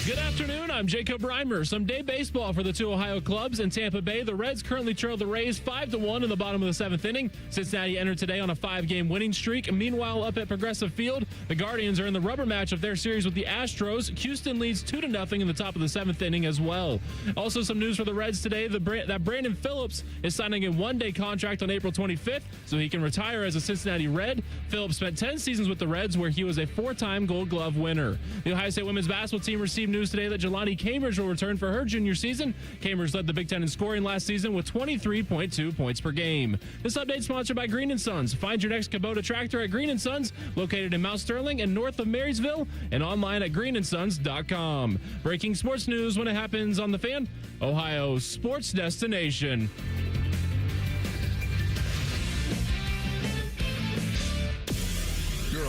Good afternoon, I'm Jacob Reimer. Some day baseball for the two Ohio clubs. In Tampa Bay, the Reds currently trail the Rays 5-1 in the bottom of the seventh inning. Cincinnati entered today on a 5-game winning streak. Meanwhile, up at Progressive Field, the Guardians are in the rubber match of their series with the Astros. Houston leads 2-0 in the top of the seventh inning as well. Also, some news for the Reds today, that Brandon Phillips is signing a one-day contract on April 25th so he can retire as a Cincinnati Red. Phillips spent 10 seasons with the Reds where he was a 4-time Gold Glove winner. The Ohio State women's basketball team received news today that Jelani Cambridge will return for her junior season. Cambridge led the Big Ten in scoring last season with 23.2 points per game. This update sponsored by Green & Sons. Find your next Kubota tractor at Green & Sons, located in Mount Sterling and north of Marysville, and online at greenandsons.com. Breaking sports news when it happens on The Fan, Ohio's sports destination.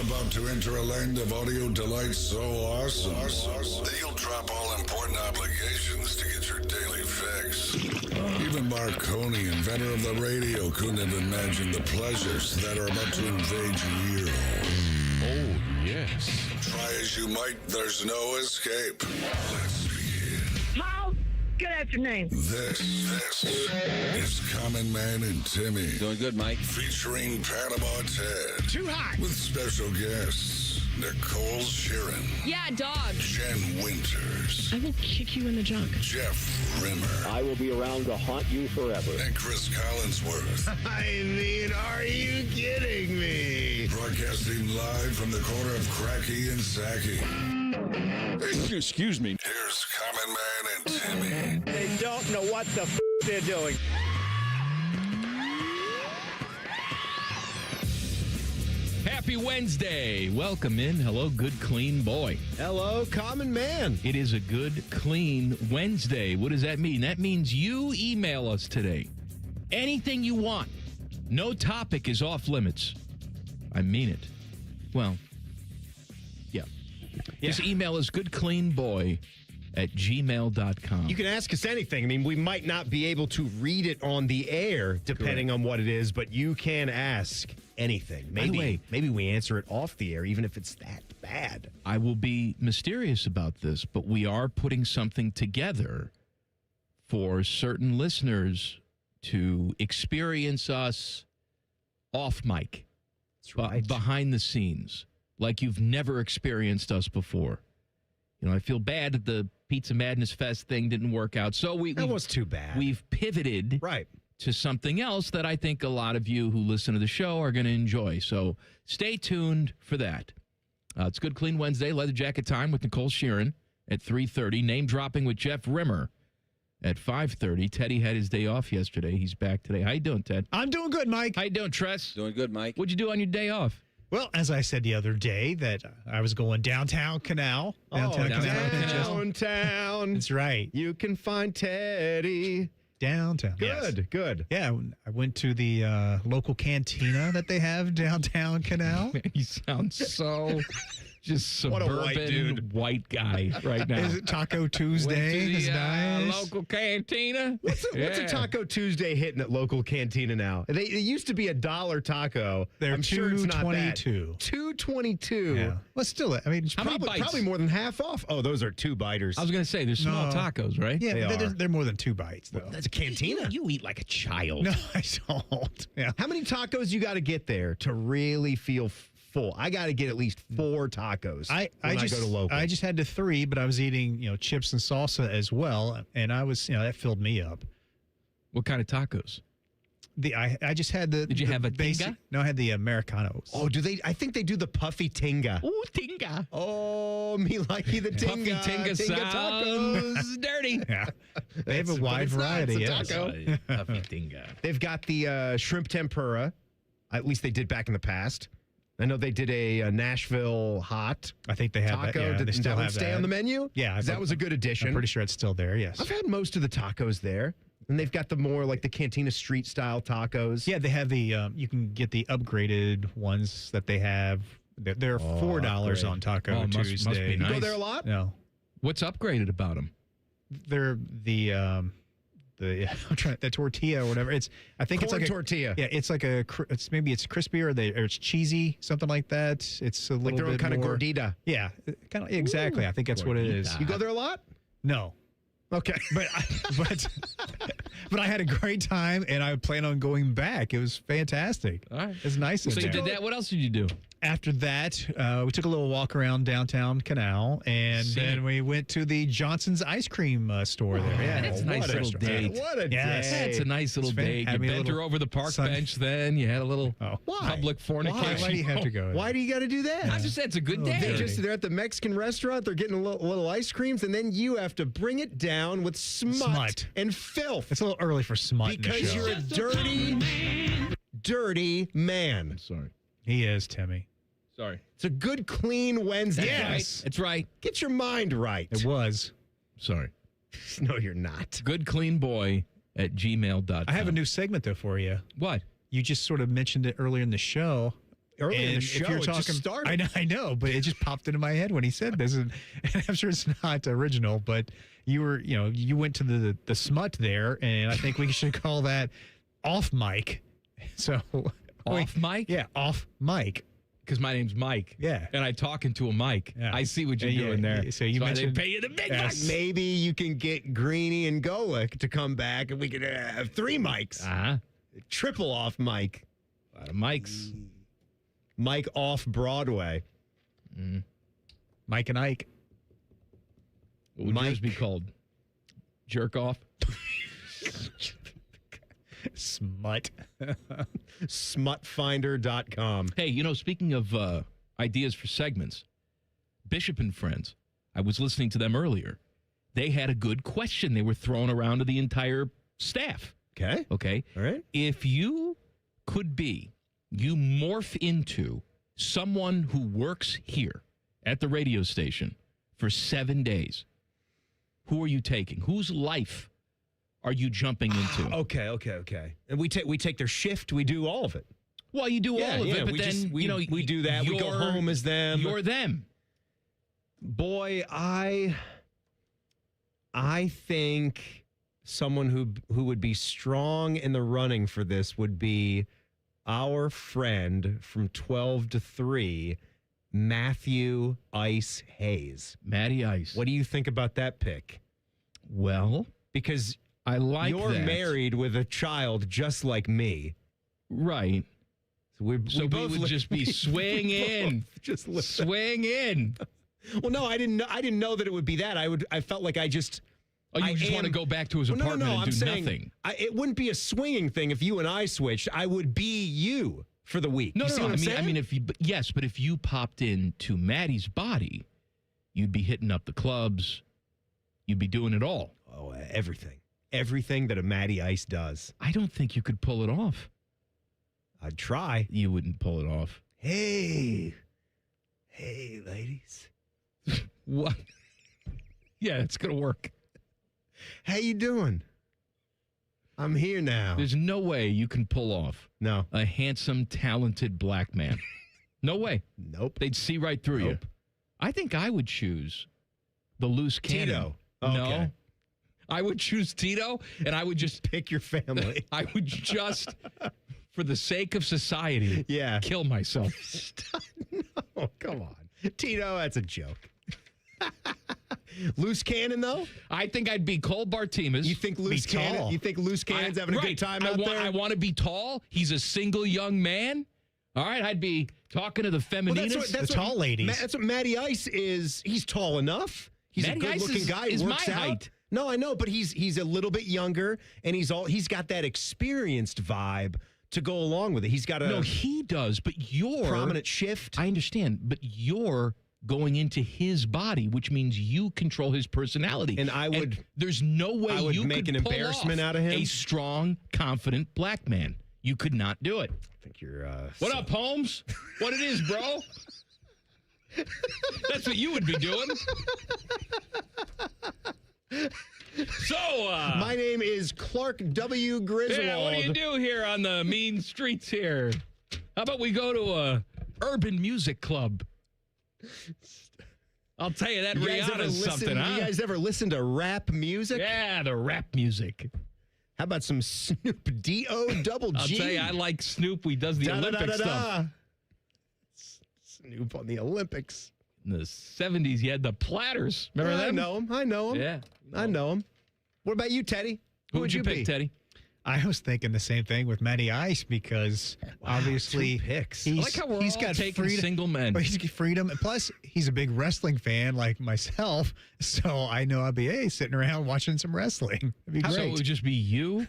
About to enter a land of audio delight so awesome that you'll drop all important obligations to get your daily fix. Even Marconi, inventor of the radio, couldn't have imagined the pleasures that are about to invade your ear hole. Oh, yes. Try as you might, there's no escape. Let's begin. How? Good afternoon. This is Common Man and Timmy. Doing good, Mike. Featuring Panama Ted. Too hot. With special guests, Nicole Shearin. Yeah, dog. Jen Winters. I will kick you in the junk. Jeff Rimmer. I will be around to haunt you forever. And Chris Collinsworth. I mean, are you kidding me? Broadcasting live from the corner of Cracky and Sacky. Excuse me. Here's Common Man and Timmy. They don't know what the they're doing. Happy Wednesday. Welcome in. Hello, good, clean boy. Hello, common man. It is a good, clean Wednesday. What does that mean? That means you email us today. Anything you want. No topic is off limits. I mean it. Well, yeah. Just email us goodcleanboy@gmail.com. You can ask us anything. I mean, we might not be able to read it on the air, depending on what it is, but you can ask anything. Maybe we answer it off the air, even if it's that bad. I will be mysterious about this, but we are putting something together for certain listeners to experience us off mic. That's right. Behind the scenes, like you've never experienced us before. You know, I feel bad that the Pizza Madness Fest thing didn't work out. So that was too bad. We've pivoted to something else that I think a lot of you who listen to the show are going to enjoy. So stay tuned for that. It's Good Clean Wednesday, Leather Jacket Time with Nicole Shearin at 3:30. Name dropping with Jeff Rimmer at 5:30. Teddy had his day off yesterday. He's back today. How you doing, Ted? I'm doing good, Mike. How you doing, Tress? Doing good, Mike. What'd you do on your day off? Well, as I said the other day, that I was going downtown Canal. Downtown. That's right. You can find Teddy. Downtown. Good. Yeah, I went to the local cantina that they have downtown Canal. You sound so just What a suburban white guy right now. Is it Taco Tuesday? Went to It's the nice. local cantina. What's a Taco Tuesday hitting at local cantina now? It used to be $1 taco. They're I'm sure it's not that. $2.22. $2.22. Yeah. Well, still, I mean, How many bites? Probably more than half off. Oh, those are 2 biters. I was going to say, there's small No. tacos, right? yeah, they're more than 2 bites, though. That's a cantina. You eat like a child. No, I don't. Yeah. How many tacos you got to get there to really feel full? I got to get at least 4 tacos when I go to local. I just had the 3, but I was eating, chips and salsa as well, and I was, that filled me up. What kind of tacos? I just had the. Did you have a basic? tinga? No, I had the Americanos. Oh, do they? I think they do the puffy tinga. Ooh, tinga. Oh, me likey the tinga. Puffy tinga tacos. Dirty. Yeah, they have a That's wide what it's not. variety. It's a Yes. taco. Puffy tinga. They've got the shrimp tempura. At least they did back in the past. I know they did a Nashville hot I think they have taco. that. Yeah, Did they still that one have stay that. on the menu? Yeah, that was a good addition. I'm pretty sure it's still there. Yes. I've had most of the tacos there. And they've got the more like the Cantina Street style tacos. Yeah, they have the. You can get the upgraded ones that they have. They're $4 on Taco Tuesday. Must be You nice. go there a lot? No, What's upgraded about them? they're the the tortilla or whatever. I think it's Corn like tortilla. Yeah, it's like it's crispy or it's cheesy, something like that. It's a little bit kind of more gordita. Yeah, kind of exactly. I think that's what it is. You go there a lot? No. Okay. But I had a great time, and I plan on going back. It was fantastic. All right. It's nice. So you did that. What else did you do? After that, we took a little walk around downtown Canal, and then we went to the Johnson's ice cream store there. Yeah, That's a nice little date. What a Yes. day. That's a nice little date. Had You me a bent little her over the park sun- bench then. You had a little public fornication. Why do you have to go? Why do you got to do that? I just said it's a good day. They're at the Mexican restaurant. They're getting little ice creams, and then you have to bring it down with smut. And filth. It's a little early for smut in the Because show. you're a dirty man. Sorry. He is, Timmy. Sorry. It's a good, clean Wednesday. Yes. That's right. Get your mind right. It was. Sorry. No, you're not. Goodcleanboy@gmail.com. I have a new segment, though, for you. What? You just sort of mentioned it earlier in the show. Earlier in the And show, if you're it talking, just started. I know, but it just popped into my head when he said this, and I'm sure it's not original. But you went to the smut there, and I think we should call that off mic. So Off mic? yeah, off mic. Because my name's Mike. Yeah. And I talk into a mic. Yeah. I see what you're Yeah, doing there. so you That's why mentioned- they pay you the big Yes. bucks. Maybe you can get Greeny and Golick to come back, and we could have 3 mics. Uh-huh. Triple off mic. A lot of mics. Mike off Broadway. Mike and Ike. What would yours Mike. be called? Jerk off? Smut. Smutfinder.com. Hey, speaking of ideas for segments, Bishop and Friends, I was listening to them earlier. They had a good question they were throwing around to the entire staff. Okay. Okay? All right. If you morph into someone who works here at the radio station for 7 days, who are you taking? Whose life are you jumping into? Okay. And we take their shift. We do all of it. Well, you do all of it, but we do that. We go home as them. You're them. Boy, I think someone who would be strong in the running for this would be our friend from 12 to 3, Matthew Ice Hayes. Matty Ice. What do you think about that pick? Well, Because I like you're that. married with a child just like me. Right. So we So we both would just be swing in. Just listen. Swing in. Well, no, I didn't know that it would be that. I felt like I just. Oh, you just want to go back to his apartment and I'm do saying nothing. It wouldn't be a swinging thing if you and I switched. I would be you for the week. No, You see what I'm saying? I mean, but if you popped into Maddie's body, you'd be hitting up the clubs. You'd be doing it all. Oh, everything that a Matty Ice does. I don't think you could pull it off. I'd try. You wouldn't pull it off. Hey, ladies, What? Yeah, it's gonna work. how you doing? I'm here now. There's no way you can pull off No, a handsome, talented black man. No way. nope. They'd see right through you. Nope. I think I would choose the loose cannon. Tito. Oh, No. okay. I would choose Tito, and I would just Pick your family. I would just, for the sake of society, Yeah. kill myself. Oh, come on. Tito, that's a joke. Loose cannon, though? I think I'd be Cole Bartimas. You think loose Be tall. cannon? You think loose cannon's having a good time out there? I want to be tall. He's a single young man. All right, I'd be talking to the femininas. The tall ladies. That's what Matty Ice is. He's tall enough. He's Matty a Ice good-looking guy. is Works my out. height. No, I know, but he's a little bit younger, and he's got that experienced vibe to go along with it. He's got a No, he does, but you're prominent shift. I understand, but you're going into his body, which means you control his personality. And I would- there's no way I would you make could an pull embarrassment off out of him. a strong, confident black man. You could not do it. I think you're. What up, Holmes? What it is, bro? That's what you would be doing. So, My name is Clark W. Griswold. yeah, what do you do here on the mean streets here? How about we go to a urban music club? I'll tell you that You guys ever Rihanna's listen- something, huh? You guys ever listen to rap music? Yeah, the rap music. How about some Snoop D-O double G? I'll tell you, I like Snoop. He does the Olympic stuff. Snoop on the Olympics. In the 70s, he had the platters. Remember that? I know him. Yeah. I know him. What about you, Teddy? Who would you pick, be? Teddy? I was thinking the same thing with Matty Ice because obviously 2 picks. I like how we're he's all got taking freedom. single men. But he's got freedom. And plus, he's a big wrestling fan like myself. So I know I'd be, sitting around watching some wrestling. It'd be So great. it would just be you,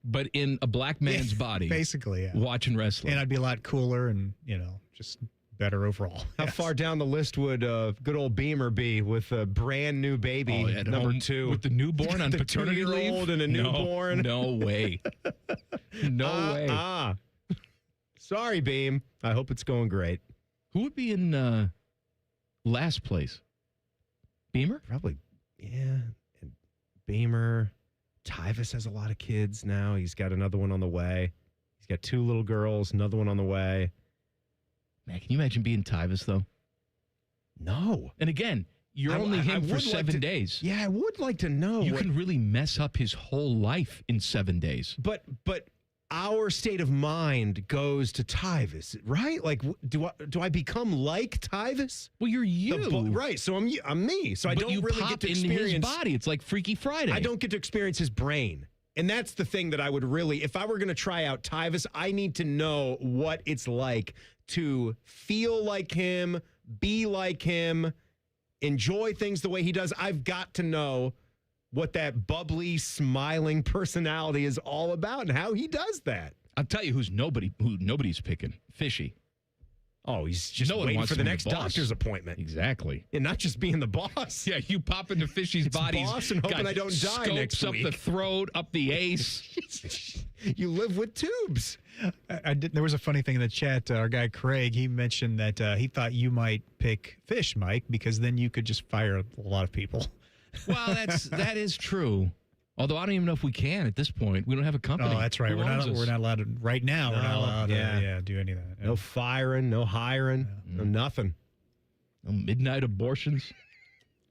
but in a black man's body. Basically, yeah. Watching wrestling. And I'd be a lot cooler and, just better overall. How Yes. far down the list would good old Beamer be with a brand new baby, at number home 2? with the newborn on the paternity leave? 2-year-old and a newborn? No way. No way. Sorry, Beam. I hope it's going great. Who would be in last place? Beamer? Probably, yeah. And Beamer. Tyvus has a lot of kids now. He's got another one on the way. He's got 2 little girls, another one on the way. Man, can you imagine being Tyvus, though? No. And again, you're only him for would 7 days. Yeah, I would like to know. You can really mess up his whole life in 7 days. But our state of mind goes to Tyvus, right? Like, do I become like Tyvus? Well, you're you. Right. So I'm me. So I but don't you really pop get to in his experience body. It's like Freaky Friday. I don't get to experience his brain. And that's the thing that I would really, if I were going to try out Tyvus, I need to know what it's like to feel like him, be like him, enjoy things the way he does. I've got to know what that bubbly, smiling personality is all about and how he does that. I'll tell you who nobody's picking. Fishy. Oh, he's just No one waiting wants for the him to next boss. doctor's appointment. Exactly. And not just being the boss. Yeah, you pop into Fishy's body. boss and hoping I don't die next scopes up week. the throat, up the ace. You live with tubes. There was a funny thing in the chat. Our guy Craig, he mentioned that he thought you might pick Fish, Mike, because then you could just fire a lot of people. Well, that is true. Although I don't even know if we can at this point. We don't have a company. Oh, that's right. Who We're owns us? not allowed to right now. We're not allowed to do any of that. No firing, no hiring, no nothing. No midnight abortions.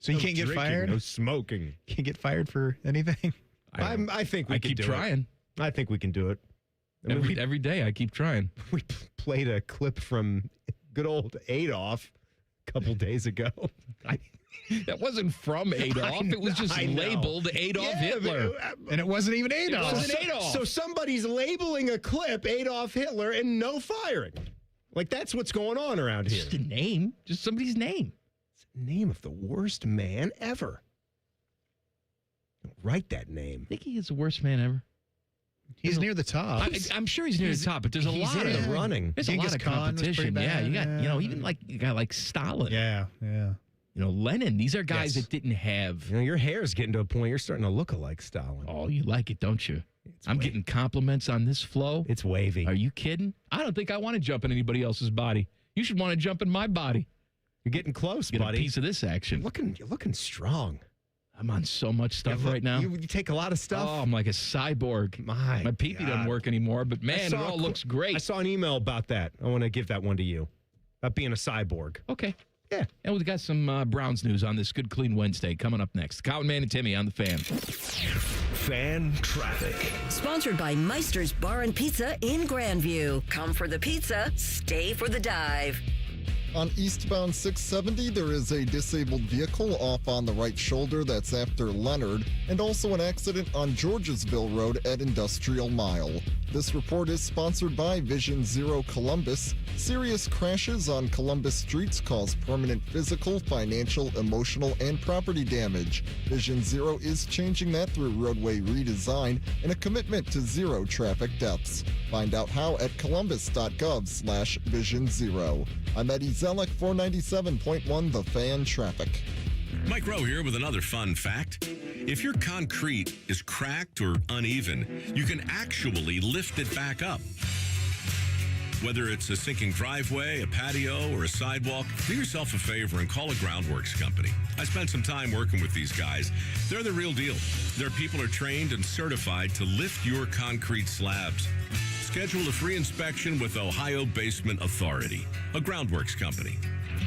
So you No can't get drinking, fired. No smoking. Can't get fired for anything. I think we I can keep do trying. it. I think we can do it. I mean, Every day I keep trying. we played a clip from good old Adolf a couple days ago. That wasn't from Adolf. It was just I know. labeled Adolf Hitler. And it wasn't even Adolf. It wasn't Adolf. So somebody's labeling a clip Adolf Hitler and no firing. Like, that's what's going on around here. Just a name. Just somebody's name. Name of the worst man ever. Don't write that name. I think he is the worst man ever. He's near the top. I'm sure he's near the top, but there's a He's lot in of the running. There's a lot Genghis of Khan was pretty competition. Yeah, bad. you got Yeah. even like a guy like Stalin. Yeah. Lenin. These are guys Yes. that didn't have. Your hair's getting to a point you're starting to look like Stalin. Oh, you like it, don't you? I'm getting compliments on this flow. It's wavy. Are you kidding? I don't think I want to jump in anybody else's body. You should want to jump in my body. You're getting close, Get buddy. a piece of this action. You're looking strong. I'm on so much stuff right now. You take a lot of stuff. Oh, I'm like a cyborg. My peepee God. doesn't work anymore, but I man, it saw all a looks great. I saw an email about that. I want to give that one to you. About being a cyborg. Okay. Yeah. And we've got some Browns news on this Good Clean Wednesday coming up next. Cowan Man and Timmy on the Fan. Fan traffic. Sponsored by Meister's Bar and Pizza in Grandview. Come for the pizza, stay for the dive. On eastbound 670, there is a disabled vehicle off on the right shoulder. That's after Leonard. And also an accident on Georgesville Road at Industrial Mile. This report is sponsored by Vision Zero Columbus. Serious crashes on Columbus streets cause permanent physical, financial, emotional, and property damage. Vision Zero is changing that through roadway redesign and a commitment to zero traffic deaths. Find out how at columbus.gov/Vision Zero. I'm Eddie Zellick, 497.1 The Fan Traffic. Mike Rowe here with another fun fact. If your concrete is cracked or uneven, you can actually lift it back up. Whether it's a sinking driveway, a patio, or a sidewalk, do yourself a favor and call a groundworks company. I spent some time working with these guys. They're the real deal. Their people are trained and certified to lift your concrete slabs. Schedule a free inspection with Ohio Basement Authority, a groundworks company.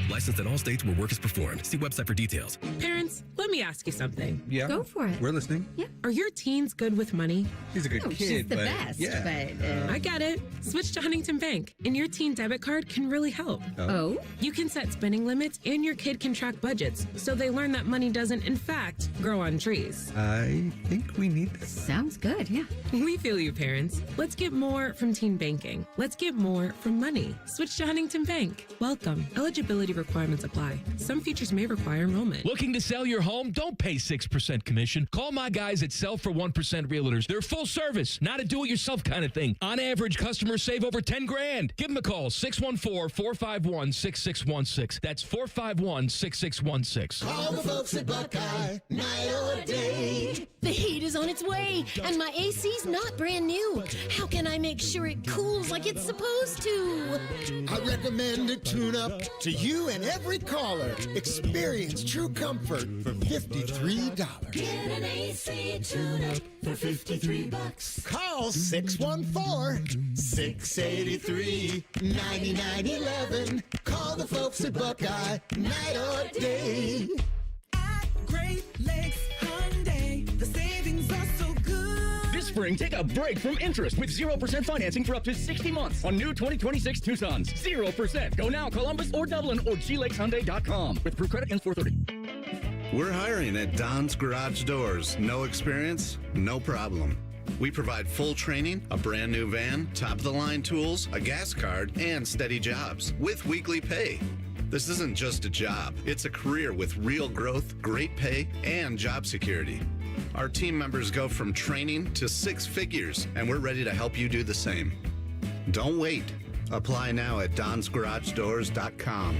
Licensed in all states where work is performed. See website for details. Parents, look. let me ask you something. Yeah. Go for it. We're listening. Yeah. Are your teens good with money? She's a good kid. She's the but best. Yeah. But, I get it. Switch to Huntington Bank, and your teen debit card can really help. oh? You can set spending limits, and your kid can track budgets, so they learn that money doesn't, in fact, grow on trees. I think we need this. Sounds good, yeah. We feel you, parents. Let's get more from teen banking. Let's get more from money. Switch to Huntington Bank. Welcome. Eligibility requirements apply. Some features may require enrollment. Looking to sell your home? Don't pay 6% commission. Call my guys at Sell for 1% Realtors. They're full service, not a do-it-yourself kind of thing. On average, customers save over $10,000. Give them a call, 614-451-6616. That's 451-6616. Call the folks at Buckeye, night or day. The heat is on its way, and my AC's not brand new. How can I make sure it cools like it's supposed to? I recommend a tune-up to you and every caller. Experience true comfort for $53. Get an AC tune-up for $53. Call 614-683-9911. Call the folks at Buckeye, night or day. At Great Lakes Hyundai, the savings are so good. This spring, take a break from interest with 0% financing for up to 60 months on new 2026 Tucsons. 0%. Go now, Columbus or Dublin or GLakesHyundai.com. With approved credit ends 4/30. We're hiring at Don's Garage Doors. No experience? No problem. We provide full training, a brand new van, top-of-the-line tools, a gas card, and steady jobs with weekly pay. This isn't just a job. It's a career with real growth, great pay, and job security. Our team members go from training to 6 figures, and we're ready to help you do the same. Don't wait. Apply now at donsgaragedoors.com.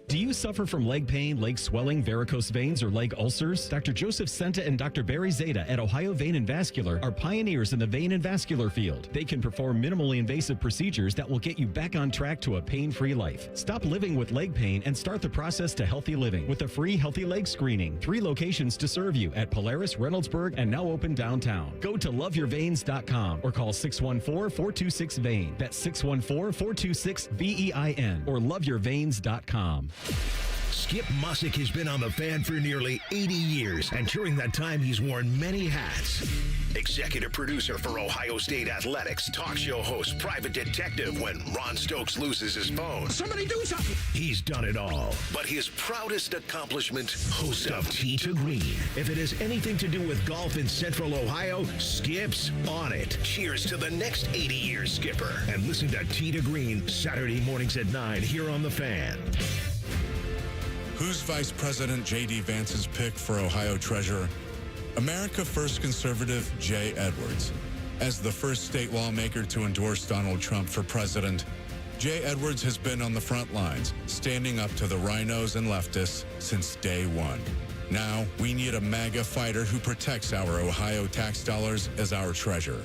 Do you suffer from leg pain, leg swelling, varicose veins, or leg ulcers? Dr. Joseph Senta and Dr. Barry Zeta at Ohio Vein and Vascular are pioneers in the vein and vascular field. They can perform minimally invasive procedures that will get you back on track to a pain-free life. Stop living with leg pain and start the process to healthy living with a free healthy leg screening. 3 locations to serve you at Polaris, Reynoldsburg, and now open downtown. Go to loveyourveins.com or call 614-426-VEIN. That's 614-426-VEIN or loveyourveins.com. Skip Mussick has been on the Fan for nearly 80 years, and during that time, he's worn many hats. Executive producer for Ohio State Athletics, talk show host, private detective when Ron Stokes loses his phone. Somebody do something! He's done it all. But his proudest accomplishment, host of Tee to Green. If it has anything to do with golf in Central Ohio, Skip's on it. Cheers to the next 80 years, Skipper. And listen to Tee to Green Saturday mornings at 9 here on The Fan. Who's Vice President J.D. Vance's pick for Ohio Treasurer? America First conservative Jay Edwards. As the first state lawmaker to endorse Donald Trump for president, Jay Edwards has been on the front lines, standing up to the rhinos and leftists since day one. Now, we need a MAGA fighter who protects our Ohio tax dollars as our treasurer.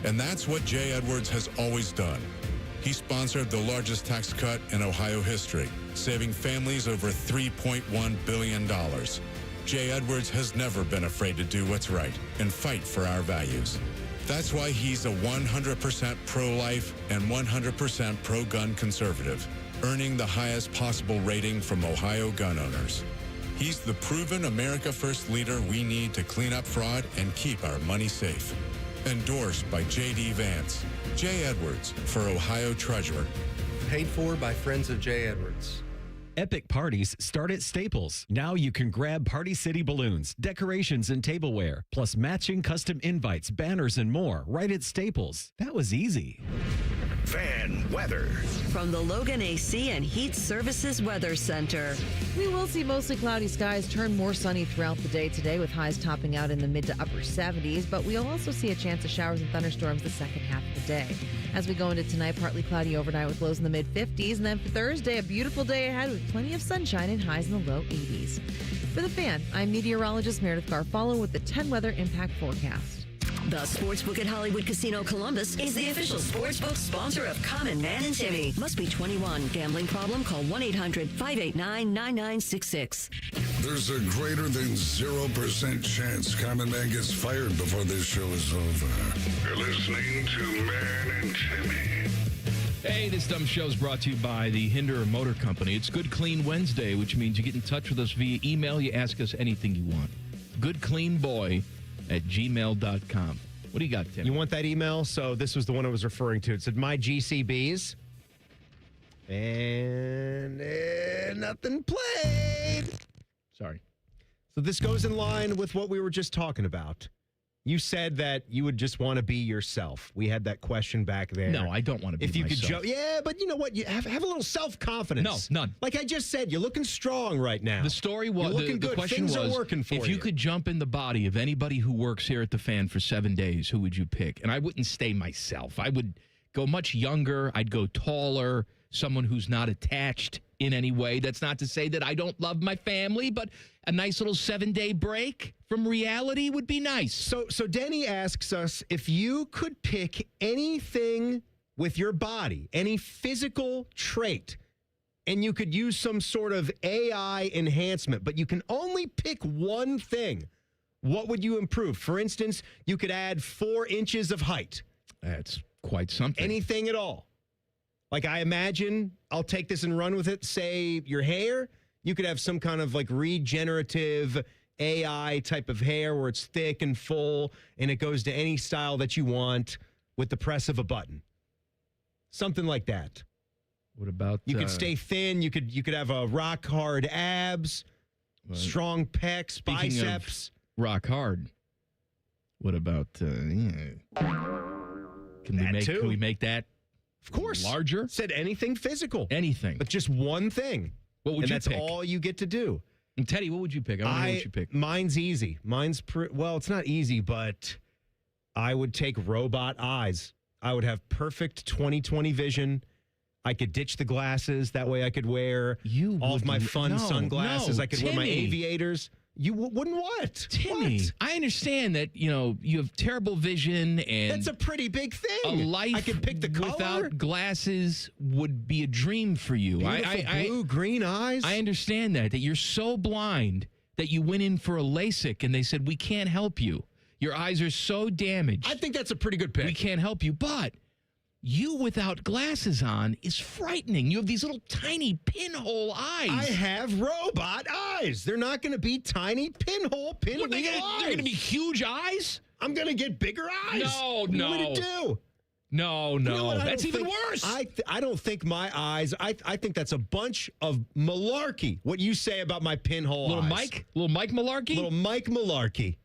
And that's what Jay Edwards has always done. He sponsored the largest tax cut in Ohio history, saving families over $3.1 billion. Jay Edwards has never been afraid to do what's right and fight for our values. That's why he's a 100% pro-life and 100% pro-gun conservative, earning the highest possible rating from Ohio gun owners. He's the proven America First leader we need to clean up fraud and keep our money safe. Endorsed by J.D. Vance. Jay Edwards for Ohio Treasurer. Paid for by Friends of Jay Edwards. Epic parties start at Staples. Now you can grab Party City balloons, decorations, and tableware, plus matching custom invites, banners, and more right at Staples. That was easy. Fan weather. From the Logan AC and Heat Services Weather Center. We will see mostly cloudy skies turn more sunny throughout the day today, with highs topping out in the mid to upper 70s, but we'll also see a chance of showers and thunderstorms the second half of the day. As we go into tonight, partly cloudy overnight with lows in the mid 50s, and then for Thursday, a beautiful day ahead with plenty of sunshine and highs in the low 80s. For The Fan, I'm meteorologist Meredith Garfalo with the 10 Weather Impact Forecast. The Sportsbook at Hollywood Casino Columbus is the official sportsbook sponsor of Common Man and Timmy. Must be 21. Gambling problem? Call 1-800-589-9966. There's a greater than 0% chance Common Man gets fired before this show is over. You're listening to Man and Timmy. Hey, this dumb show is brought to you by the Hinder Motor Company. It's Good Clean Wednesday, which means you get in touch with us via email. You ask us anything you want. goodcleanboy@gmail.com. What do you got, Tim? You want that email? So this was the one I was referring to. It said, my GCBs. And nothing played. Sorry. So this goes in line with what we were just talking about. You said that you would just want to be yourself. We had that question back there. No, I don't want to be if you myself. could yeah, but you know what? You have a little self-confidence. No, none. Like I just said, you're looking strong right now. The story was, you're looking the good. question Things was, are working for if you could jump in the body of anybody who works here at the Fan for 7 days, who would you pick? And I wouldn't stay myself. I would go much younger. I'd go taller, someone who's not attached in any way. That's not to say that I don't love my family, but a nice little 7-day break from reality would be nice. So Denny asks us if you could pick anything with your body, any physical trait, and you could use some sort of AI enhancement, but you can only pick one thing, what would you improve? For instance, you could add 4 inches of height. That's quite something. Anything at all. Like I imagine, I'll take this and run with it, say your hair, you could have some kind of like regenerative AI type of hair where it's thick and full and it goes to any style that you want with the press of a button. Something like that. What about you could stay thin, you could have a rock hard abs, strong pecs, biceps. Rock hard. What about can we make that of course larger? Said anything physical. Anything. But just one thing. What would and you that's pick? all you get to do. And Teddy, what would you pick? I want to know what you pick. Mine's easy. Well, it's not easy, but I would take robot eyes. I would have perfect 20/20 vision. I could ditch the glasses. That way I could wear all of my fun sunglasses. I could wear my aviators. You wouldn't what? Timmy, What? I understand that, you have terrible vision and That's a pretty big thing. a life I could pick the color. without glasses would be a dream for you. Beautiful blue, green eyes. I understand that you're so blind that you went in for a LASIK and they said, we can't help you. Your eyes are so damaged. I think that's a pretty good pick. We can't help you. But you without glasses on is frightening. You have these little tiny pinhole eyes. I have robot eyes. They're not going to be tiny pinhole eyes. They're going to be huge eyes? I'm going to get bigger eyes. No. What do you want me to do? No. You know what? That's even worse. I don't think my eyes, I think that's a bunch of malarkey, what you say about my pinhole Little eyes. Little Mike Malarkey? Little Mike Malarkey.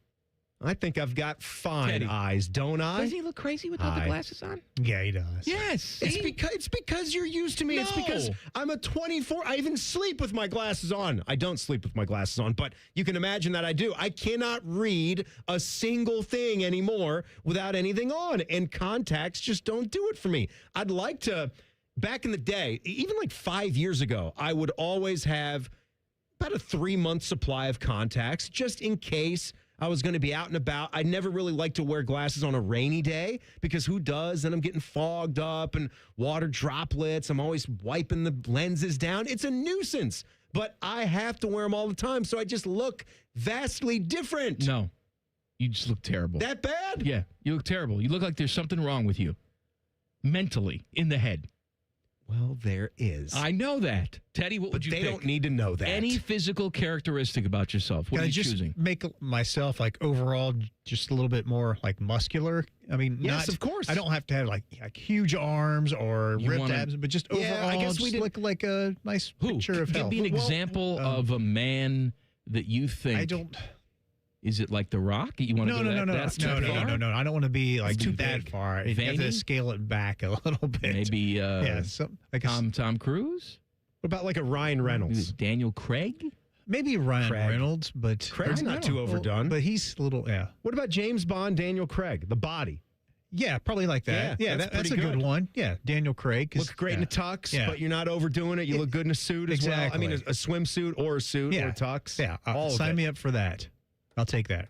I think I've got fine Teddy. eyes, don't I? Doesn't he look crazy without the glasses on? Yeah, he does. Yes. It's because you're used to me. It's because I'm a 24. I even sleep with my glasses on. I don't sleep with my glasses on, but you can imagine that I do. I cannot read a single thing anymore without anything on, and contacts just don't do it for me. I'd like to, back in the day, even like 5 years ago, I would always have about a 3-month supply of contacts just in case I was going to be out and about. I never really liked to wear glasses on a rainy day because who does? Then I'm getting fogged up and water droplets. I'm always wiping the lenses down. It's a nuisance, but I have to wear them all the time, so I just look vastly different. No, you just look terrible. That bad? Yeah, you look terrible. You look like there's something wrong with you mentally in the head. Well, there is. I know that. Teddy, what would you pick? pick? They don't need to know that. Any physical characteristic about yourself. What Can are I you just choosing? make myself like overall just a little bit more like muscular? I mean, Yes, of course. I don't have to have like huge arms or You ripped wanna- abs, but just overall, Yeah, I guess we just did- look like a nice picture of Give health. me an example of a man that you think. I don't. Is it like The Rock? You want to No, go no. that far? No. I don't want to be like too that big. far. You have Veiny? to scale it back a little bit. Maybe yeah, like Tom Cruise? What about like a Ryan Reynolds? Daniel Craig? maybe Ryan Craig. Reynolds, but Craig's not too overdone. But he's a little, yeah. What about James Bond, Daniel Craig, the body? Yeah, probably like that. Yeah, that's pretty a good one. Yeah, Daniel Craig. Look great in a tux, Yeah. but you're not overdoing it. You look good in a suit as well. I mean, a swimsuit or a suit or a tux. Yeah, all of sign it. me up for that. I'll take that.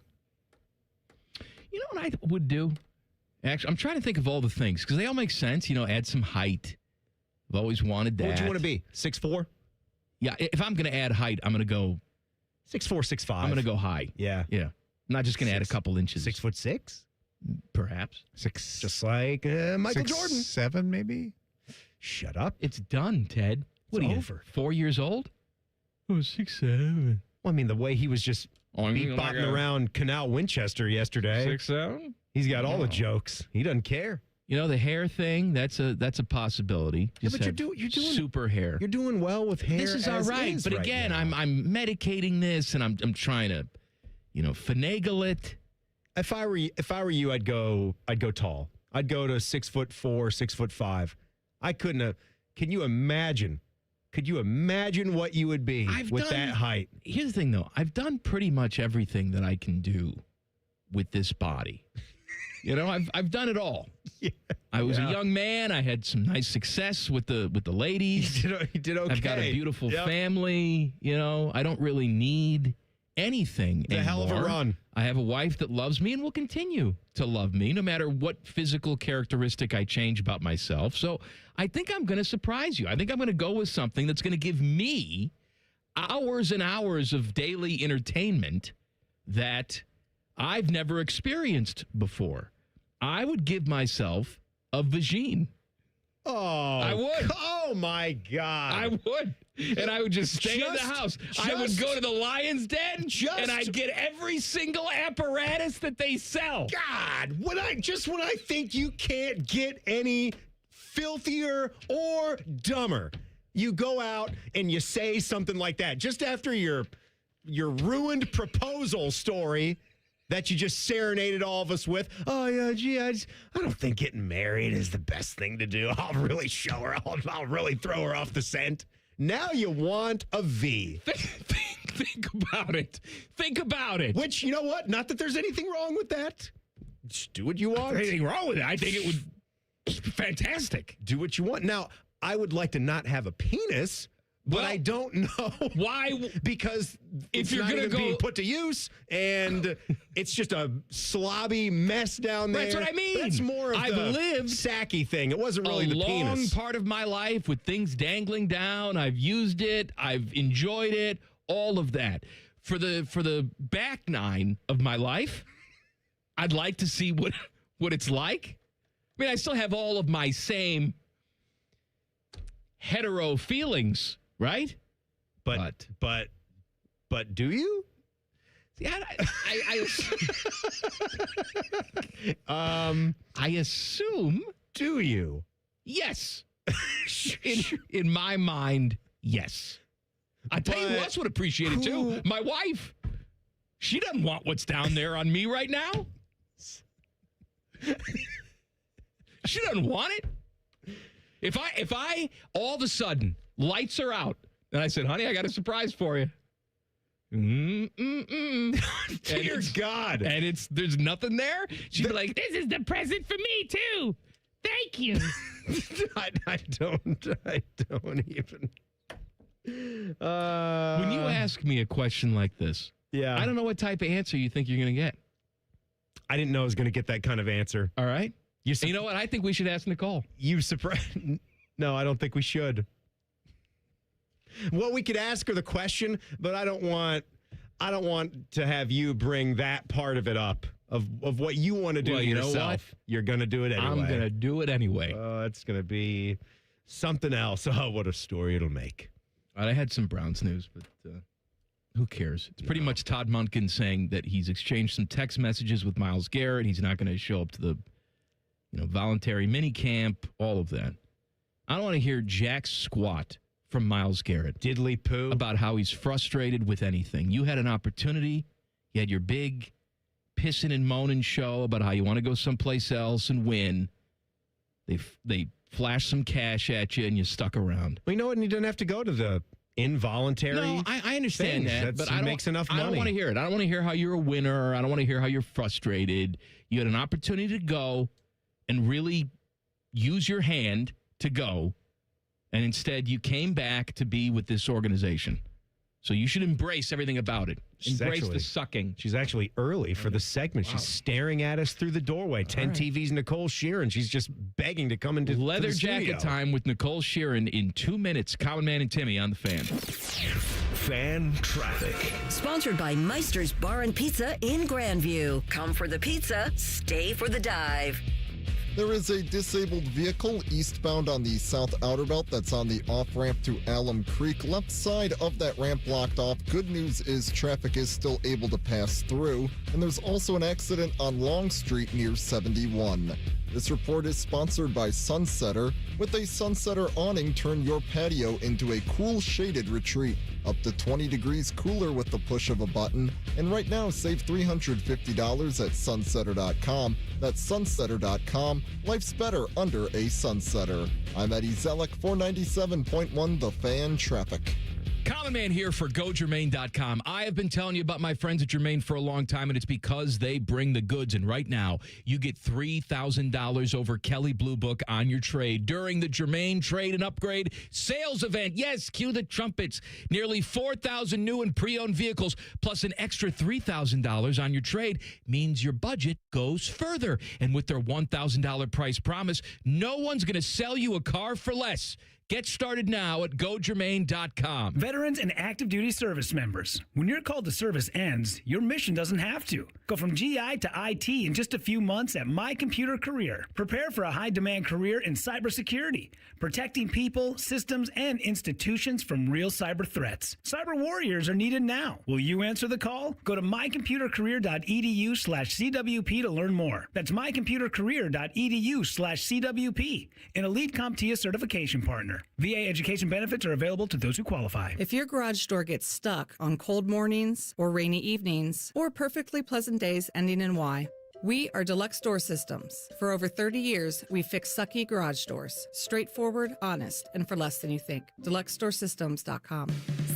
You know what I would do? Actually, I'm trying to think of all the things because they all make sense. You know, add some height. I've always wanted that. What would you want to be? 6'4"? Yeah, if I'm going to add height, I'm going to go 6'4", 6'5". I'm going to go high. Yeah. Yeah. I'm not just going to add a couple inches. 6'6"? Perhaps. Six. Just like Michael Jordan. 7 maybe? Shut up. It's done, Ted. What are you, over. 4 years old? Oh, 6, 7. Well, I mean, the way he was just bebopping around Canal Winchester yesterday. 6, 7? He's got all the jokes. He doesn't care. You know, the hair thing, that's a possibility. Yeah, Just but have you're doing super hair. You're doing well with hair. This is all as right, is but right again, now. I'm medicating this, and I'm trying to, finagle it. If I were you, I'd go tall. I'd go to 6'4", 6'5". I couldn't have. Can you imagine? Could you imagine what you would be with that height? Here's the thing, though. I've done pretty much everything that I can do with this body. I've done it all. Yeah. I was a young man. I had some nice success with the ladies. You did okay. I've got a beautiful family. I don't really need anything It's a hell of a run. I have a wife that loves me and will continue to love me no matter what physical characteristic I change about myself. So I think I'm going to surprise you. I think I'm going to go with something that's going to give me hours and hours of daily entertainment that I've never experienced before. I would give myself a vagine. Oh, I would. Oh, my God. I would. And I would just stay in the house. I would go to the Lion's Den, and I'd get every single apparatus that they sell. God, when I think you can't get any filthier or dumber, you go out and you say something like that just after your ruined proposal story that you just serenaded all of us with. Oh, yeah, gee, I don't think getting married is the best thing to do. I'll really show her. I'll really throw her off the scent. Now you want a V. Think about it. Think about it. Which, you know what? Not that there's anything wrong with that. Just do what you want. There's anything wrong with it. I think it would be fantastic. Do what you want. Now, I would like to not have a penis, but I don't know why. Because if it's you're not going to even go being put to use, and it's just a slobby mess down there. That's what I mean. That's more of I've the lived sacky thing. It wasn't really the penis. A long part of my life with things dangling down. I've used it. I've enjoyed it. All of that. For the back nine of my life, I'd like to see what it's like. I mean, I still have all of my same hetero feelings, right? But do you? See, I assume. Do you? Yes. In my mind, yes. I tell you who else would appreciate it too. My wife. She doesn't want what's down there on me right now. She doesn't want it. If I all of a sudden lights are out and I said, honey, I got a surprise for you. Dear God. And there's nothing there. She'd be like, this is the present for me too. Thank you. I don't even. When you ask me a question like this, I don't know what type of answer you think you're going to get. I didn't know I was going to get that kind of answer. All right. You know what? I think we should ask Nicole. You surprised? No, I don't think we should. Well, we could ask her the question, but I don't want to have you bring that part of it up of what you want to do yourself. Know what? You're going to do it anyway. I'm going to do it anyway. It's going to be something else. Oh, what a story it'll make. All right, I had some Browns news, but who cares? It's pretty much Todd Monken saying that he's exchanged some text messages with Myles Garrett. He's not going to show up to the voluntary mini camp, all of that. I don't want to hear jack squat from Myles Garrett. Diddly poo. About how he's frustrated with anything. You had an opportunity. You had your big pissing and moaning show about how you want to go someplace else and win. They flashed some cash at you and you stuck around. Well, you know what? And you didn't have to go to the involuntary. No, I understand that, but he makes enough money. I don't want to hear it. I don't want to hear how you're a winner. I don't want to hear how you're frustrated. You had an opportunity to go and really use your hand to go, and instead you came back to be with this organization. So you should embrace everything about it. Embrace the sucking. She's actually early for the segment. Wow. She's staring at us through the doorway. 10 TVs, Nicole Shearin. She's just begging to come into Leather the Jacket studio. Time with Nicole Shearin in 2 minutes. Common Man and Timmy on the Fan. Fan traffic. Sponsored by Meister's Bar and Pizza in Grandview. Come for the pizza, stay for the dive. There is a disabled vehicle eastbound on the South Outer Belt that's on the off-ramp to Alum Creek. Left side of that ramp blocked off. Good news is traffic is still able to pass through. And there's also an accident on Long Street near 71. This report is sponsored by Sunsetter. With a Sunsetter awning, turn your patio into a cool shaded retreat. Up to 20 degrees cooler with the push of a button. And right now, save $350 at sunsetter.com. That's sunsetter.com. Life's better under a Sunsetter. I'm Eddie Zellick, 497.1 The Fan Traffic. Common Man here for GoGermain.com. I have been telling you about my friends at Germain for a long time, and it's because they bring the goods. And right now, you get $3,000 over Kelley Blue Book on your trade during the Germain Trade and Upgrade Sales Event. Yes, cue the trumpets. Nearly 4,000 new and pre-owned vehicles, plus an extra $3,000 on your trade means your budget goes further. And with their $1,000 price promise, no one's going to sell you a car for less. Get started now at GoGermain.com. Veterans and active duty service members, when your call to service ends, your mission doesn't have to. Go from GI to IT in just a few months at My Computer Career. Prepare for a high-demand career in cybersecurity, protecting people, systems, and institutions from real cyber threats. Cyber warriors are needed now. Will you answer the call? Go to mycomputercareer.edu/CWP to learn more. That's mycomputercareer.edu/CWP, an Elite CompTIA certification partner. VA education benefits are available to those who qualify. If your garage door gets stuck on cold mornings or rainy evenings or perfectly pleasant days ending in Y, we are Deluxe Door Systems. For over 30 years, we fix sucky garage doors. Straightforward, honest, and for less than you think. DeluxeDoorSystems.com.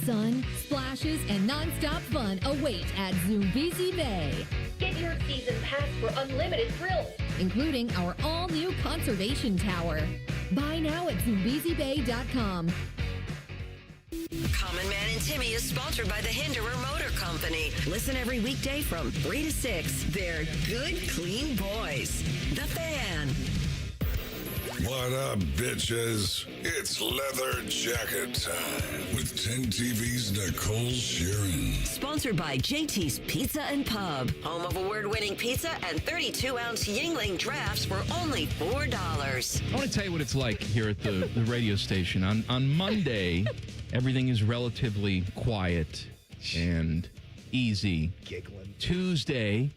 Sun, splashes, and nonstop fun await at Zoombezi Bay. Get your season pass for unlimited thrills, including our all-new conservation tower. Buy now at ZoombeziBay.com. Common Man and Timmy is sponsored by the Hinderer Motor Company. Listen every weekday from 3 to 6. They're good, clean boys. The Fan. What up, bitches? It's leather jacket time with 10 TV's Nicole Shearin. Sponsored by JT's Pizza and Pub. Home of award-winning pizza and 32-ounce Yingling drafts for only $4. I want to tell you what it's like here at the radio station. On Monday, everything is relatively quiet and easy. Giggling. Tuesday,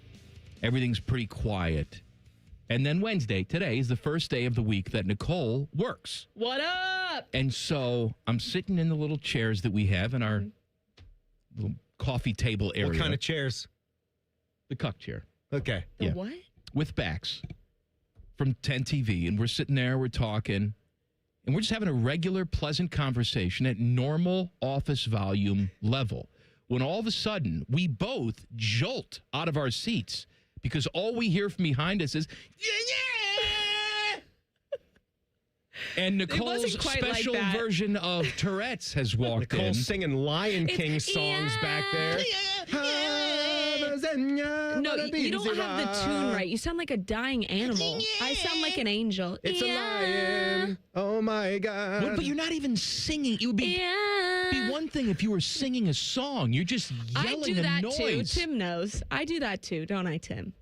everything's pretty quiet. And then Wednesday, today, is the first day of the week that Nicole works. What up? And so I'm sitting in the little chairs that we have in our little coffee table area. What kind of chairs? The cuck chair. Okay. The what? With backs from 10 TV. And we're sitting there, we're talking, and we're just having a regular, pleasant conversation at normal office volume level. When all of a sudden, we both jolt out of our seats because all we hear from behind us is, yeah! And Nicole's special version of Tourette's has walked in. Nicole singing Lion King songs back there. No, you don't have the tune right. You sound like a dying animal. I sound like an angel. It's a lion. Oh, my God. But you're not even singing. It would be one thing if you were singing a song. You're just yelling a noise. I do that too. Tim knows. I do that too, don't I, Tim?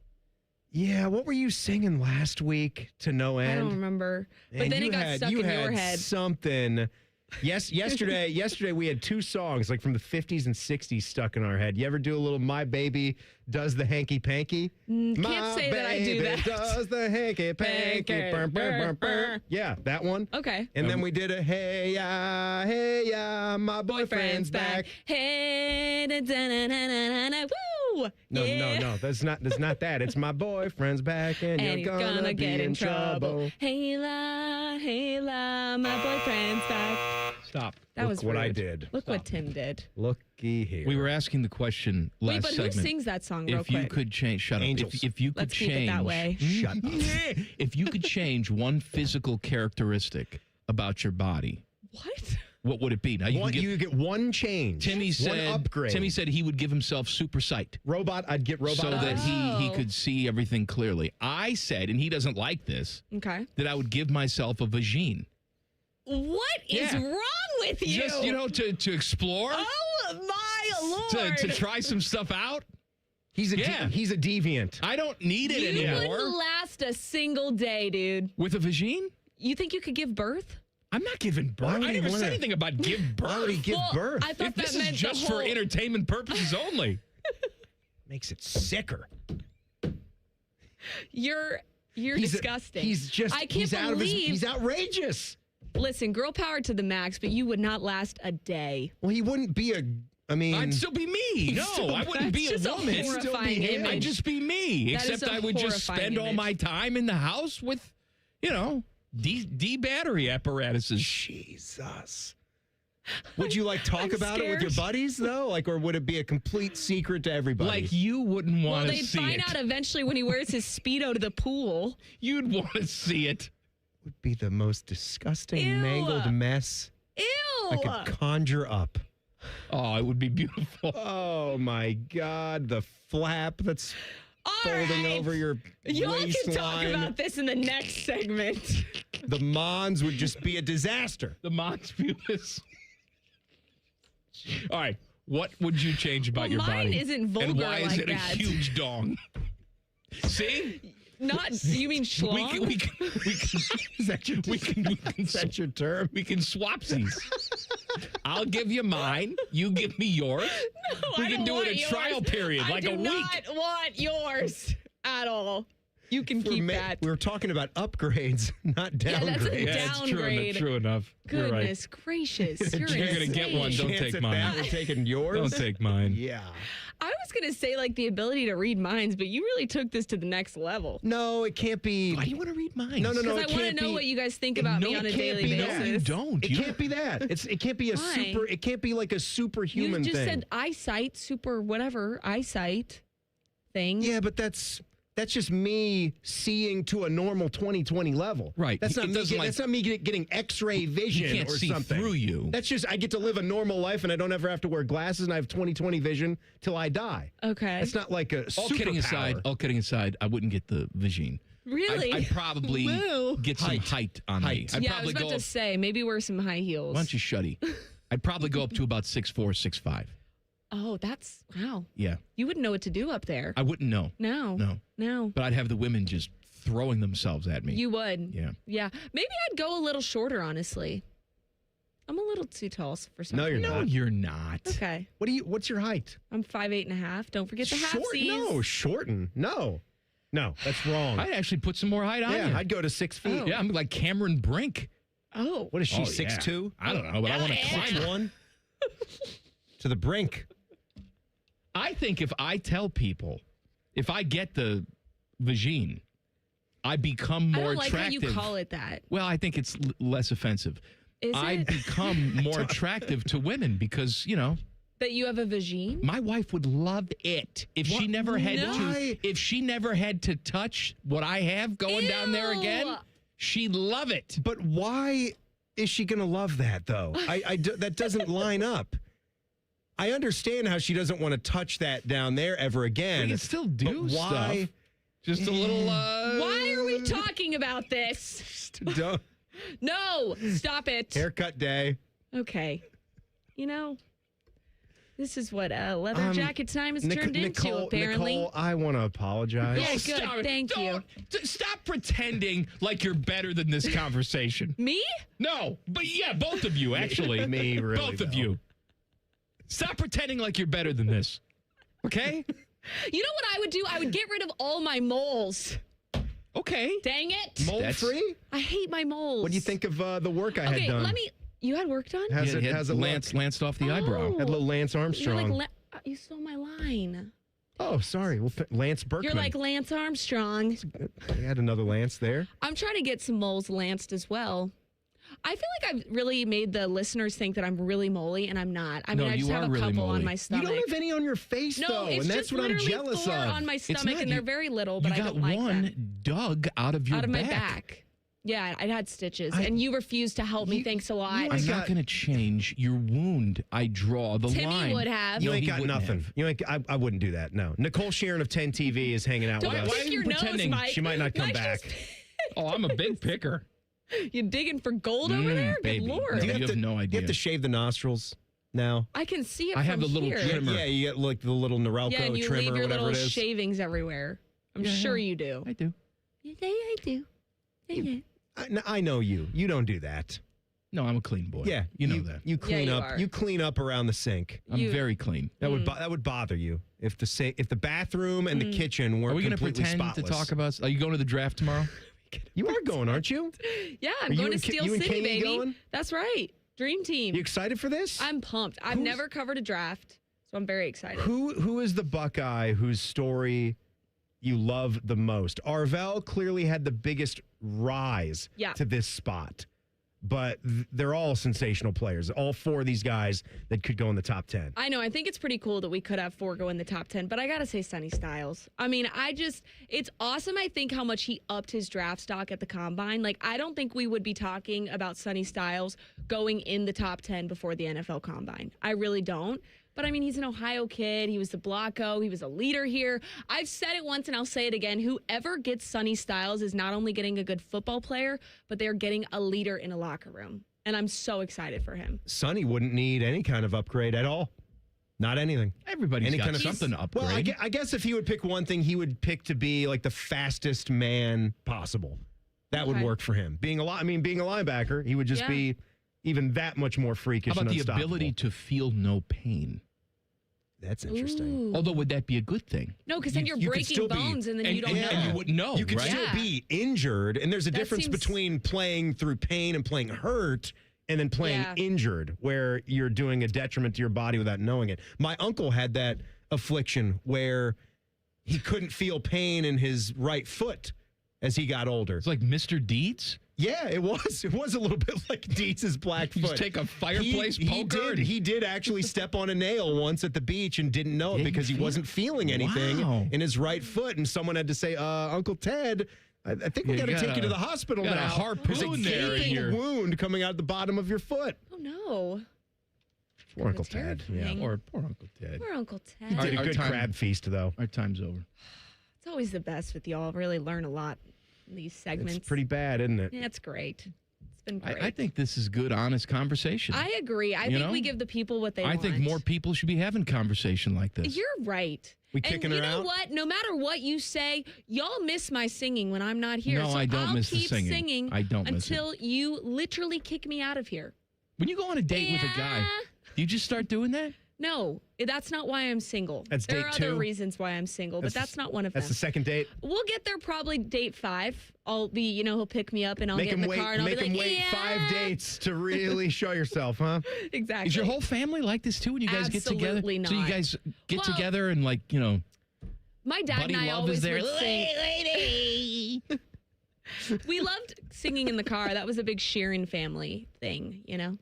Yeah, what were you singing last week to no end? I don't remember. But then it got stuck in your head. Something. Yes, yesterday we had two songs like from the 50s and 60s stuck in our head. You ever do a little My Baby Does the Hanky Panky? Can't say that I do that. Does the hanky panky. Burr, burr, burr, burr. Yeah, that one. Okay. And then we did a hey ya, my boyfriend's back. Hey, da-da-da-da-da-da, woo! No, that's not that. It's my boyfriend's back and you're gonna get in trouble. Hey la, my boyfriend's back. Stop. That was what rude. I did. Look what Tim did. Looky here. We were asking the question last segment. Wait, but who sings that song real quick? quick? You could change, shut Angels. up. If you could Let's change, keep it that way. Shut up. If you could change one physical characteristic about your body, what would it be? Now you get one change. Timmy said, one upgrade. Timmy said he would give himself super sight. I'd get robot so that Oh. he could see everything clearly. I said, and he doesn't like this, Okay. that I would give myself a vagine. What is wrong with you? Just, to explore. Oh, my Lord. To try some stuff out. He's a deviant. I don't need it anymore. Wouldn't last last a single day, dude. With a vagine? You think you could give birth? I'm not giving birth. I never said anything about give birth. Why would he give birth? I thought If that this meant is just the for whole... entertainment purposes only. Makes it sicker. You're disgusting. I can't believe. He's outrageous. Listen, girl power to the max, but you would not last a day. Well, he wouldn't be I'd still be me. No, I wouldn't be a just a woman. horrifying image. I'd just be me. That is Except a I would just horrifying spend all image. my time in the house with, D-battery apparatuses. Jesus. Would you talk about it with your scared. buddies though? Or would it be a complete secret to everybody? Like you wouldn't Well, want to they'd see find it. out eventually when he wears his Speedo to the pool. You'd want to see it. Would be the most disgusting, Ew. mangled mess Ew! I could conjure up. Oh, it would be beautiful. Oh my God, the flap that's folding over your Y'all can talk waistline. about this in the next segment. The Mons would just be a disaster. The Mons pubis. All right. What would you change about your mine body? isn't vulgar and why is like it that. a huge dong? See? Not, you mean schlong? We can is that your is that your term? We can swapsies. I'll give you mine. You give me yours. No, we I can don't do want it a yours. trial period, I like do a week. not want yours at all. You can keep that. We were talking about upgrades, not downgrades. Yeah, that's a It's downgrade. true enough. You're right. Goodness gracious. You're gonna get one. Don't Chance take at mine. that, we're taking yours. Don't take mine. Yeah. I was going to say the ability to read minds, but you really took this to the next level. No, it can't be. Why do you want to read mine? No. Because I it want to can't know be- what you guys think about me No, on a it can't daily be basis. that. No, you don't. It can't be that. It can't be a Why? super. It can't be like a superhuman You just thing. said eyesight, super whatever, eyesight thing. Yeah, but that's just me seeing to a normal 20/20 level. Right. That's not It me. doesn't That's not me getting X-ray vision can't or see something. through you. That's just I get to live a normal life and I don't ever have to wear glasses and I have 20/20 vision till I die. Okay. It's not like a All kidding aside, I wouldn't get the vagine. Really? I'd probably Woo. get some height on me. I'd yeah, I probably was about go to say, maybe wear some high heels. Why don't you shuddy? I'd probably go up to about 6'4", 6'5". Oh, that's, wow. Yeah. You wouldn't know what to do up there. I wouldn't know. No. But I'd have the women just throwing themselves at me. You would. Yeah. Yeah. Maybe I'd go a little shorter, honestly. I'm a little too tall for something. No, you're No, not. you're not. Okay. What's your height? I'm 5'8.5". Don't forget the halfsies. No, shorten. No, that's wrong. I'd actually put some more height on yeah, you. I'd go to 6 feet. Oh. Yeah, I'm like Cameron Brink. Oh. What is she, Oh, 6'2"? yeah. I don't know, but I want to climb one. 6'1"? To the brink. I think if I tell people, if I get the vagine, I become I more don't like attractive. how you call it that. Well, I think it's less offensive. Is I it? become more attractive to women because, That you have a vagine? my wife would love it if she never had No. to touch what I have going down there again. Ew. She'd love it. But why is she going to love that, though? That doesn't line up. I understand how she doesn't want to touch that down there ever again. We can still do but why? stuff. Just a little. Why are we talking about this? Don't. No, stop it. Haircut day. Okay. This is what leather jacket time has turned into, apparently. Nicole, I want to apologize. Yeah, good. Stop it. Thank you. Stop pretending like you're better than this conversation. Me? No, but yeah, both of you, actually. Me, really, Both of though. you. Stop pretending like you're better than this. Okay? You know what I would do? I would get rid of all my moles. Okay. Dang it. Mold free? I hate my moles. What do you think of the work I Okay, had done? you had work done? Has Yeah, it has a lanced off the eyebrow. Had a little Lance You're Armstrong. like, you stole my line. Oh, sorry. Well, Lance Berkman. You're like Lance Armstrong. We had another Lance there. I'm trying to get some moles lanced as well. I feel like I've really made the listeners think that I'm really moly, and I'm not. I mean, No, I just you have are a really couple on moly. my You stomach. don't have any on your face, No, though, it's and that's just what I'm literally jealous 4 of. on my It's stomach, not- and they're very little, but you I got don't like one them. dug out of your Out of my back. Yeah, I had stitches, I- and you refused to help me. Thanks a lot. I'm not going to change your wound. I draw the Timmy line. would have. You No, ain't he got wouldn't nothing. have. You ain't. I wouldn't do that. No. Nicole Shearin of 10 TV is hanging out Don't with us. pick your nose, pretending Mike. She might not come Mike's back. just- Oh, I'm a big picker. You digging for gold over there? Good baby. Lord. Do you have no You idea. have to shave the nostrils now. I can see it I have from the little here. trimmer. Yeah, you get like the little Norelco Yeah, and you trimmer leave or your whatever little it is. shavings everywhere. I'm sure you do. I do. Yeah, I do. Yeah. I know you. You don't do that. No, I'm a clean boy. Yeah, you know that. You clean up. are. You clean up around the sink. I'm very clean. That would bother you if the bathroom and the kitchen weren't Are we going to completely pretend spotless. to talk about? Are you going to the draft tomorrow? You are going, aren't you? Yeah, I'm Are you going to and Steel you and City, Katie baby. going? That's right. Dream team. You excited for this? I'm pumped. I've never covered a draft, so I'm very excited. Who is the Buckeye whose story you love the most? Arvell clearly had the biggest rise to this spot, but they're all sensational players. All four of these guys that could go in the top 10. I know. I think it's pretty cool that we could have 4 go in the top 10, but I got to say Sonny Styles. I mean, it's awesome. I think how much he upped his draft stock at the combine. Like, I don't think we would be talking about Sonny Styles going in the top 10 before the NFL combine. I really don't. But I mean, he's an Ohio kid. He was the Blocko. He was a leader here. I've said it once and I'll say it again. Whoever gets Sonny Styles is not only getting a good football player, but they're getting a leader in a locker room. And I'm so excited for him. Sonny wouldn't need any kind of upgrade at all. Not anything. Everybody's got something to upgrade. Well, I guess if he would pick one thing, he would pick to be like the fastest man possible. That would work for him. Being a linebacker, he would just be even that much more freakish. How about and the ability to feel no pain? That's interesting. Although, would that be a good thing? No, because then you're breaking bones and then you don't know. And you wouldn't know, You could right? still be injured, and there's a That difference seems- between playing through pain and playing hurt, and then playing injured, where you're doing a detriment to your body without knowing it. My uncle had that affliction where he couldn't feel pain in his right foot as he got older. It's like Mr. Deeds? Yeah, it was. It was a little bit like Dietz's black foot. You just take a fireplace poker. He did actually step on a nail once at the beach and didn't know it because he wasn't feeling anything in his right foot. And someone had to say, Uncle Ted, I think we got to take you to the hospital now. Got a harpoon There's a gaping wound coming out the bottom of your foot. Oh, no. Poor Uncle Ted. Yeah. Or poor Uncle Ted. Poor Uncle Ted. He did a good crab feast, though. Our time's over. It's always the best with y'all. Really learn a lot in these segments. It's pretty bad, isn't it? Yeah, it's great. It's been great. I think this is good, honest conversation. I agree. I think we give the people what they want. I think more people should be having conversation like this. You're right. We kicking and you her know out? what? No matter what you say, y'all miss my singing when I'm not here. No, so I don't I'll miss the keep singing. I don't miss it. until you literally kick me out of here. When you go on a date with a guy, do you just start doing that? No, that's not why I'm single. That's there date are 2? other reasons why I'm single, but that's not one of them. That's the second date? We'll get there probably date 5. I'll be, he'll pick me up and I'll get in the car and I'll be like, wait 5 dates to really show yourself, huh? Exactly. Is your whole family like this too when you guys get together? Absolutely not. So you guys get Well, together and my dad buddy and I love always is there. would sing. Lady. We loved singing in the car. That was a big Shearin family thing, You know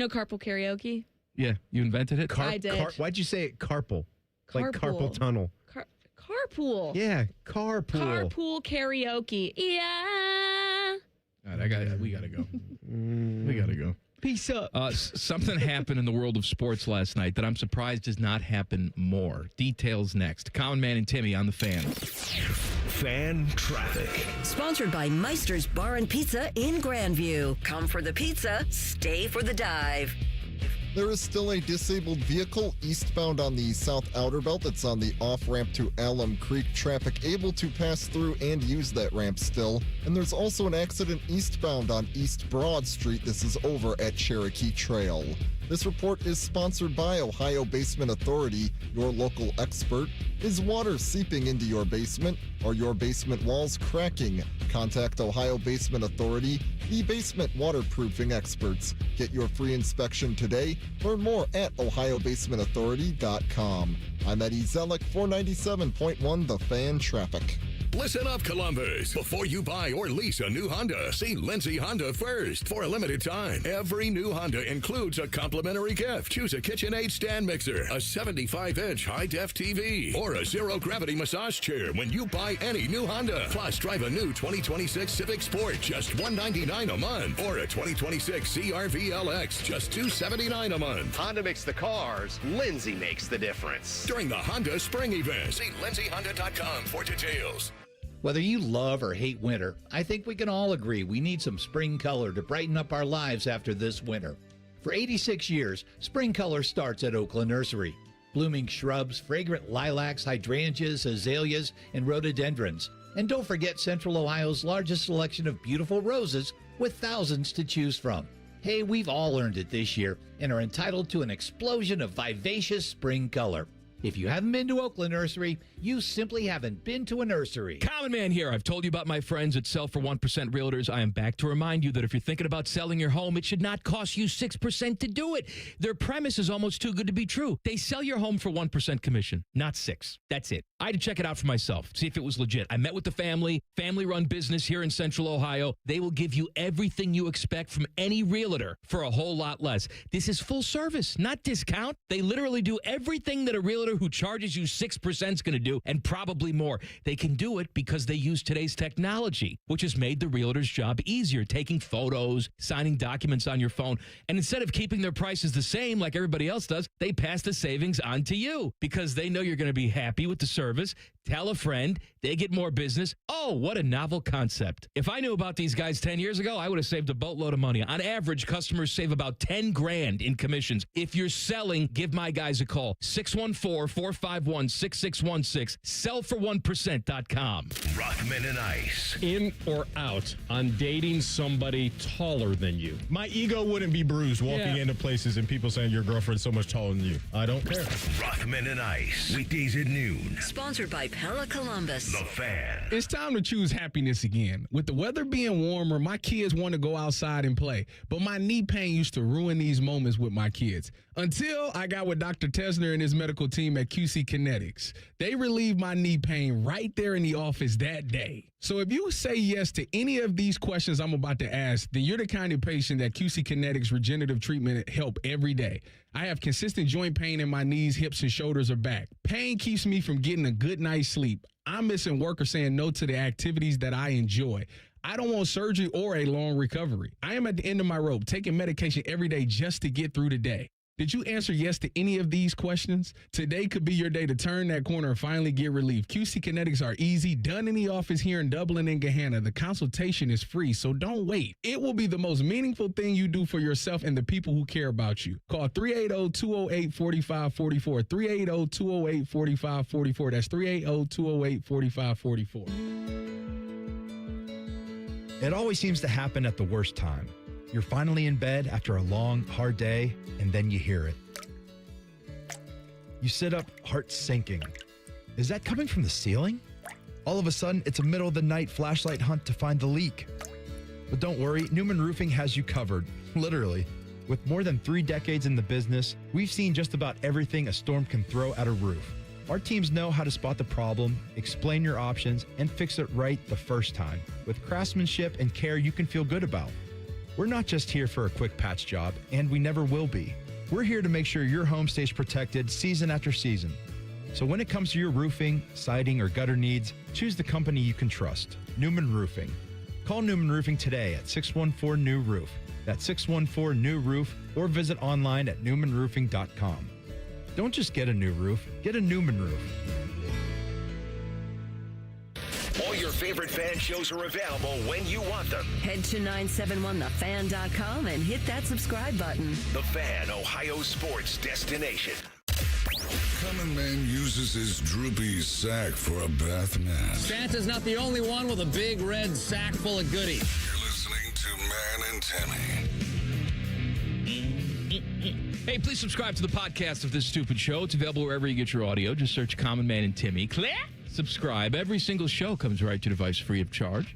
carpool karaoke? Yeah, you invented it? I did. Why'd you say it carpal? Like carpal tunnel. Carpool. Yeah, carpool. Carpool karaoke. Yeah. All right, we got to go. We got to go. Peace up. Something happened in the world of sports last night that I'm surprised does not happen more. Details next. Colin Man and Timmy on the Fan. Fan traffic. Sponsored by Meister's Bar and Pizza in Grandview. Come for the pizza, stay for the dive. There is still a disabled vehicle eastbound on the South Outer Belt that's on the off-ramp to Alum Creek. Traffic able to pass through and use that ramp still. And there's also an accident eastbound on East Broad Street. This is over at Cherokee Trail. This report is sponsored by Ohio Basement Authority, your local expert. Is water seeping into your basement? Are your basement walls cracking? Contact Ohio Basement Authority, the basement waterproofing experts. Get your free inspection today. Learn more at ohiobasementauthority.com. I'm Eddie Zellick, 497.1 The Fan Traffic. Listen up, Columbus. Before you buy or lease a new Honda, see Lindsay Honda first. For a limited time, every new Honda includes a complimentary gift. Choose a KitchenAid stand mixer, a 75-inch high-def TV, or a zero-gravity massage chair when you buy any new Honda. Plus, drive a new 2026 Civic Sport, just $199 a month, or a 2026 CR-V LX, just $279 a month. Honda makes the cars. Lindsay makes the difference. During the Honda Spring Event, see lindsayhonda.com for details. Whether you love or hate winter, I think we can all agree we need some spring color to brighten up our lives after this winter. For 86 years, spring color starts at Oakland Nursery. Blooming shrubs, fragrant lilacs, hydrangeas, azaleas, and rhododendrons. And don't forget Central Ohio's largest selection of beautiful roses with thousands to choose from. Hey, we've all earned it this year and are entitled to an explosion of vivacious spring color. If you haven't been to Oakland Nursery, you simply haven't been to a nursery. Common Man here. I've told you about my friends at Sell for 1% Realtors. I am back to remind you that if you're thinking about selling your home, it should not cost you 6% to do it. Their premise is almost too good to be true. They sell your home for 1% commission, not 6. That's it. I had to check it out for myself, see if it was legit. I met with the family-run business here in Central Ohio. They will give you everything you expect from any realtor for a whole lot less. This is full service, not discount. They literally do everything that a realtor who charges you 6% is going to do, and probably more. They can do it because they use today's technology, which has made the realtor's job easier, taking photos, signing documents on your phone. And instead of keeping their prices the same like everybody else does, they pass the savings on to you because they know you're going to be happy with the service. Tell a friend, they get more business. Oh, what a novel concept. If I knew about these guys 10 years ago, I would have saved a boatload of money. On average, customers save about 10 grand in commissions. If you're selling, give my guys a call. 614-451-6616. Sellfor1%.com. Rothman and Ice. In or out on dating somebody taller than you? My ego wouldn't be bruised walking into places and people saying your girlfriend's so much taller than you. I don't care. Rothman and Ice. Weekdays at noon. Sponsored by Pella Columbus. The Fan. It's time to choose happiness again. With the weather being warmer, my kids want to go outside and play. But my knee pain used to ruin these moments with my kids. Until I got with Dr. Tesner and his medical team at QC Kinetics. They relieved my knee pain right there in the office that day. So if you say yes to any of these questions I'm about to ask, then you're the kind of patient that QC Kinetics regenerative treatment help every day. I have consistent joint pain in my knees, hips, and shoulders or back. Pain keeps me from getting a good night's sleep. I'm missing work or saying no to the activities that I enjoy. I don't want surgery or a long recovery. I am at the end of my rope, taking medication every day just to get through the day. Did you answer yes to any of these questions? Today could be your day to turn that corner and finally get relief. QC Kinetics are easy, done in the office here in Dublin and Gahanna. The consultation is free, so don't wait. It will be the most meaningful thing you do for yourself and the people who care about you. Call 380-208-4544. 380-208-4544. That's 380-208-4544. It always seems to happen at the worst time. You're finally in bed after a long, hard day, and then you hear it. You sit up, heart sinking. Is that coming from the ceiling? All of a sudden, it's a middle of the night flashlight hunt to find the leak. But don't worry, Newman Roofing has you covered, literally. With more than 3 decades in the business, we've seen just about everything a storm can throw at a roof. Our teams know how to spot the problem, explain your options, and fix it right the first time, with craftsmanship and care you can feel good about. We're not just here for a quick patch job, and we never will be. We're here to make sure your home stays protected season after season. So when it comes to your roofing, siding, or gutter needs, choose the company you can trust, Newman Roofing. Call Newman Roofing today at 614-NEW-ROOF. That's 614-NEW-ROOF, or visit online at newmanroofing.com. Don't just get a new roof, get a Newman roof. All your favorite fan shows are available when you want them. Head to 971thefan.com and hit that subscribe button. The Fan, Ohio sports destination. Common Man uses his droopy sack for a bath mat. Santa's not the only one with a big red sack full of goodies. You're listening to Man and Timmy. Hey, please subscribe to the podcast of This Stupid Show. It's available wherever you get your audio. Just search Common Man and Timmy. Click. Subscribe. Every single show comes right to your device free of charge.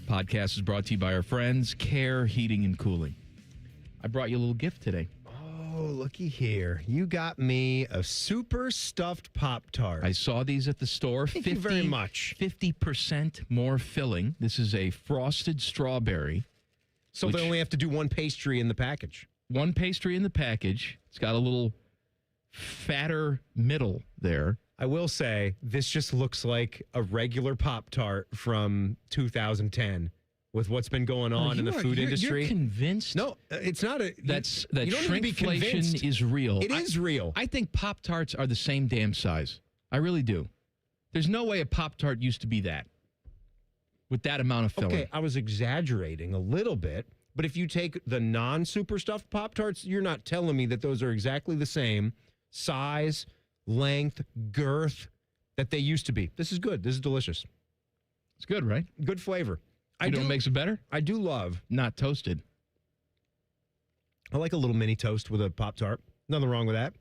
Podcast is brought to you by our friends, Care Heating and Cooling. I brought you a little gift today. Oh, looky here. You got me a super stuffed Pop-Tart. I saw these at the store. Thank you very much. 50% more filling. This is a frosted strawberry. So they only have to do one pastry in the package. One pastry in the package. It's got a little fatter middle there. I will say, this just looks like a regular Pop-Tart from 2010 with what's been going on in the food industry. You're convinced? No, it's not a... That you don't need to be shrinkflation convinced. is real. It is real. I think Pop-Tarts are the same damn size. I really do. There's no way a Pop-Tart used to be that. With that amount of filling. Okay, I was exaggerating a little bit, but if you take the non-super stuffed Pop-Tarts, you're not telling me that those are exactly the same size, length, girth that they used to be. This is good. This is delicious. It's good, right? Good flavor. You know what makes it better? I do love not toasted. I like a little mini toast with a Pop-Tart. Nothing wrong with that.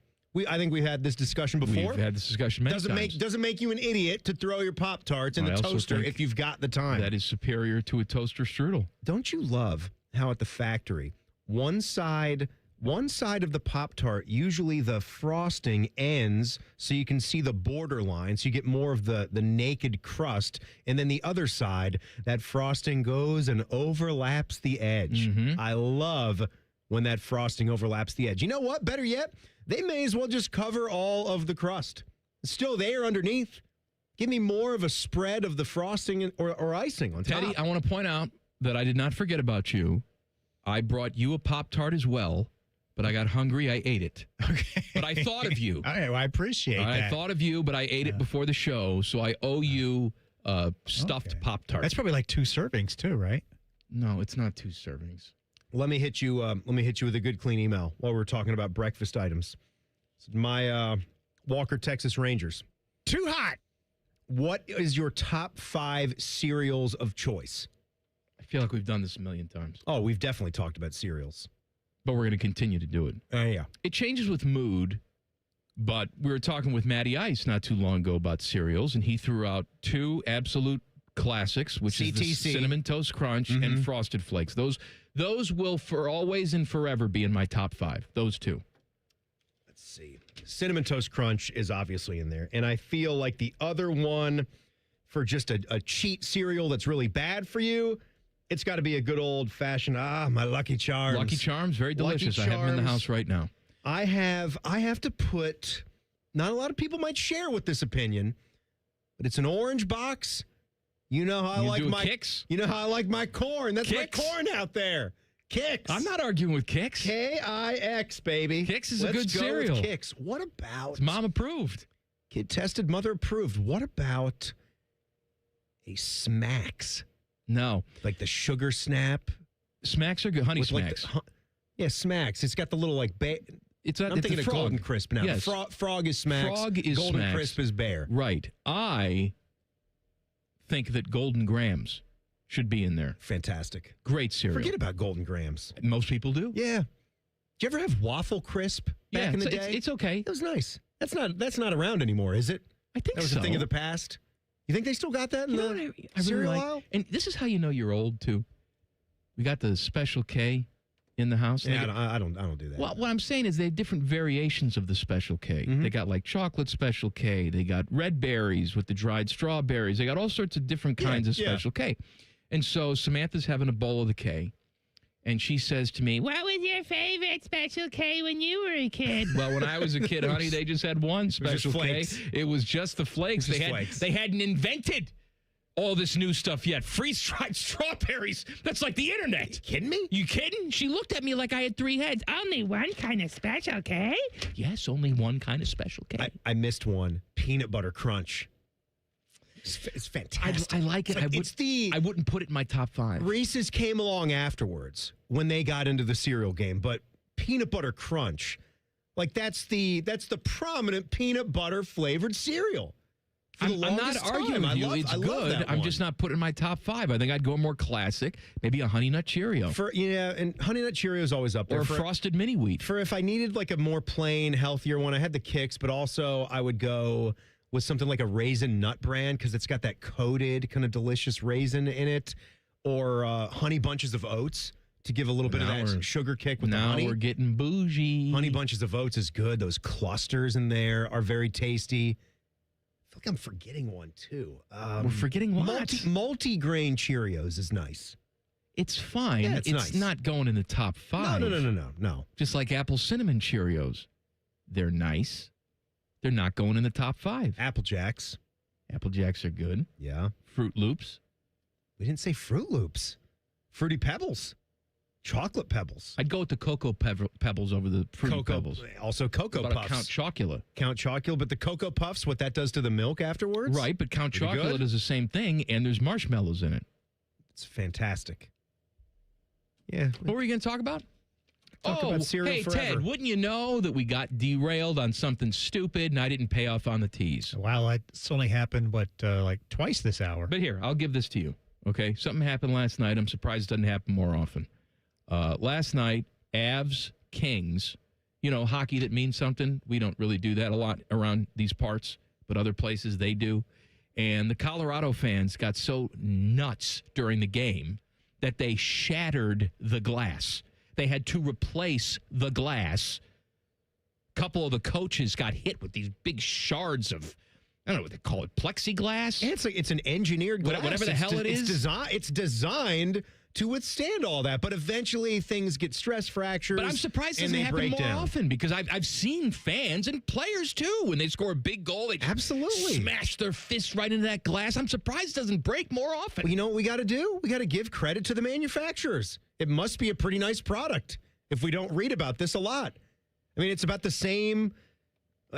I think we've had this discussion before. We've had this discussion many times. Doesn't make you an idiot to throw your Pop-Tarts in the toaster if you've got the time. That is superior to a toaster strudel. Don't you love how at the factory, one side of the Pop-Tart, usually the frosting ends so you can see the border line, so you get more of the naked crust, and then the other side, that frosting goes and overlaps the edge. I love when that frosting overlaps the edge. You know what? Better yet, they may as well just cover all of the crust. It's still there underneath. Give me more of a spread of the frosting or icing on top. Teddy, I want to point out that I did not forget about you. I brought you a Pop-Tart as well, but I got hungry. I ate it. Okay. But I thought of you. All right, well, I appreciate that. I thought of you, but I ate it before the show, so I owe you stuffed Pop-Tart. That's probably like 2 servings too, right? No, it's not 2 servings. Let me hit you with a good clean email while we're talking about breakfast items. My Walker Texas Rangers. Too hot. What is your top 5 cereals of choice? I feel like we've done this a million times. Oh, we've definitely talked about cereals. But we're going to continue to do it. Yeah. It changes with mood, but we were talking with Matty Ice not too long ago about cereals, and he threw out 2 absolute classics, which is the Cinnamon Toast Crunch and Frosted Flakes. Those will for always and forever be in my top 5. Those 2. Let's see. Cinnamon Toast Crunch is obviously in there. And I feel like the other one for just a cheat cereal that's really bad for you, it's got to be a good old-fashioned, my Lucky Charms. Lucky Charms, very delicious. I have them in the house right now. I have to put, not a lot of people might share with this opinion, but it's an orange box. You know how I like my Kix? You know how I like my corn. That's my corn out there. Kix. I'm not arguing with Kix. K-I-X, baby. Kix is a good cereal. Kix. What about? It's mom approved. Kid tested, mother approved. What about a Smacks? No. Like the Sugar Snap? Smacks are good. Honey Smacks. Yeah, Smacks. It's got the little like... I'm thinking of Golden Crisp now. Yes. Frog is Smacks. Frog is Golden Smacks. Crisp is Bear. Right. I think that Golden Grams should be in there. Fantastic. Great cereal. Forget about Golden Grams. Most people do. Yeah. Did you ever have Waffle Crisp back in the day? It's okay. It was nice. That's not around anymore, is it? I think that was so. a thing of the past. You think they still got that in You know the what I cereal really aisle? And this is how you know you're old too. We got the Special K in the house. Yeah, I don't do that. Well, what I'm saying is they have different variations of the Special K. They got like chocolate Special K. They got red berries with the dried strawberries. They got all sorts of different kinds of Special K. And so Samantha's having a bowl of the K, and she says to me, "What was your favorite Special K when you were a kid?" Well, when I was a kid, honey, they just had one Special K. It was just the flakes. They hadn't invented all this new stuff yet. Freeze-dried strawberries. That's like the internet. You kidding me? You kidding? She looked at me like I had 3 heads. Only one kind of Special K? Yes, only one kind of Special K. I missed one. Peanut Butter Crunch. It's fantastic. I like it. I wouldn't put it in my top 5. Reese's came along afterwards when they got into the cereal game, but Peanut Butter Crunch, like that's the prominent peanut butter flavored cereal. I'm not arguing with you. It's good. I'm just not putting it in my top 5. I think I'd go more classic. Maybe a Honey Nut Cheerio. And Honey Nut Cheerio is always up there. Or Frosted Mini Wheat. For if I needed like a more plain, healthier one, I had the Kix, but also I would go with something like a Raisin Nut brand because it's got that coated kind of delicious raisin in it, or Honey Bunches of Oats to give a little bit of that sugar kick with the honey. Now we're getting bougie. Honey Bunches of Oats is good. Those clusters in there are very tasty. I feel like I'm forgetting one, too. We're forgetting what? Multi-grain Cheerios is nice. It's fine. Yeah, it's nice. Not going in the top 5. No. Just like Apple Cinnamon Cheerios. They're nice. They're not going in the top 5. Apple Jacks. Apple Jacks are good. Yeah. Fruit Loops. We didn't say Fruit Loops. Fruity Pebbles. Chocolate Pebbles. I'd go with the Cocoa Pebbles over the Fruity Pebbles. Also Cocoa What about Puffs. Count Chocula? Count Chocula, but the Cocoa Puffs, what that does to the milk afterwards? Right, but Count Pretty Chocula good. does the same thing, and there's marshmallows in it. It's fantastic. Yeah. What were you going to talk about? Talk about cereal hey, forever. Ted, wouldn't you know that we got derailed on something stupid and I didn't pay off on the teas? Wow, it's only happened, like twice this hour. But here, I'll give this to you, okay? Something happened last night. I'm surprised it doesn't happen more often. Last night, Avs, Kings, hockey that means something. We don't really do that a lot around these parts, but other places they do. And the Colorado fans got so nuts during the game that they shattered the glass. They had to replace the glass. A couple of the coaches got hit with these big shards of, I don't know what they call it, plexiglass? It's an engineered glass. Whatever the hell it is. It's designed to withstand all that, but eventually things get stress fractures. But I'm surprised it and doesn't they happen break more down. often because I've seen fans and players too, when they score a big goal, they absolutely smash their fists right into that glass. I'm surprised it doesn't break more often. Well, you know what we got to do? We got to give credit to the manufacturers. It must be a pretty nice product if we don't read about this a lot. I mean, it's about the same.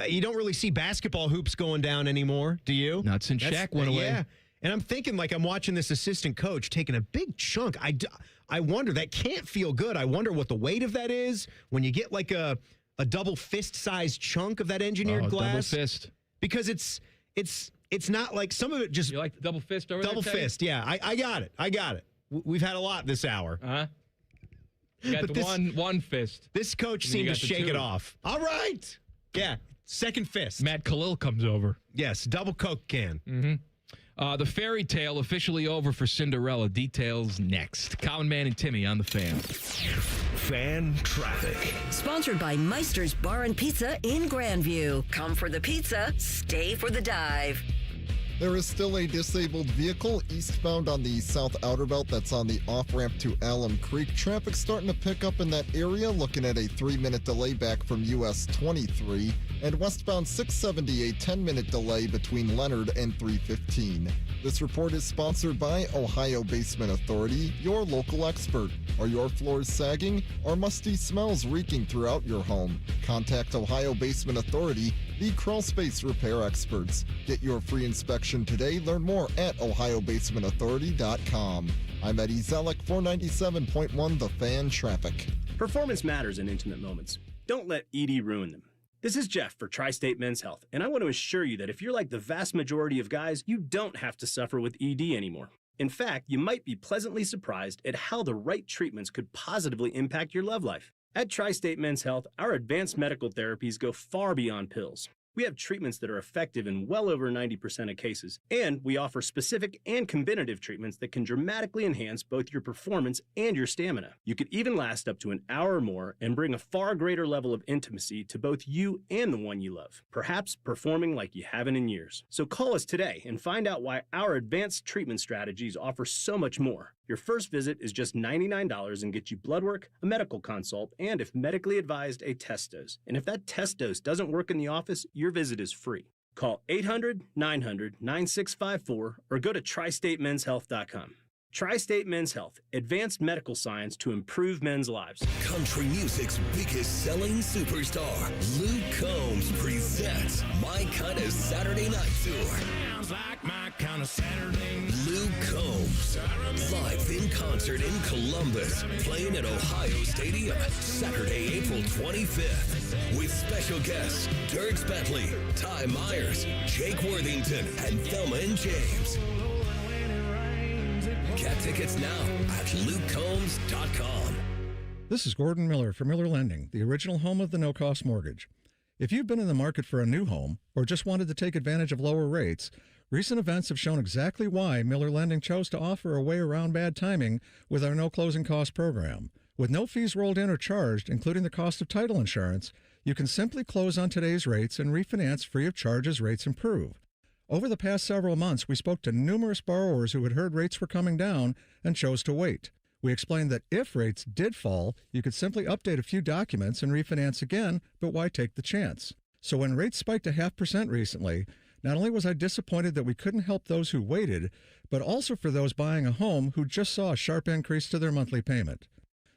You don't really see basketball hoops going down anymore, do you? Not since Shaq went away. Yeah. And I'm thinking, I'm watching this assistant coach taking a big chunk. I wonder, that can't feel good. I wonder what the weight of that is when you get a double fist-sized chunk of that engineered glass. Double fist. Because it's not like some of it just... You like the double fist over double there, Teddy? fist, yeah. I got it. We've had a lot this hour. Uh-huh. You got the one fist. This coach seemed to shake it off. All right. Yeah, second fist. Matt Khalil comes over. Yes, double Coke can. Mm-hmm. The fairy tale officially over for Cinderella. Details next. Common Man and Timmy on the Fan. Fan traffic. Sponsored by Meister's Bar and Pizza in Grandview. Come for the pizza, stay for the dive. There is still a disabled vehicle eastbound on the South Outer Belt that's on the off-ramp to Alum Creek. Traffic starting to pick up in that area, looking at a 3-minute delay back from US 23. And westbound 670, a 10-minute delay between Leonard and 315. This report is sponsored by Ohio Basement Authority, your local expert. Are your floors sagging? Are musty smells reeking throughout your home? Contact Ohio Basement Authority, the crawl space repair experts. Get your free inspection today. Learn more at ohiobasementauthority.com. I'm Eddie Zellick, 497.1 The Fan Traffic. Performance matters in intimate moments. Don't let ED ruin them. This is Jeff for Tri-State Men's Health, and I want to assure you that if you're like the vast majority of guys, you don't have to suffer with ED anymore. In fact, you might be pleasantly surprised at how the right treatments could positively impact your love life. At Tri-State Men's Health, our advanced medical therapies go far beyond pills. We have treatments that are effective in well over 90% of cases, and we offer specific and combinative treatments that can dramatically enhance both your performance and your stamina. You could even last up to an hour or more and bring a far greater level of intimacy to both you and the one you love, perhaps performing like you haven't in years. So call us today and find out why our advanced treatment strategies offer so much more. Your first visit is just $99 and gets you blood work, a medical consult, and if medically advised, a test dose. And if that test dose doesn't work in the office, your visit is free. Call 800-900-9654 or go to tristatemenshealth.com. Tri-State Men's Health, advanced medical science to improve men's lives. Country music's biggest selling superstar, Luke Combs, presents My Kind of Saturday Night Tour. Sounds like my kind of Saturday night. Luke Combs, live in concert in Columbus, playing at Ohio Stadium, Saturday, April 25th, with special guests Dierks Bentley, Ty Myers, Jake Worthington, and Thelma and James. Get tickets now at lukecombs.com. This is Gordon Miller from Miller Lending, the original home of the no-cost mortgage. If you've been in the market for a new home or just wanted to take advantage of lower rates, recent events have shown exactly why Miller Lending chose to offer a way around bad timing with our no closing cost program. With no fees rolled in or charged, including the cost of title insurance, you can simply close on today's rates and refinance free of charge as rates improve. Over the past several months, we spoke to numerous borrowers who had heard rates were coming down and chose to wait. We explained that if rates did fall, you could simply update a few documents and refinance again, but why take the chance? So when rates spiked to 0.5% recently, not only was I disappointed that we couldn't help those who waited, but also for those buying a home who just saw a sharp increase to their monthly payment.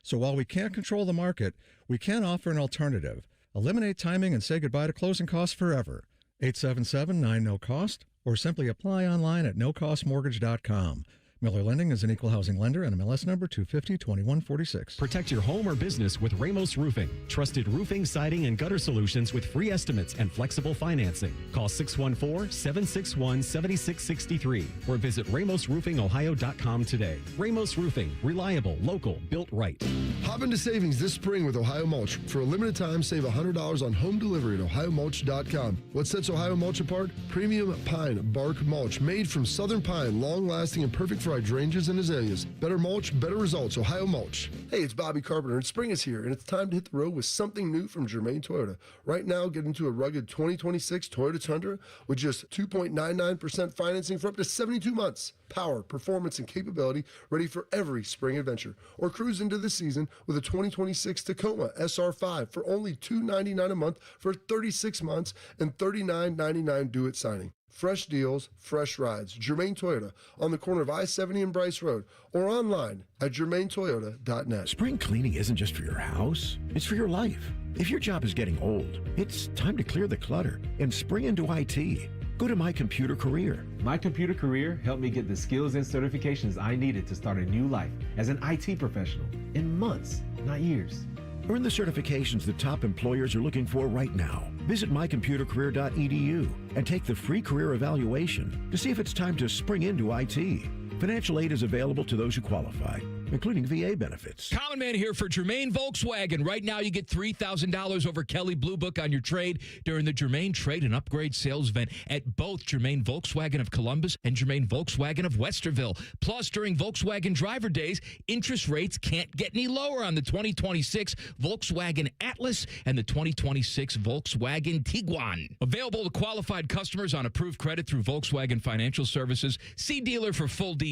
So while we can't control the market, we can offer an alternative. Eliminate timing and say goodbye to closing costs forever. 877-9-NO-COST or simply apply online at nocostmortgage.com. Miller Lending is an equal housing lender and MLS number 250-2146. Protect your home or business with Ramos Roofing. Trusted roofing, siding, and gutter solutions with free estimates and flexible financing. Call 614-761-7663 or visit RamosRoofingOhio.com today. Ramos Roofing. Reliable, local, built right. Hop into savings this spring with Ohio Mulch. For a limited time, save $100 on home delivery at OhioMulch.com. What sets Ohio Mulch apart? Premium pine bark mulch made from southern pine, long-lasting and perfect for hydrangeas and azaleas. Better mulch, better results. Ohio Mulch. Hey, it's Bobby Carpenter, and spring is here, and it's time to hit the road with something new from Germain Toyota. Right now, get into a rugged 2026 Toyota Tundra with just 2.99% financing for up to 72 months. Power, performance, and capability ready for every spring adventure. Or cruise into the season with a 2026 Tacoma SR5 for only $299 a month for 36 months and $39.99 due at signing. Fresh deals, fresh rides. Germain Toyota on the corner of I-70 and Bryce Road or online at germaintoyota.net. Spring cleaning isn't just for your house, it's for your life. If your job is getting old, it's time to clear the clutter and spring into IT. Go to My Computer Career. My Computer Career helped me get the skills and certifications I needed to start a new life as an IT professional in months, not years. Earn the certifications the top employers are looking for right now. Visit mycomputercareer.edu and take the free career evaluation to see if it's time to spring into IT. Financial aid is available to those who qualify, including VA benefits. Common Man here for Germain Volkswagen. Right now, you get $3,000 over Kelly Blue Book on your trade during the Germain Trade and Upgrade Sales Event at both Germain Volkswagen of Columbus and Germain Volkswagen of Westerville. Plus, during Volkswagen Driver Days, interest rates can't get any lower on the 2026 Volkswagen Atlas and the 2026 Volkswagen Tiguan. Available to qualified customers on approved credit through Volkswagen Financial Services. See dealer for full details.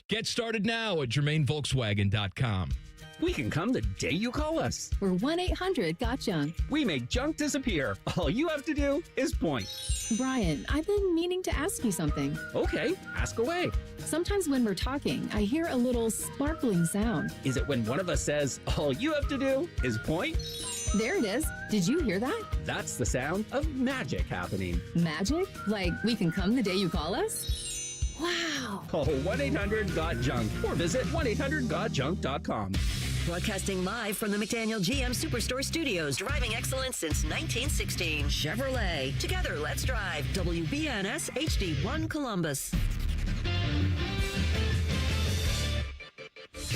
Get started now at GermainVolkswagen.com. We can come the day you call us. We're 1-800-GOT-JUNK. We make junk disappear. All you have to do is point. Brian, I've been meaning to ask you something. Okay, ask away. Sometimes when we're talking, I hear a little sparkling sound. Is it when one of us says, all you have to do is point? There it is. Did you hear that? That's the sound of magic happening. Magic? Like we can come the day you call us? Wow. Call 1-800-GOT-JUNK or visit 1-800-GOT-JUNK.com. Broadcasting live from the McDaniel GM Superstore Studios. Driving excellence since 1916. Chevrolet. Together, let's drive. WBNS HD1 Columbus.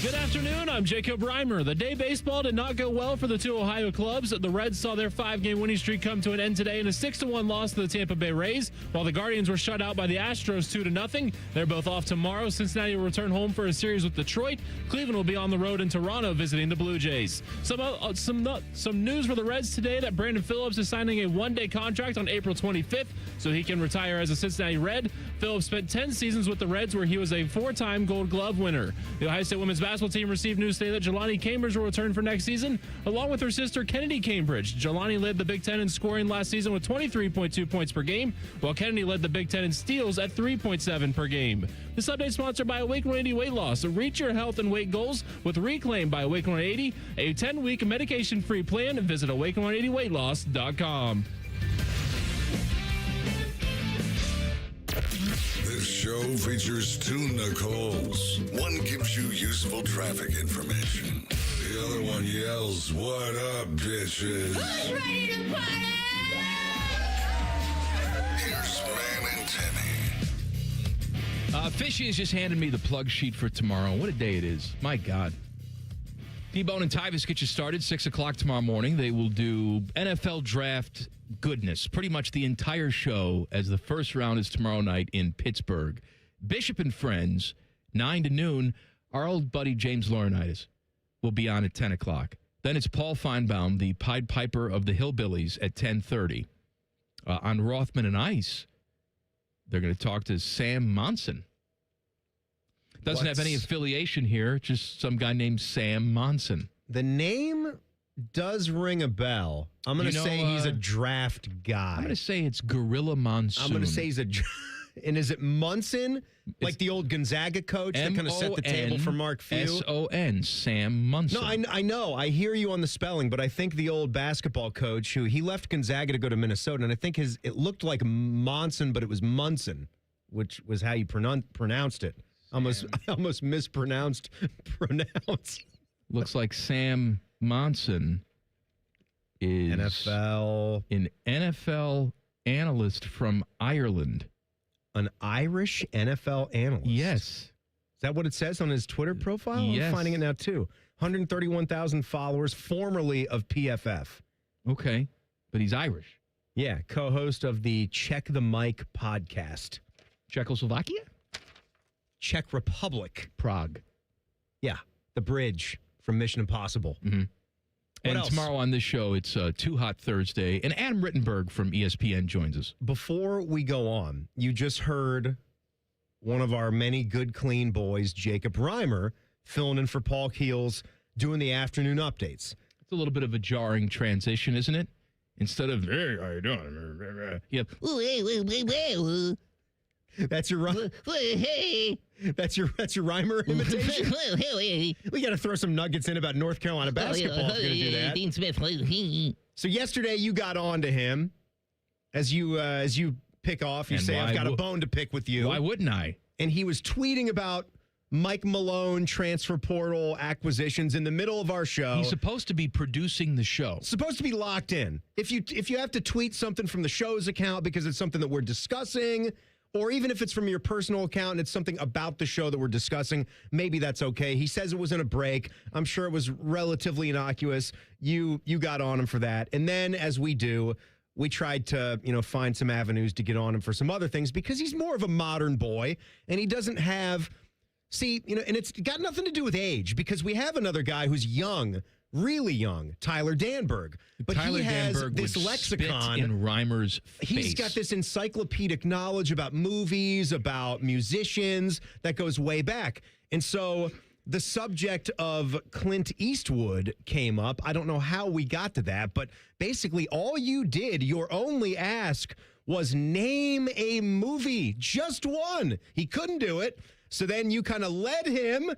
Good afternoon, I'm Jacob Reimer. The day baseball did not go well for the two Ohio clubs. The Reds saw their 5-game winning streak come to an end today in a 6-1 loss to the Tampa Bay Rays, while the Guardians were shut out by the Astros 2-0. They're both off tomorrow. Cincinnati will return home for a series with Detroit. Cleveland will be on the road in Toronto visiting the Blue Jays. Some news for the Reds today that Brandon Phillips is signing a one-day contract on April 25th so he can retire as a Cincinnati Red. Phillips spent 10 seasons with the Reds where he was a 4-time Gold Glove winner. The Ohio State women's basketball team received news today that Jelani Cambridge will return for next season, along with her sister Kennedy Cambridge. Jelani led the Big Ten in scoring last season with 23.2 points per game, while Kennedy led the Big Ten in steals at 3.7 per game. This update is sponsored by Awaken 180 Weight Loss. Reach your health and weight goals with Reclaim by Awaken 180, a 10-week medication-free plan. Visit awaken180weightloss.com. This show features two Nicoles. One gives you useful traffic information. The other one yells, "What up, bitches?" Who's ready to party? Here's Man and Timmy. Fishy has just handed me the plug sheet for tomorrow. What a day it is. My God. T-Bone and Tyvis get you started 6 o'clock tomorrow morning. They will do NFL draft goodness, pretty much the entire show, as the first round is tomorrow night in Pittsburgh. Bishop and Friends, 9 to noon. Our old buddy James Laurinaitis will be on at 10 o'clock. Then it's Paul Feinbaum, the Pied Piper of the Hillbillies, at 10:30. On Rothman and Ice, they're going to talk to Sam Monson. Doesn't have any affiliation here, just some guy named Sam Monson. The name does ring a bell. I'm going to say he's a draft guy. I'm going to say it's Gorilla Monsoon. I'm going to say he's a... And is it Munson? Like the old Gonzaga coach that kind of set the table for Mark Few? S-O-N, Sam Munson. No, I know. I hear you on the spelling, but I think the old basketball coach he left Gonzaga to go to Minnesota, and I think it looked like Monson, but it was Munson, which was how you pronounced it. I almost mispronounced pronounce. Looks like Sam Monson is an NFL analyst from Ireland. An Irish NFL analyst? Yes. Is that what it says on his Twitter profile? Yes. I'm finding it now, too. 131,000 followers, formerly of PFF. Okay. But he's Irish. Yeah, co-host of the Check the Mic podcast. Czechoslovakia? Czech Republic. Prague. Yeah, the bridge from Mission Impossible. Mm-hmm. And else? tomorrow on this show, it's Too Hot Thursday, and Adam Rittenberg from ESPN joins us. Before we go on, you just heard one of our many good, clean boys, Jacob Reimer, filling in for Paul Keels, doing the afternoon updates. It's a little bit of a jarring transition, isn't it? Instead of, hey, how you doing? You have, that's your hey. That's your Reimer imitation. We got to throw some nuggets in about North Carolina basketball. If you're going to do that. Dean Smith. So yesterday you got on to him as you pick off. You say, I've got a bone to pick with you. Why wouldn't I? And he was tweeting about Mike Malone transfer portal acquisitions in the middle of our show. He's supposed to be producing the show. Supposed to be locked in. If you have to tweet something from the show's account because it's something that we're discussing, or even if it's from your personal account and it's something about the show that we're discussing, maybe that's okay. He says it was in a break. I'm sure it was relatively innocuous. You got on him for that. And then, as we do, we tried to, find some avenues to get on him for some other things because he's more of a modern boy and he doesn't have... See, and it's got nothing to do with age because we have another guy who's young, really young, Tyler Danberg. But Tyler he has Danberg this would lexicon spit in Reimer's face. He's got this encyclopedic knowledge about movies, about musicians that goes way back. And so the subject of Clint Eastwood came up. I don't know how we got to that, but basically all you did, your only ask was name a movie, just one. He couldn't do it. So then you kind of led him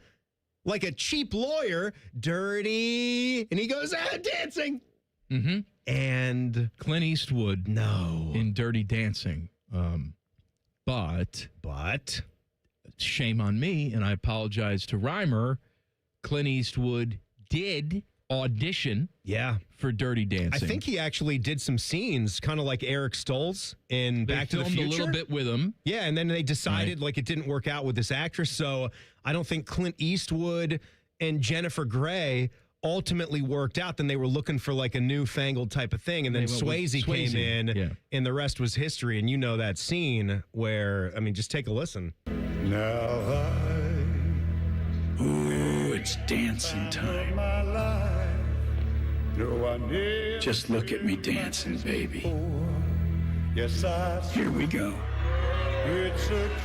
like a cheap lawyer, dirty, and he goes, dancing. Mm-hmm. And Clint Eastwood, no, in Dirty Dancing. But shame on me, and I apologize to Reimer. Clint Eastwood did audition. Yeah. For Dirty Dancing. I think he actually did some scenes, kind of like Eric Stoltz in Back to the Future. A little bit with him. Yeah, and then they decided like it didn't work out with this actress, so I don't think Clint Eastwood and Jennifer Grey ultimately worked out. Then they were looking for like a newfangled type of thing, and then Swayze came in, and the rest was history. And you know that scene where, just take a listen. Ooh, it's dancing time. Just look at me dancing, baby. Here we go.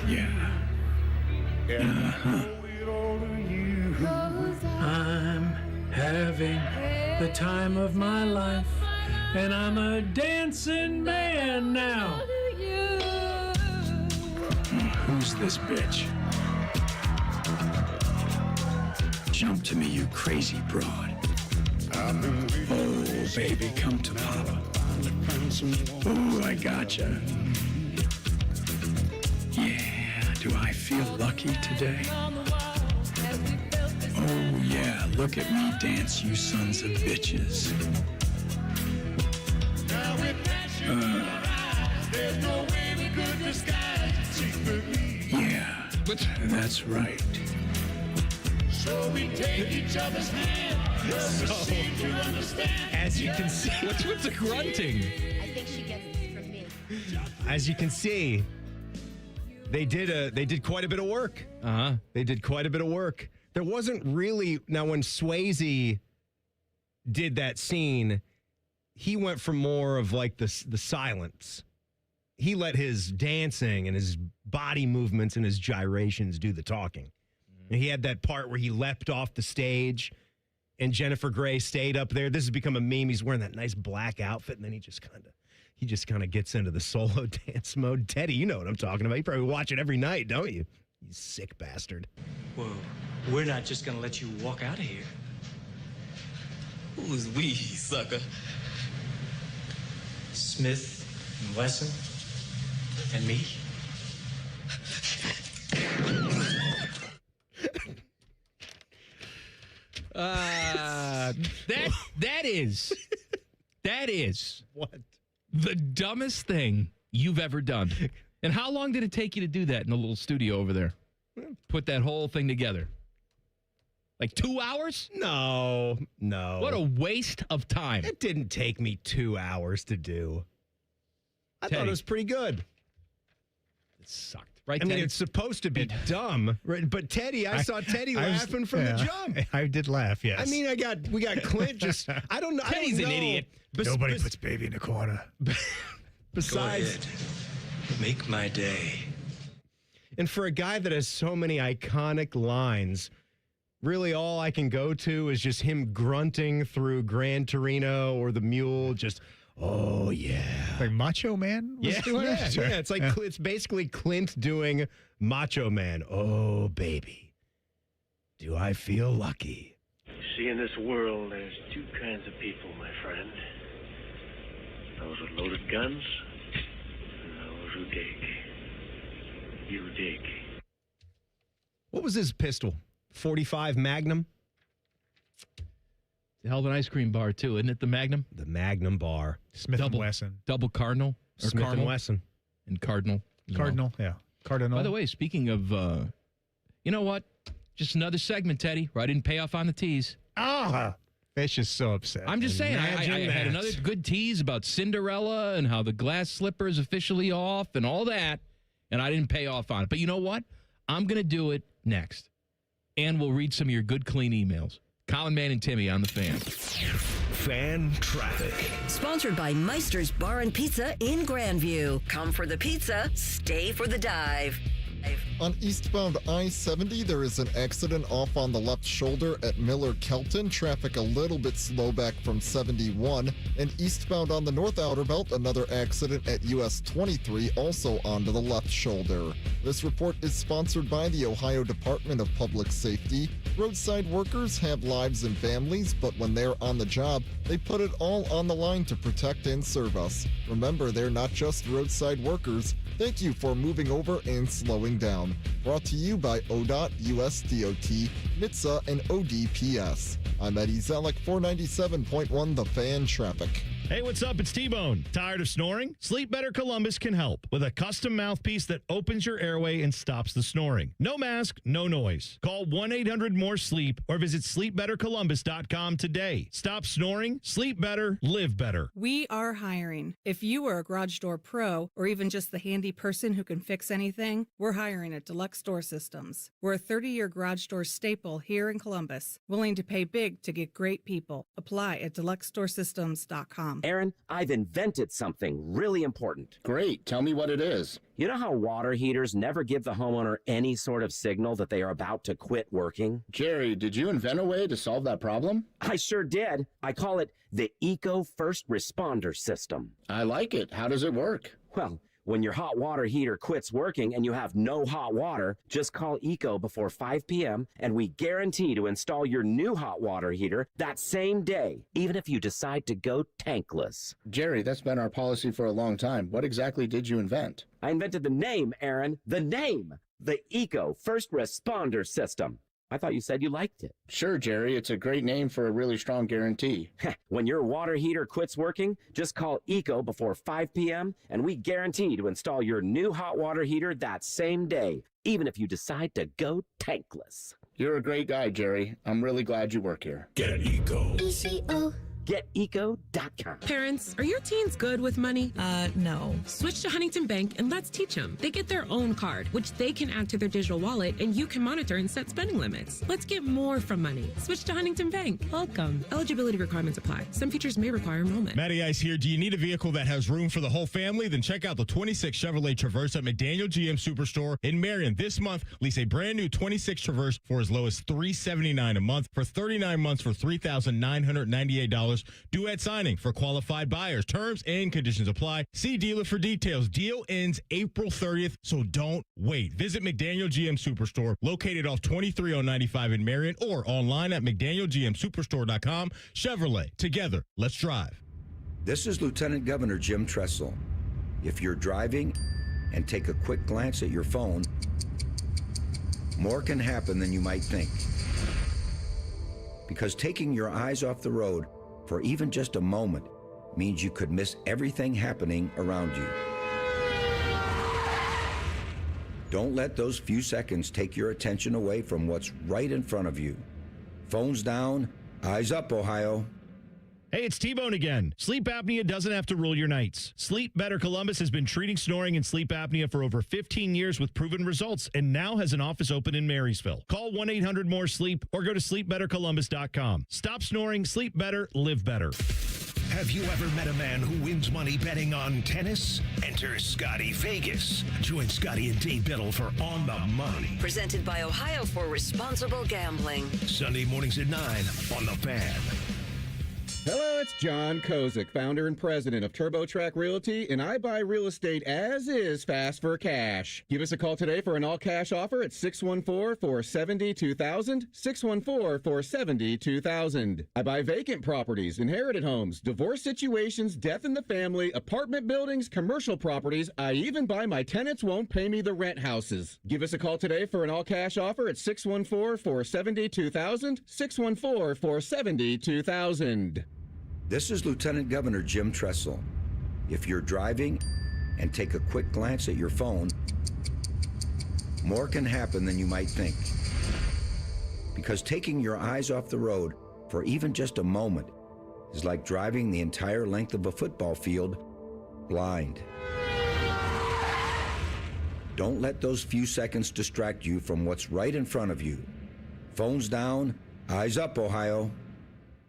Yeah. I'm having the time of my life, and I'm a dancing man now. Who's this bitch? Jump to me, you crazy broad. Oh, baby, come to Papa. Oh, I gotcha. Yeah, do I feel lucky today? Oh, yeah, look at me dance, you sons of bitches. Yeah, that's right. So we take each other's hand. As you can see, what's with the grunting? I think she gets this from me. As you can see, they did quite a bit of work. They did quite a bit of work. There wasn't really, now when Swayze did that scene, he went for more of like the silence. He let his dancing and his body movements and his gyrations do the talking. And he had that part where he leapt off the stage and Jennifer Grey stayed up there. This has become a meme. He's wearing that nice black outfit, and then he just kind of gets into the solo dance mode. Teddy, you know what I'm talking about. You probably watch it every night, don't you? You sick bastard. Whoa, we're not just gonna let you walk out of here. Who's we, sucker? Smith and Wesson and me? That is what the dumbest thing you've ever done. And how long did it take you to do that in the little studio over there? Put that whole thing together? Like 2 hours? No. What a waste of time. It didn't take me 2 hours to do. I thought it was pretty good. It sucked. Right, I mean, Teddy? it's supposed to be dumb, right? But Teddy, I saw Teddy laughing from the jump. I did laugh, yes. I mean, we got Clint just, I don't know. Teddy's an idiot. Nobody puts baby in a corner. Besides, Go ahead. Make my day. And for a guy that has so many iconic lines, really all I can go to is just him grunting through Gran Torino or the Mule, just, oh, yeah. Like Macho Man was doing it? Yeah. It's like, it's basically Clint doing Macho Man. Oh, baby, do I feel lucky? See, in this world, there's two kinds of people, my friend. Those with loaded guns and those who dig. You dig. What was his pistol? 45 Magnum? It's a hell of an ice cream bar, too, isn't it? The Magnum? The Magnum bar. Smith & Wesson. Double Cardinal? Or Smith Cardinal? & Wesson. And Cardinal. as Cardinal, well. yeah. Cardinal. By the way, speaking of, you know what? Just another segment, Teddy, where I didn't pay off on the tease. Fish is so upset. I'm just saying, I had another good tease about Cinderella and how the glass slipper is officially off and all that, and I didn't pay off on it. But you know what? I'm going to do it next. And we'll read some of your good, clean emails. Colin, Man, and Timmy on the Fan. Fan traffic. Sponsored by Meister's Bar and Pizza in Grandview. Come for the pizza, stay for the dive. On eastbound I-70, there is an accident off on the left shoulder at Miller-Kelton. Traffic a little bit slow back from 71. And eastbound on the North Outer Belt, another accident at US 23, also onto the left shoulder. This report is sponsored by the Ohio Department of Public Safety. Roadside workers have lives and families, but when they're on the job, they put it all on the line to protect and serve us. Remember, they're not just roadside workers. Thank you for moving over and slowing down. Brought to you by ODOT, USDOT, NHTSA, and ODPS. I'm Eddie Zellick, 497.1 The Fan Traffic. Hey, what's up? It's T-Bone. Tired of snoring? Sleep Better Columbus can help with a custom mouthpiece that opens your airway and stops the snoring. No mask, no noise. Call 1-800-MORE-SLEEP or visit sleepbettercolumbus.com today. Stop snoring, sleep better, live better. We are hiring. If you are a garage door pro or even just the handy person who can fix anything, we're hiring at Deluxe Door Systems. We're a 30-year garage door staple here in Columbus, willing to pay big to get great people. Apply at deluxedoorsystems.com. Aaron, I've invented something really important. Great. Tell me what it is. You know how water heaters never give the homeowner any sort of signal that they are about to quit working? Jerry, did you invent a way to solve that problem? I sure did. I call it the Eco First Responder System. I like it. How does it work? Well, when your hot water heater quits working and you have no hot water, just call Eco before 5 p.m. and we guarantee to install your new hot water heater that same day, even if you decide to go tankless. Jerry, that's been our policy for a long time. What exactly did you invent? I invented the name, Aaron. The name. The Eco First Responder System. I thought you said you liked it. Sure, Jerry. It's a great name for a really strong guarantee. When your water heater quits working, just call Eco before 5 p.m. and we guarantee to install your new hot water heater that same day, even if you decide to go tankless. You're a great guy, Jerry. I'm really glad you work here. Get Eco. ECO. GetEco.com. Parents, are your teens good with money? No. Switch to Huntington Bank and let's teach them. They get their own card, which they can add to their digital wallet, and you can monitor and set spending limits. Let's get more from money. Switch to Huntington Bank. Welcome. Eligibility requirements apply. Some features may require enrollment. Matty Ice here. Do you need a vehicle that has room for the whole family? Then check out the 26 Chevrolet Traverse at McDaniel GM Superstore in Marion. This month, lease a brand new 26 Traverse for as low as $379 a month for 39 months for $3,998. Due at signing for qualified buyers. Terms and conditions apply. See dealer for details. Deal ends April 30th, so don't wait. Visit McDaniel GM Superstore, located off 23095 in Marion, or online at McDanielGMSuperstore.com. Chevrolet, together, let's drive. This is Lieutenant Governor Jim Tressel. If you're driving and take a quick glance at your phone, more can happen than you might think. Because taking your eyes off the road for even just a moment means you could miss everything happening around you. Don't let those few seconds take your attention away from what's right in front of you. Phones down, eyes up, Ohio. Hey, it's T-Bone again. Sleep apnea doesn't have to rule your nights. Sleep Better Columbus has been treating snoring and sleep apnea for over 15 years with proven results and now has an office open in Marysville. Call 1-800-MORE-SLEEP or go to sleepbettercolumbus.com. Stop snoring, sleep better, live better. Have you ever met a man who wins money betting on tennis? Enter Scotty Vegas. Join Scotty and Dave Biddle for On the Money. Presented by Ohio for Responsible Gambling. Sunday mornings at 9 on The Fan. Hello, it's John Kozik, founder and president of TurboTrack Realty, and I buy real estate as is fast for cash. Give us a call today for an all-cash offer at 614-470-2000, 614-470-2000. I buy vacant properties, inherited homes, divorce situations, death in the family, apartment buildings, commercial properties. I even buy my tenants won't pay me the rent houses. Give us a call today for an all-cash offer at 614-470-2000, 614-470-2000. This is Lieutenant Governor Jim Tressel. If you're driving and take a quick glance at your phone, more can happen than you might think. Because taking your eyes off the road for even just a moment is like driving the entire length of a football field blind. Don't let those few seconds distract you from what's right in front of you. Phones down, eyes up, Ohio.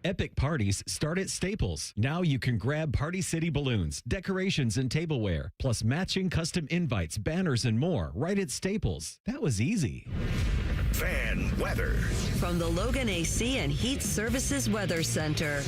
Epic parties start at Staples. Now you can grab Party City balloons, decorations, and tableware, plus matching custom invites, banners, and more right at Staples. That was easy. Fan weather. From the Logan AC and Heat Services Weather Center.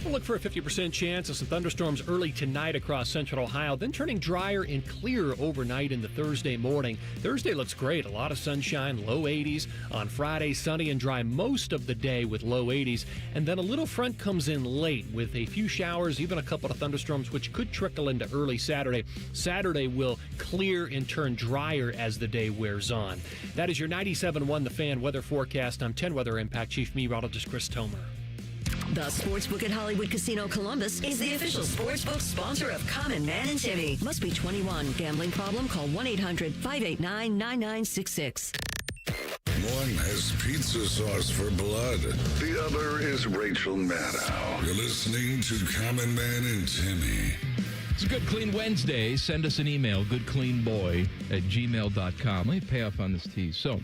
We'll look for a 50% chance of some thunderstorms early tonight across central Ohio, then turning drier and clearer overnight into Thursday morning. Thursday looks great. A lot of sunshine, low 80s. On Friday, sunny and dry most of the day with low 80s. And then a little front comes in late with a few showers, even a couple of thunderstorms, which could trickle into early Saturday. Saturday will clear and turn drier as the day wears on. That is your 97.1 The Fan weather forecast. I'm 10 Weather Impact Chief Meteorologist Chris Tomer. The Sportsbook at Hollywood Casino Columbus is the official sportsbook sponsor of Common Man and Timmy. Must be 21. Gambling problem? Call 1-800-589-9966. One has pizza sauce for blood. The other is Rachel Maddow. You're listening to Common Man and Timmy. It's a Good Clean Wednesday. Send us an email, goodcleanboy@gmail.com. Let me pay off on this tease. So,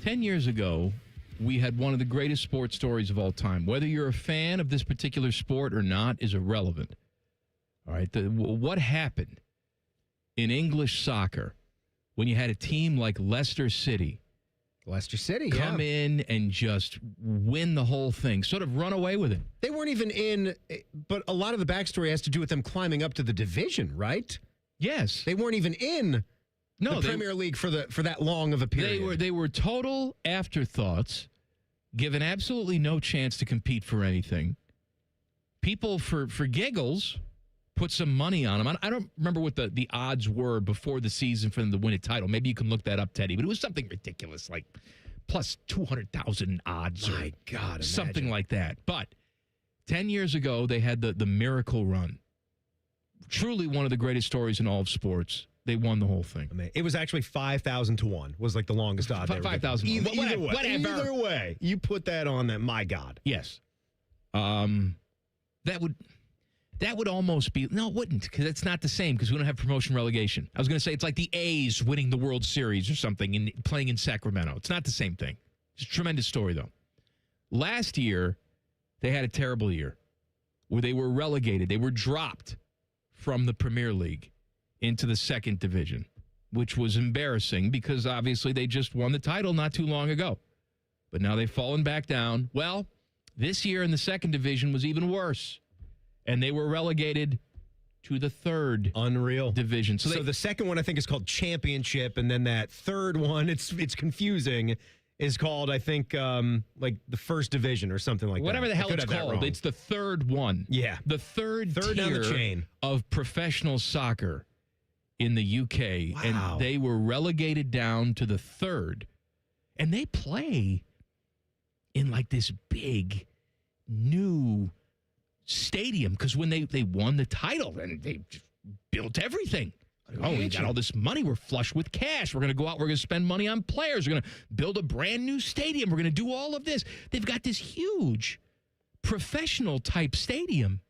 10 years ago, we had one of the greatest sports stories of all time. Whether you're a fan of this particular sport or not is irrelevant. All right, what happened in English soccer when you had a team like Leicester City come in and just win the whole thing, sort of run away with it. They weren't even in, but a lot of the backstory has to do with them climbing up to the division, right? Yes. They weren't even in the Premier League for that long of a period. They were total afterthoughts, given absolutely no chance to compete for anything. People, for giggles, put some money on them. I don't remember what the odds were before the season for them to win a title. Maybe you can look that up, Teddy. But it was something ridiculous, like plus 200,000 odds. My God, something like that. But 10 years ago, they had the miracle run. Truly one of the greatest stories in all of sports. They won the whole thing. I mean, it was actually 5,000 to 1 was like the longest odds. 5,000. Either way, you put that on that. My God. Yes. That would almost be, no, it wouldn't, because it's not the same, because we don't have promotion relegation. I was going to say it's like the A's winning the World Series or something and playing in Sacramento. It's not the same thing. It's a tremendous story, though. Last year, they had a terrible year where they were relegated. They were dropped from the Premier League into the second division, which was embarrassing because obviously they just won the title not too long ago. But now they've fallen back down. Well, this year in the second division was even worse. And they were relegated to the third division. So the second one I think is called Championship, and then that third one, it's confusing, is called, I think, like the first division or something like Whatever that. the hell it's called. It's the third one. Yeah. The third tier down the chain of professional soccer in the UK. Wow. And they were relegated down to the third. And they play in like this big new stadium because when they won the title and they just built everything. Like, we got all this money. We're flush with cash. We're going to go out. We're going to spend money on players. We're going to build a brand new stadium. We're going to do all of this. They've got this huge professional type stadium.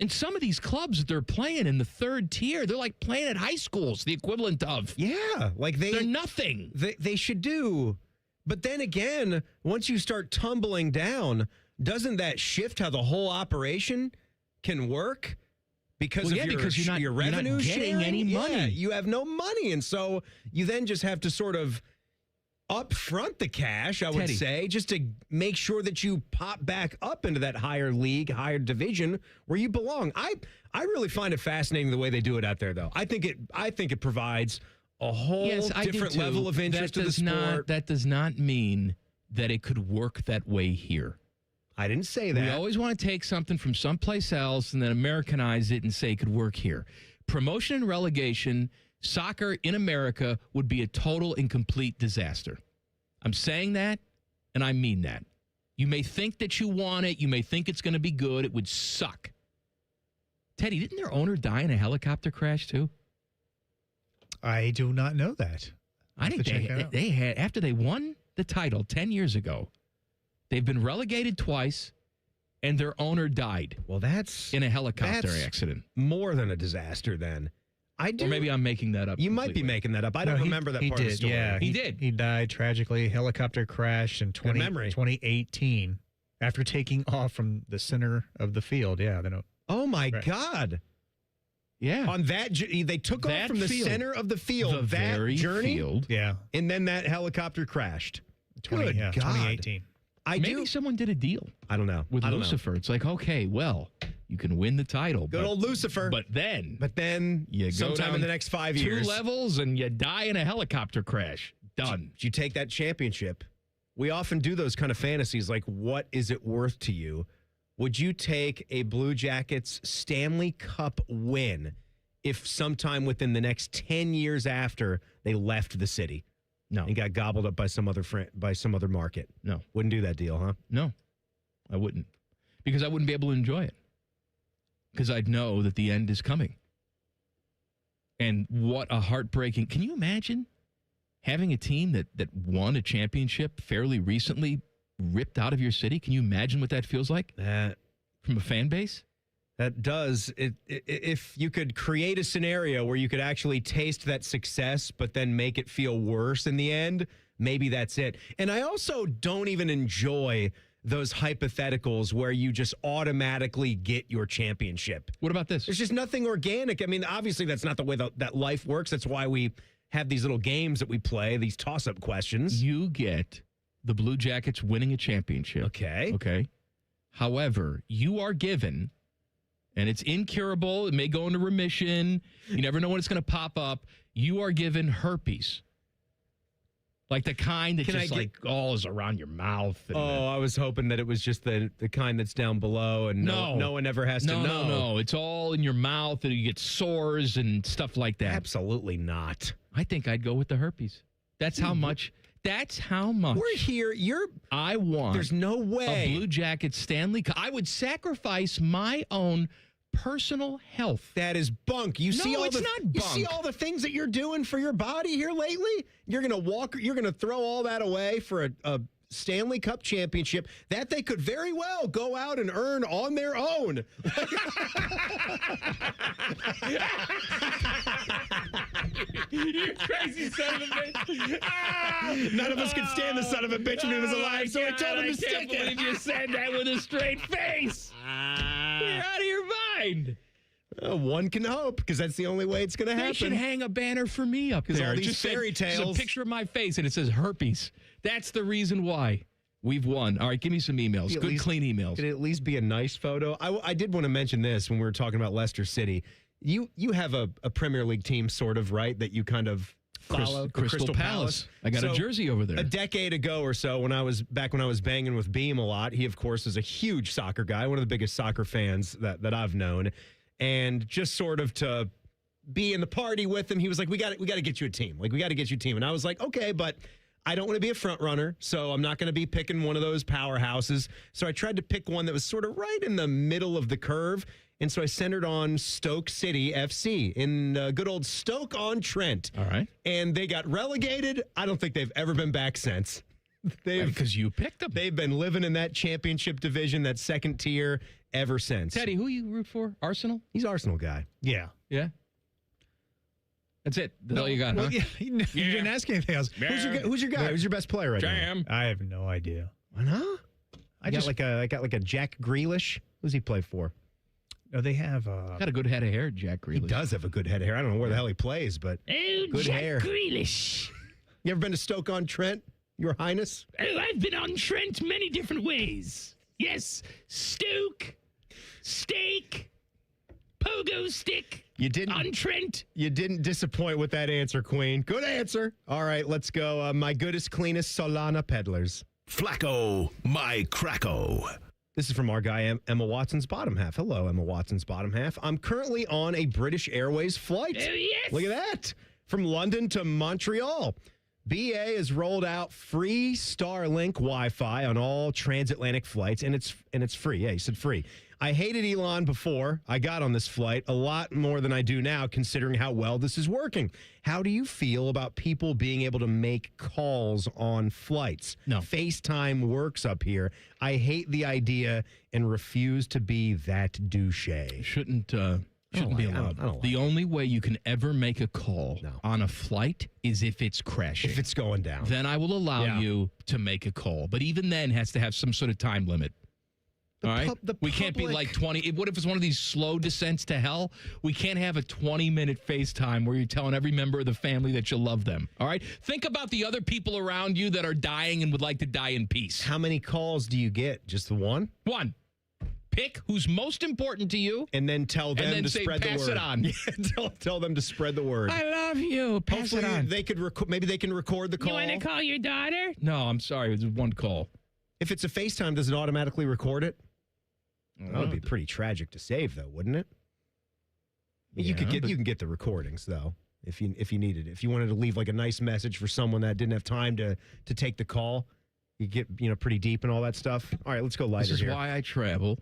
And some of these clubs that they're playing in the third tier, they're like playing at high schools, the equivalent of. Yeah, like they're nothing. They should do. But then again, once you start tumbling down, doesn't that shift how the whole operation can work? Because because you're not revenue getting sharing? any money. Yeah, you have no money. And so you then just have to sort of upfront the cash, I would say, just to make sure that you pop back up into that higher league, higher division where you belong. I really find it fascinating the way they do it out there, though. I think it provides a whole different level of interest to the sport. That does not mean that it could work that way here. I didn't say that. We always want to take something from someplace else and then Americanize it and say it could work here. Promotion and relegation, soccer in America would be a total and complete disaster. I'm saying that, and I mean that. You may think that you want it. You may think it's going to be good. It would suck. Teddy, didn't their owner die in a helicopter crash, too? I do not know that. I think they had, after they won the title 10 years ago, they've been relegated twice, and their owner died. Well, that's in a helicopter accident. More than a disaster, then. I do. Or maybe I'm making that up. You might be making that up. I don't remember that part of the story. Yeah, he did. He died tragically. Helicopter crash in 2018 after taking off from the center of the field. Yeah. Oh, my God. Yeah. On that, they took off from the center of the field. The very journey. Field. Yeah. And then that helicopter crashed. Good God. 2018. Maybe someone did a deal. I don't know. With Lucifer. It's like, okay, well, you can win the title. Good old Lucifer. But then you go sometime in the next 5 years. 2 levels and you die in a helicopter crash. Done. You take that championship. We often do those kind of fantasies like, what is it worth to you? Would you take a Blue Jackets Stanley Cup win if sometime within the next 10 years after they left the city? No. And got gobbled up by some other market? No. Wouldn't do that deal, huh? No, I wouldn't. Because I wouldn't be able to enjoy it. Because I'd know that the end is coming. And what a heartbreaking... Can you imagine having a team that won a championship fairly recently ripped out of your city? Can you imagine what that feels like? From a fan base? That does. If you could create a scenario where you could actually taste that success, but then make it feel worse in the end, maybe that's it. And I also don't even enjoy those hypotheticals where you just automatically get your championship. What about this? There's just nothing organic. I mean, obviously, that's not the way that life works. That's why we have these little games that we play, these toss-up questions. You get the Blue Jackets winning a championship. Okay. However, you are given... And it's incurable. It may go into remission. You never know when it's going to pop up. You are given herpes. Like the kind that is around your mouth. And I was hoping that it was just the kind that's down below and no one ever has to know. No. It's all in your mouth and you get sores and stuff like that. Absolutely not. I think I'd go with the herpes. That's how much. We're here. I want. There's no way. A Blue Jackets Stanley Cup. I would sacrifice my own personal health. That is bunk. It's not bunk. You see all the things that you're doing for your body here lately? You're going to throw all that away for a Stanley Cup championship that they could very well go out and earn on their own. You crazy son of a bitch. None of us could stand the son of a bitch when he was alive, so I told him to stick it. I can't believe you said that with a straight face. You're out of your mind. One can hope, because that's the only way it's going to happen. They should hang a banner for me up there. All these fairy tales. It's a picture of my face, and it says herpes. That's the reason why we've won. All right, give me some emails. Good, clean emails. Could it at least be a nice photo? I did want to mention this when we were talking about Leicester City. You have a Premier League team, sort of, right, that you kind of follow? Crystal Palace. I got a jersey over there. A decade ago or so, when I was banging with Beam a lot, he, of course, is a huge soccer guy, one of the biggest soccer fans that I've known. And just sort of to be in the party with him, he was like, we got to get you a team. Like, we got to get you a team. And I was like, okay, but I don't want to be a front runner, so I'm not going to be picking one of those powerhouses. So I tried to pick one that was sort of right in the middle of the curve. And so I centered on Stoke City FC in good old Stoke-on-Trent. All right. And they got relegated. I don't think they've ever been back since. Because you picked them. They've been living in that championship division, that second tier, ever since. Teddy, who you root for? Arsenal? He's an Arsenal guy. Yeah. Yeah? That's it. That's all you got, huh? Well, you didn't ask anything else. Who's your guy? Who's your best player right now? I have no idea. Why not? I got like a Jack Grealish. Who's he play for? No, they have got a good head of hair, Jack Grealish. He does have a good head of hair. I don't know where the hell he plays, but good Jack hair. Grealish. You ever been to Stoke-on-Trent, Your Highness? Oh, I've been on Trent many different ways. Yes, Stoke, steak, pogo stick. You didn't on Trent. You didn't disappoint with that answer, Queen. Good answer. All right, let's go. My goodest, cleanest Solana peddlers. Flacco, my Cracko. This is from our guy, Emma Watson's bottom half. Hello, Emma Watson's bottom half. I'm currently on a British Airways flight. Oh, yes. Look at that. From London to Montreal. BA has rolled out free Starlink Wi-Fi on all transatlantic flights, and it's free. Yeah, he said free. I hated Elon before I got on this flight, a lot more than I do now, considering how well this is working. How do you feel about people being able to make calls on flights? No. FaceTime works up here. I hate the idea and refuse to be that douche. Shouldn't be allowed. The only way you can ever make a call on a flight is if it's crashing. If it's going down. Then I will allow you to make a call. But even then has to have some sort of time limit. All right? We can't be like 20. What if it's one of these slow descents to hell? We can't have a 20-minute FaceTime where you're telling every member of the family that you love them. All right? Think about the other people around you that are dying and would like to die in peace. How many calls do you get? Just the one? One. Pick who's most important to you. And then tell them to spread the word. Pass it on. Yeah, tell them to spread the word. I love you. Pass Hopefully it on. They could maybe they can record the call. You want to call your daughter? No, I'm sorry. It was one call. If it's a FaceTime, does it automatically record it? That would be pretty tragic to save, though, wouldn't it? You can get the recordings though, if you needed it. If you wanted to leave like a nice message for someone that didn't have time to take the call, you get pretty deep and all that stuff. All right, let's go lighter here. This is why I travel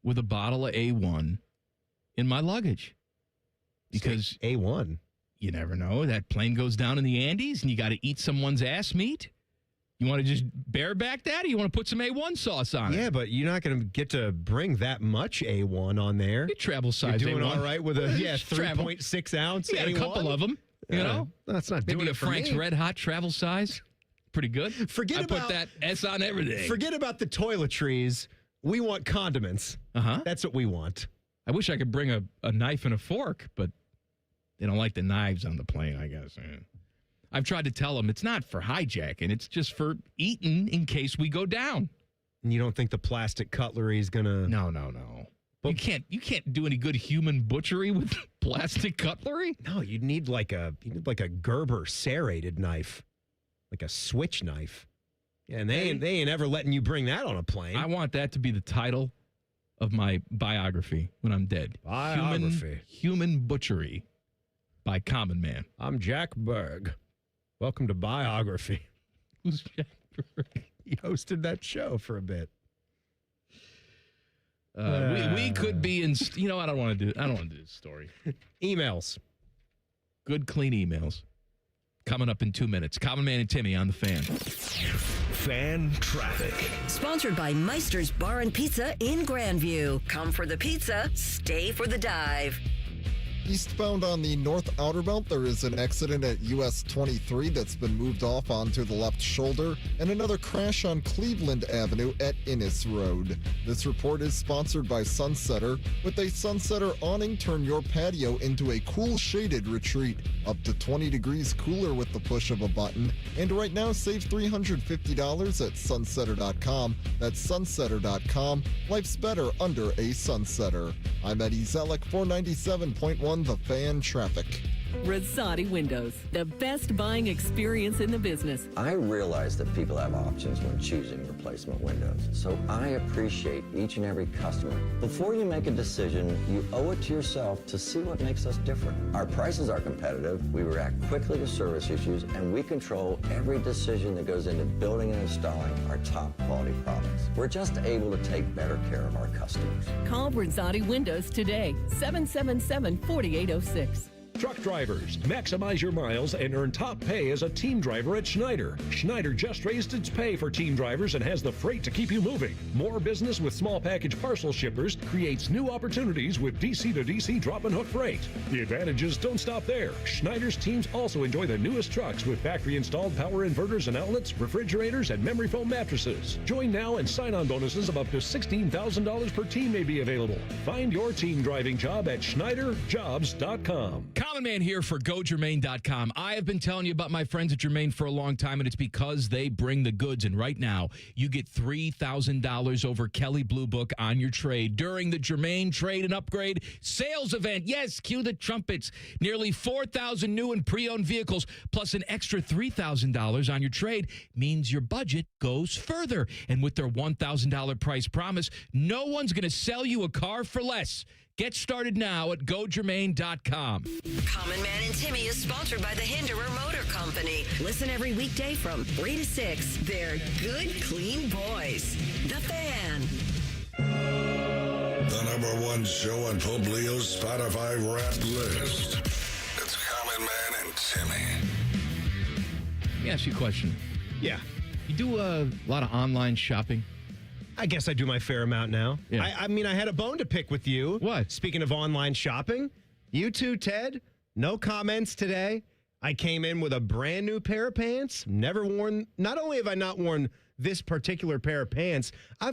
with a bottle of A1 in my luggage. Because A1, you never know. That plane goes down in the Andes and you got to eat someone's ass meat. You want to just bareback that, or you want to put some A1 sauce on it? Yeah, but you're not going to get to bring that much A1 on there. You travel size You're doing A1. all right with a 3.6 ounce You got A1? a couple of them, you know? That's not Maybe doing a it for Frank's me. Red Hot travel size. Pretty good. I put that S on everything. Forget about the toiletries. We want condiments. Uh-huh. That's what we want. I wish I could bring a knife and a fork, but they don't like the knives on the plane, I guess. Yeah. I've tried to tell them it's not for hijacking. It's just for eating in case we go down. And you don't think the plastic cutlery is going to... No. But you can't do any good human butchery with plastic cutlery? No, you need like a Gerber serrated knife, like a switch knife. Yeah, and they ain't ever letting you bring that on a plane. I want that to be the title of my biography when I'm dead. Biography. Human butchery by Common Man. I'm Jack Berg. Welcome to Biography. Who's Jack Berg? He hosted that show for a bit. We could be in. I don't want to do this story. Emails. Good, clean emails. Coming up in 2 minutes. Common Man and Timmy on the Fan. Fan traffic. Sponsored by Meister's Bar and Pizza in Grandview. Come for the pizza, stay for the dive. Eastbound on the North Outer Belt, there is an accident at US 23 that's been moved off onto the left shoulder, and another crash on Cleveland Avenue at Innis Road. This report is sponsored by Sunsetter. With a Sunsetter awning, turn your patio into a cool shaded retreat. Up to 20 degrees cooler with the push of a button. And right now, save $350 at sunsetter.com. That's sunsetter.com. Life's better under a Sunsetter. I'm Eddie Zellick, 497.1 The Fan Traffic. Rosati Windows, the best buying experience in the business. I realize that people have options when choosing replacement windows, so I appreciate each and every customer. Before you make a decision, you owe it to yourself to see what makes us different. Our prices are competitive, we react quickly to service issues, and we control every decision that goes into building and installing our top quality products. We're just able to take better care of our customers. Call Rosati Windows today, 777-4806. Truck drivers, maximize your miles and earn top pay as a team driver at Schneider. Schneider just raised its pay for team drivers and has the freight to keep you moving. More business with small package parcel shippers creates new opportunities with DC to DC drop and hook freight. The advantages don't stop there. Schneider's teams also enjoy the newest trucks with factory installed power inverters and outlets, refrigerators, and memory foam mattresses. Join now and sign-on bonuses of up to $16,000 per team may be available. Find your team driving job at SchneiderJobs.com. Common Man here for GoGermain.com. I have been telling you about my friends at Germain for a long time, and it's because they bring the goods. And right now, you get $3,000 over Kelley Blue Book on your trade during the Germain Trade and Upgrade Sales Event. Yes, cue the trumpets. Nearly 4,000 new and pre-owned vehicles, plus an extra $3,000 on your trade means your budget goes further. And with their $1,000 price promise, no one's going to sell you a car for less. Get started now at GoGermain.com. Common Man and Timmy is sponsored by the Hinderer Motor Company. Listen every weekday from 3 to 6. They're good, clean boys. The Fan. The number one show on Pope Leo's Spotify rap list. It's Common Man and Timmy. Let me ask you a question. Yeah. You do a lot of online shopping? I guess I do my fair amount now. Yeah. I mean, I had a bone to pick with you. What? Speaking of online shopping, you too, Ted. No comments today. I came in with a brand new pair of pants. Never worn. Not only have I not worn this particular pair of pants, I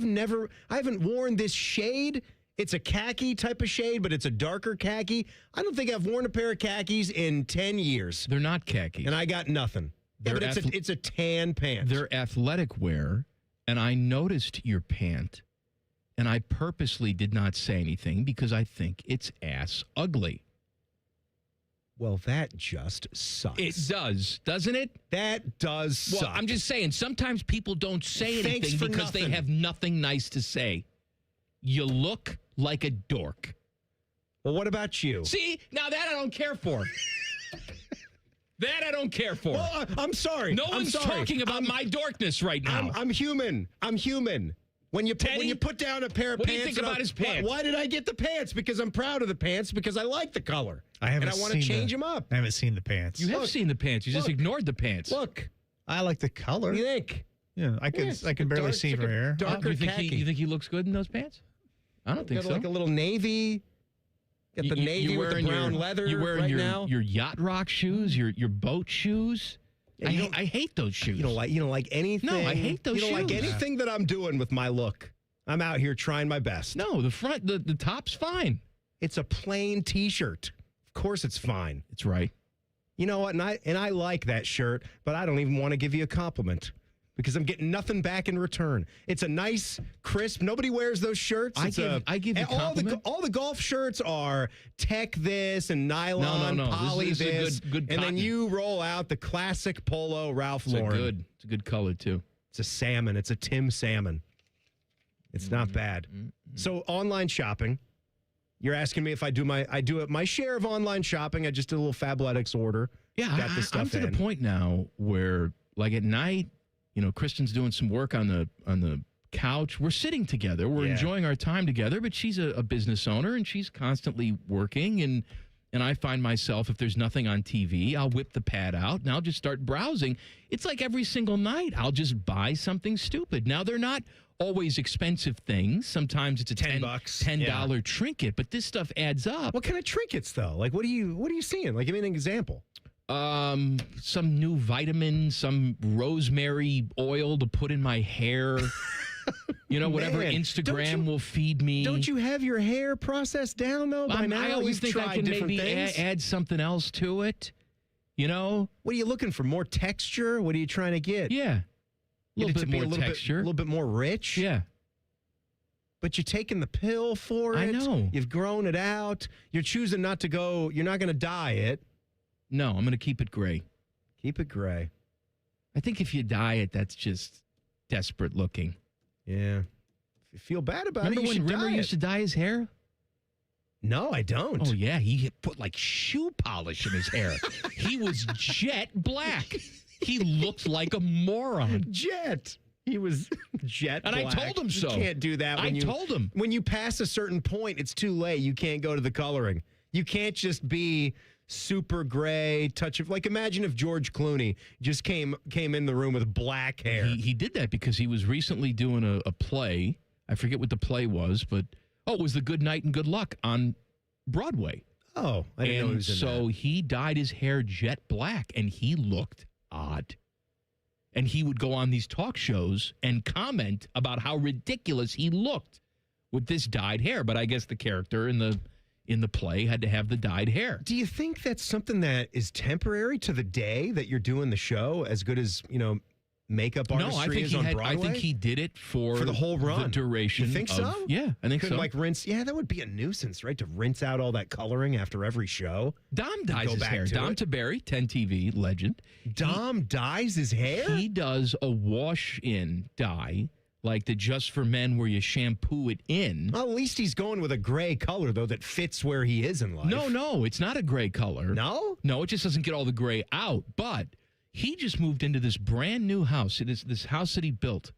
haven't worn this shade. It's a khaki type of shade, but it's a darker khaki. I don't think I've worn a pair of khakis in 10 years. They're not khakis. And I got nothing. Yeah, but it's a tan pant. They're athletic wear. And I noticed your pant, and I purposely did not say anything because I think it's ass ugly. Well, that just sucks. It does, doesn't it? That does suck. Well, I'm just saying, sometimes people don't say anything because they have nothing nice to say. You look like a dork. Well, what about you? See, now that I don't care for. That I don't care for. Well, I'm sorry. No one's talking about my dorkness right now. I'm human. I'm human. When you put down a pair of what pants. What do you think about his pants? Why did I get the pants? Because I'm proud of the pants. Because I like the color. And I want to change them up. I haven't seen the pants. You have seen the pants. You just ignored the pants. Look, I like the color. You think? Yeah, I can barely see from here. Darker khaki. You think he looks good in those pants? I don't think so. Like a little navy. Get the navy with the brown leather. You're wearing now. Your yacht rock shoes, your boat shoes. Yeah, I hate those shoes. You don't like anything. No, I hate those shoes. You don't like anything that I'm doing with my look. I'm out here trying my best. No, the top's fine. It's a plain T-shirt. Of course, it's fine. It's right. You know what? And I like that shirt, but I don't even want to give you a compliment. Because I'm getting nothing back in return. It's a nice, crisp. Nobody wears those shirts. I give you a compliment. All the golf shirts are tech this and nylon, poly this. Good and then you roll out the classic polo Ralph Lauren. It's a good color, too. It's a salmon. It's a Tim salmon. It's not bad. So online shopping. You're asking me if I do my share of online shopping. I just did a little Fabletics order. Yeah, got the stuff I'm to the point now where, like at night, Kristen's doing some work on the couch. We're sitting together. We're enjoying our time together, but she's a business owner, and she's constantly working. And I find myself, if there's nothing on TV, I'll whip the pad out, and I'll just start browsing. It's like every single night, I'll just buy something stupid. Now, they're not always expensive things. Sometimes it's a $10 trinket, but this stuff adds up. What kind of trinkets, though? Like, what are you seeing? Like, give me an example. Some new vitamin, some rosemary oil to put in my hair. Whatever Instagram will feed me. Don't you have your hair processed down, though, by now? I always think I can maybe add something else to it. What are you looking for? More texture? What are you trying to get? Yeah. A little bit more texture. A little bit more rich? Yeah. But you're taking the pill for it. I know. You've grown it out. You're choosing not to go. You're not going to dye it. No, I'm going to keep it gray. Keep it gray. I think if you dye it, that's just desperate looking. Yeah. If you feel bad about Remember it, you when should Rimmer dye used to dye his hair? No, I don't. Oh, yeah. He put like shoe polish in his hair. He was jet black. He looked like a moron. Jet. He was jet And black. I told him so. You can't do that. I told him. When you pass a certain point, it's too late. You can't go to the coloring. You can't just be super gray, touch of, like, imagine if George Clooney just came in the room with black hair. He did that because he was recently doing a play. I forget what the play was, but it was The Good Night and Good Luck on Broadway. Oh, I didn't know he was in so that. he dyed his hair jet black, and he looked odd. And he would go on these talk shows and comment about how ridiculous he looked with this dyed hair. But I guess the character in the play had to have the dyed hair. Do you think that's something that is temporary to the day that you're doing the show, as good as, makeup artistry No, I think is on Broadway? I think he did it for the whole run. The duration. You think so? Yeah, I think Couldn't so. like rinse. Yeah, that would be a nuisance, right? To rinse out all that coloring after every show. Dom dyes go his back hair. to Dom it. Taberi, 10 TV legend. Dom dyes his hair? He does a wash-in dye, like the Just for Men where you shampoo it in. Well, at least he's going with a gray color, though, that fits where he is in life. No, it's not a gray color. No? No, it just doesn't get all the gray out. But he just moved into this brand new house. It is this house that he built.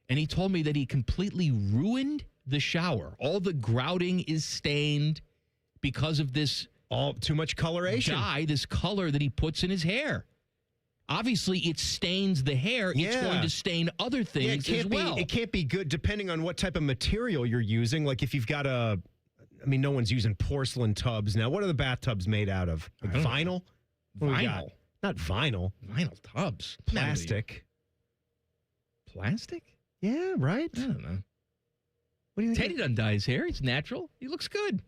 And he told me that he completely ruined the shower. All the grouting is stained because of this too much coloration. Dye, this color that he puts in his hair. Obviously, it stains the hair. It's Yeah. going to stain other things as well. It can't be good depending on what type of material you're using. Like if you've got no one's using porcelain tubs now. What are the bathtubs made out of? Like I don't vinyl? know. What do we got? Vinyl. Not vinyl. Vinyl tubs. Plastic. Plastic? Yeah, right? I don't know. What do you think? Teddy doesn't dye his hair. It's natural. He looks good.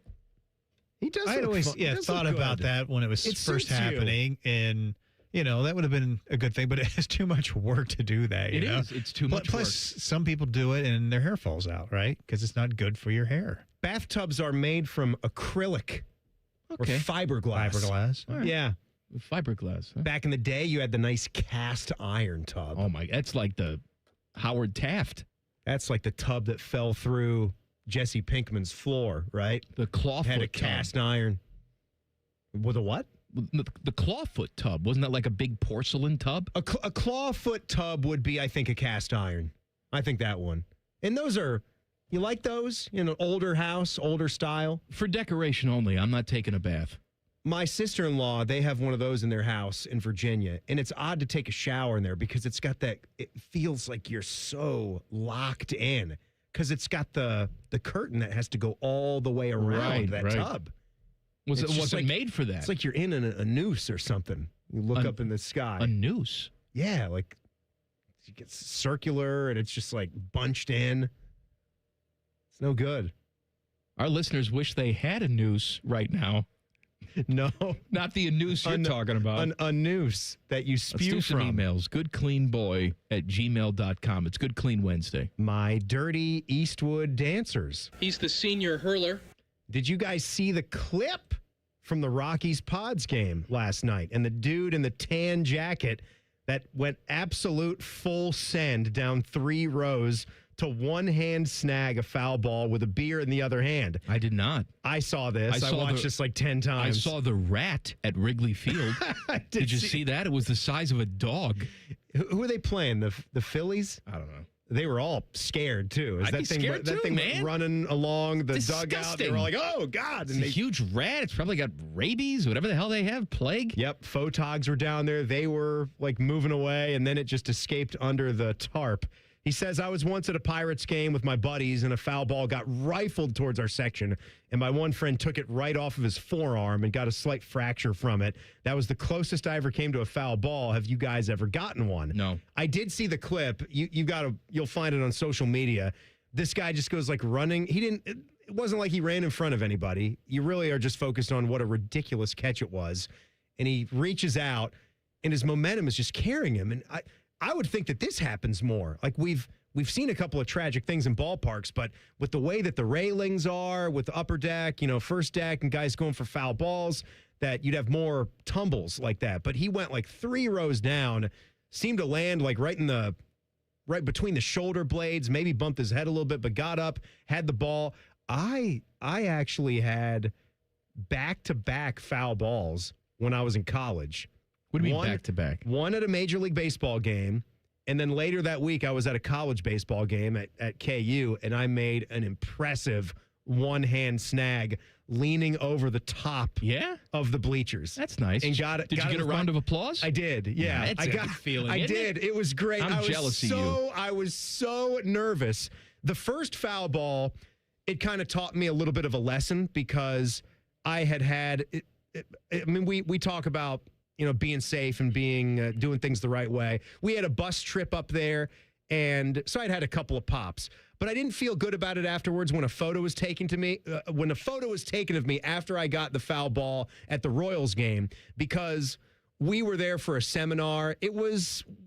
He does. I'd always thought about that when it was first suits you. happening, and that would have been a good thing. But it is too much work to do that. It you know? is. It's too much Plus, some people do it and their hair falls out, right? Because it's not good for your hair. Bathtubs are made from acrylic Okay. or fiberglass. Fiberglass. All right. Yeah. Fiberglass. Huh? Back in the day, you had the nice cast iron tub. Oh, my. That's like the Howard Taft. That's like the tub that fell through Jesse Pinkman's floor, right? The clawfoot Had a tub. cast iron. With a what? The clawfoot tub. Wasn't that like a big porcelain tub? A clawfoot tub would be, I think, a cast iron. I think that one. And those are, you like those? In an older house, older style? For decoration only. I'm not taking a bath. My sister-in-law, they have one of those in their house in Virginia, and it's odd to take a shower in there because it's got that, it feels like you're so locked in because it's got the curtain that has to go all the way around that tub. It just wasn't like- made for that. It's like you're in a noose or something. You look up in the sky. A noose? Yeah, like it gets circular and it's just like bunched in. It's no good. Our listeners wish they had a noose right now. No. Not the noose you're talking about. A noose that you Let's spew do some from. emails. goodcleanboy@gmail.com. It's Good Clean Wednesday. My dirty Eastwood dancers. He's the senior hurler. Did you guys see the clip from the Rockies Pods game last night? And the dude in the tan jacket that went absolute full send down 3 rows to one-hand snag a foul ball with a beer in the other hand. I did not. I saw this. I watched this like 10 times. I saw the rat at Wrigley Field. Did you see that? It was the size of a dog. Who are they playing? The Phillies? I don't know. They were all scared too. I'd be scared too, thing man. running along the Disgusting. dugout? They were all like, "Oh God!" It's a huge rat. It's probably got rabies, whatever the hell they have, plague. Yep, photogs were down there. They were like moving away, and then it just escaped under the tarp. He says, I was once at a Pirates game with my buddies, and a foul ball got rifled towards our section, and my one friend took it right off of his forearm and got a slight fracture from it. That was the closest I ever came to a foul ball. Have you guys ever gotten one? No. I did see the clip. You'll find it on social media. This guy just goes like running. It wasn't like he ran in front of anybody. You really are just focused on what a ridiculous catch it was. And he reaches out, and his momentum is just carrying him. And I would think that this happens more. Like we've seen a couple of tragic things in ballparks, but with the way that the railings are, with the upper deck, first deck, and guys going for foul balls, that you'd have more tumbles like that. But he went like 3 rows down, seemed to land like right between the shoulder blades, maybe bumped his head a little bit, but got up, had the ball. I actually had back-to-back foul balls when I was in college. What do you mean back-to-back? One at a Major League Baseball game, and then later that week I was at a college baseball game at KU, and I made an impressive one-hand snag leaning over the top of the bleachers. That's nice. And Did you get a round of applause? I did, yeah. That's a good feeling, I isn't did. it? It was great. I'm jealous of you. I was so nervous. The first foul ball, it kind of taught me a little bit of a lesson because I had I mean, we talk about, being safe and being doing things the right way. We had a bus trip up there, and so I'd had a couple of pops. But I didn't feel good about it afterwards when a photo was taken of me after I got the foul ball at the Royals game, because we were there for a seminar.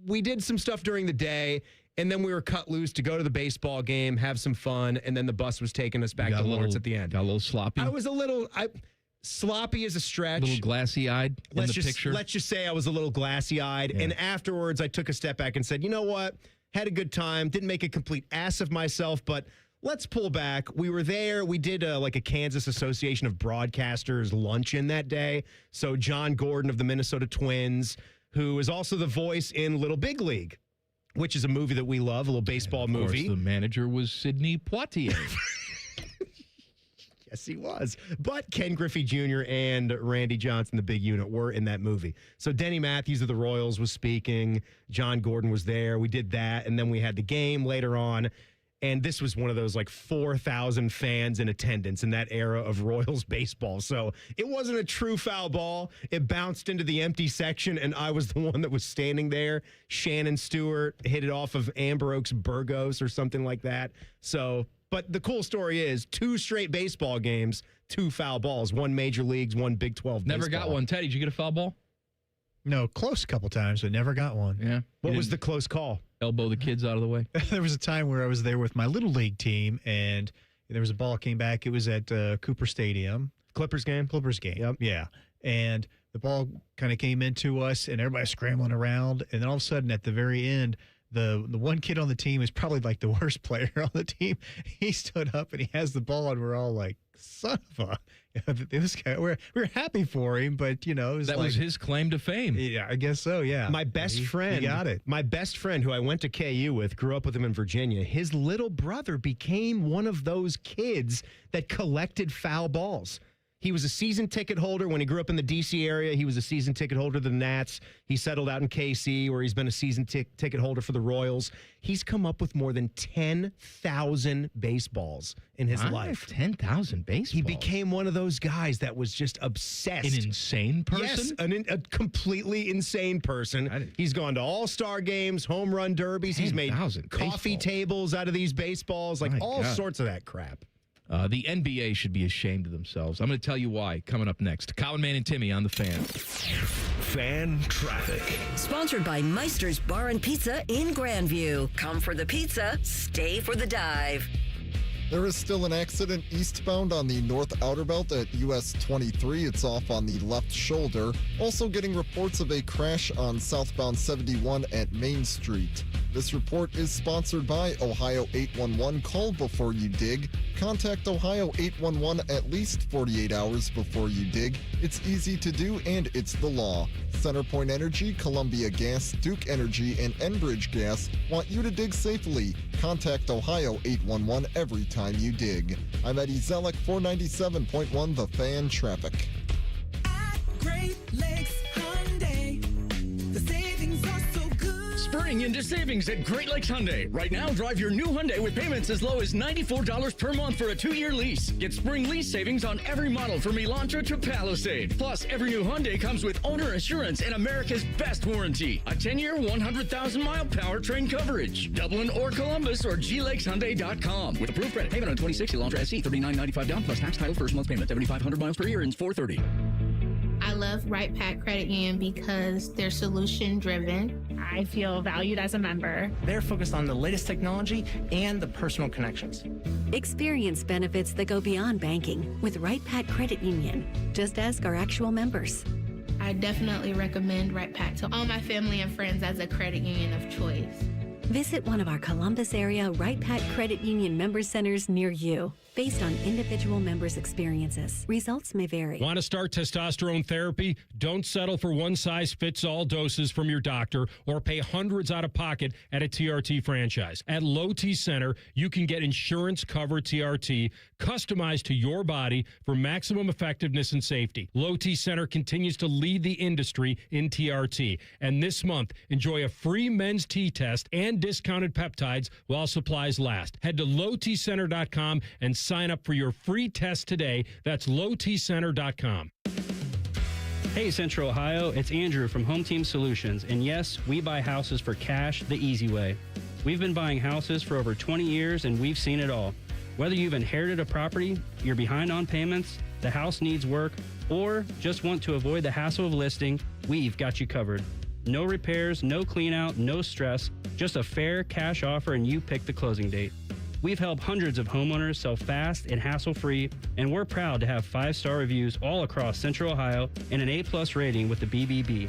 We did some stuff during the day, and then we were cut loose to go to the baseball game, have some fun, and then the bus was taking us back to Lawrence at the end. Got a little sloppy? I was a little... sloppy is a stretch. A little glassy-eyed in the picture? Let's just say I was a little glassy-eyed, and afterwards I took a step back and said, you know what? Had a good time. Didn't make a complete ass of myself, but let's pull back. We were there. We did like a Kansas Association of Broadcasters luncheon that day. So John Gordon of the Minnesota Twins, who is also the voice in Little Big League, which is a movie that we love, a little baseball movie. The manager was Sidney Poitier. Yes, he was. But Ken Griffey Jr. and Randy Johnson, the big unit, were in that movie. So Denny Matthews of the Royals was speaking. John Gordon was there. We did that. And then we had the game later on. And this was one of those like 4,000 fans in attendance in that era of Royals baseball. So it wasn't a true foul ball. It bounced into the empty section, and I was the one that was standing there. Shannon Stewart hit it off of Amber Oaks Burgos or something like that. So... But the cool story is 2 straight baseball games, 2 foul balls, 1 major leagues, 1 Big 12 Never baseball. got one. Teddy, did you get a foul ball? No, close a couple times, but never got one. Yeah. What was the close call? Elbow the kids out of the way? There was a time where I was there with my little league team, and there was a ball came back. It was at Cooper Stadium. Clippers game? Clippers game. Yep. Yeah. And the ball kind of came into us, and everybody's scrambling around. And then all of a sudden, at the very end, the one kid on the team is probably like the worst player on the team. He stood up and he has the ball, and we're all like, son of a, this guy, we're happy for him, but it was that like, was his claim to fame. Yeah, I guess so. Yeah. My best friend, he got it. My best friend who I went to KU with, grew up with him in Virginia. His little brother became one of those kids that collected foul balls. He was a season ticket holder when he grew up in the D.C. area. He was a season ticket holder to the Nats. He settled out in KC, where he's been a season ticket holder for the Royals. He's come up with more than 10,000 baseballs in his life. 10,000 baseballs? He became one of those guys that was just obsessed. An insane person? Yes, a completely insane person. He's gone to all-star games, home run derbies. He's made coffee tables out of these baseballs, like all sorts of that crap. The NBA should be ashamed of themselves. I'm going to tell you why coming up next. Colin Man and Timmy on The Fan. Fan Traffic. Sponsored by Meister's Bar and Pizza in Grandview. Come for the pizza, stay for the dive. There is still an accident eastbound on the North Outer Belt at US 23. It's off on the left shoulder. Also getting reports of a crash on southbound 71 at Main Street. This report is sponsored by Ohio 811. Call before you dig. Contact Ohio 811 at least 48 hours before you dig. It's easy to do, and it's the law. Centerpoint Energy, Columbia Gas, Duke Energy, and Enbridge Gas want you to dig safely. Contact Ohio 811 every time you dig. I'm Eddie Zellick, 497.1 The Fan Traffic. At Great Lakes Hyundai, the savings are so good. Spring into savings at Great Lakes Hyundai. Right now, drive your new Hyundai with payments as low as $94 per month for a 2-year lease. Get spring lease savings on every model from Elantra to Palisade. Plus, every new Hyundai comes with owner assurance and America's best warranty. A 10-year, 100,000-mile powertrain coverage. Dublin or Columbus or glakeshyundai.com. With approved credit. Payment on 26 Elantra SE. $39.95 down plus tax title first month payment. 7,500 miles per year ends $430. I love Right Pack Credit Union because they're solution driven. I feel valued as a member. They're focused on the latest technology and the personal connections. Experience benefits that go beyond banking with Right Pack Credit Union. Just ask our actual members. I definitely recommend Right Pack to all my family and friends as a credit union of choice. Visit one of our Columbus area Right Pack Credit Union member centers near you. Based on individual members' experiences, results may vary. Want to start testosterone therapy? Don't settle for one-size-fits-all doses from your doctor or pay hundreds out of pocket at a TRT franchise. At Low T Center, you can get insurance-covered TRT customized to your body for maximum effectiveness and safety. Low T Center continues to lead the industry in TRT. And this month, enjoy a free men's T test and discounted peptides while supplies last. Head to lowtcenter.com and sign up for your free test today. That's lowtcenter.com. Hey, Central Ohio, it's Andrew from Home Team Solutions. And yes, we buy houses for cash the easy way. We've been buying houses for over 20 years and we've seen it all. Whether you've inherited a property, you're behind on payments, the house needs work, or just want to avoid the hassle of listing, we've got you covered. No repairs, no clean out, no stress, just a fair cash offer and you pick the closing date. We've helped hundreds of homeowners sell fast and hassle-free, and we're proud to have 5-star reviews all across Central Ohio and an A+ rating with the BBB.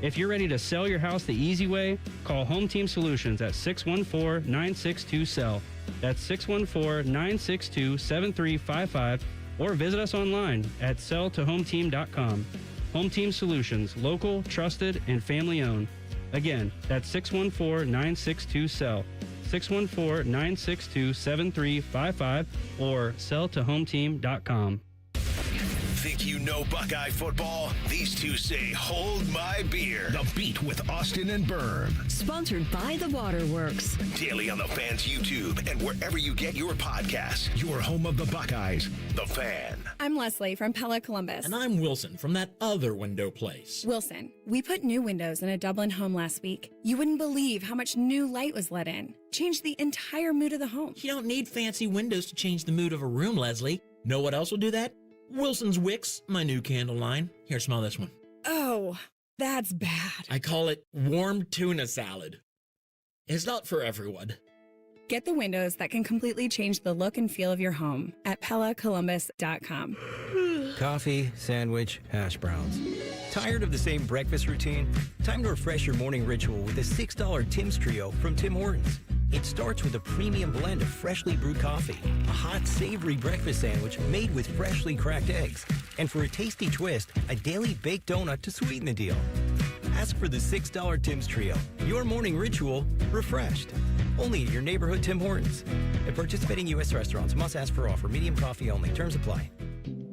If you're ready to sell your house the easy way, call Home Team Solutions at 614-962-SELL. That's 614-962-7355, or visit us online at selltohometeam.com. Home Team Solutions, local, trusted, and family-owned. Again, that's 614-962-SELL. 614-962-7355 or selltohometeam.com. Think you know Buckeye football? These two say, hold my beer. The Beat with Austin and Berm. Sponsored by the Waterworks. Daily on the Fan's YouTube and wherever you get your podcasts. Your home of the Buckeyes, The Fan. I'm Leslie from Pella Columbus. And I'm Wilson from that other window place. Wilson, we put new windows in a Dublin home last week. You wouldn't believe how much new light was let in. Changed the entire mood of the home. You don't need fancy windows to change the mood of a room, Leslie. Know what else will do that? Wilson's Wicks, my new candle line. Here, smell this one. Oh, that's bad. I call it warm tuna salad. It's not for everyone. Get the windows that can completely change the look and feel of your home at PellaColumbus.com. Coffee, sandwich, hash browns. Tired of the same breakfast routine? Time to refresh your morning ritual with a $6 Tim's Trio from Tim Hortons. It starts with a premium blend of freshly brewed coffee, a hot, savory breakfast sandwich made with freshly cracked eggs, and for a tasty twist, a daily baked donut to sweeten the deal. Ask for the $6 Tim's Trio. Your morning ritual refreshed. Only at your neighborhood Tim Hortons. At participating U.S. restaurants, must ask for offer. Medium coffee only. Terms apply.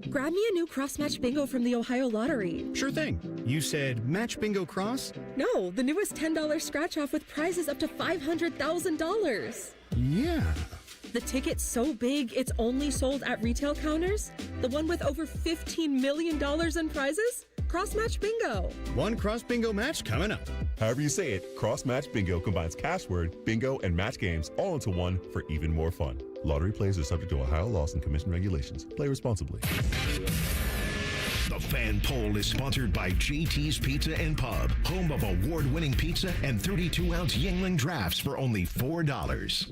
Grab me a new cross-match bingo from the Ohio Lottery. Sure thing. You said match bingo cross? No, the newest $10 scratch-off with prizes up to $500,000. Yeah. The ticket's so big, it's only sold at retail counters? The one with over $15 million in prizes? Cross-match bingo. One cross bingo match coming up. However you say it, Cross Match Bingo combines cash word, bingo, and match games all into one for even more fun. Lottery players are subject to Ohio laws and commission regulations. Play responsibly. The Fan Poll is sponsored by JT's Pizza and Pub, home of award-winning pizza and 32-ounce Yingling drafts for only $4.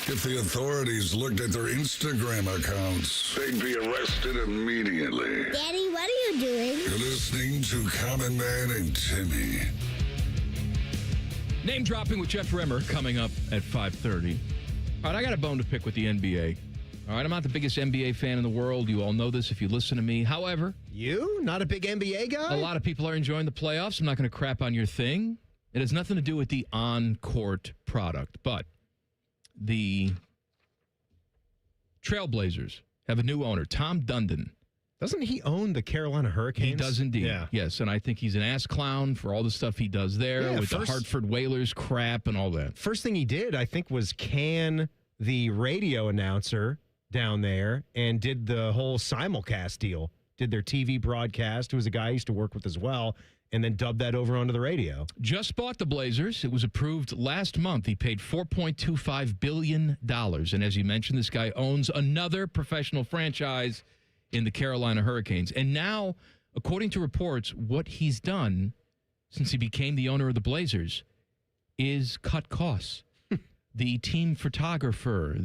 If the authorities looked at their Instagram accounts, they'd be arrested immediately. Daddy, what are you doing? You're listening to Common Man and Timmy. Name dropping with Jeff Rimmer coming up at 5:30. All right, I got a bone to pick with the NBA. All right, I'm not the biggest NBA fan in the world. You all know this if you listen to me. However, you not a big NBA guy? A lot of people are enjoying the playoffs. I'm not going to crap on your thing. It has nothing to do with the on-court product, but the Trailblazers have a new owner, Tom Dundon. Doesn't he own the Carolina Hurricanes? He does indeed. Yeah. Yes, and I think he's an ass clown for all the stuff he does there with the Hartford Whalers crap and all that. First thing he did, I think, was can the radio announcer down there and did the whole simulcast deal. Did their TV broadcast, who was a guy I used to work with as well, and then dubbed that over onto the radio. Just bought the Blazers. It was approved last month. He paid $4.25 billion. And as you mentioned, this guy owns another professional franchise in the Carolina Hurricanes. And now, According to reports, what he's done since he became the owner of the Blazers is cut costs. The team photographer,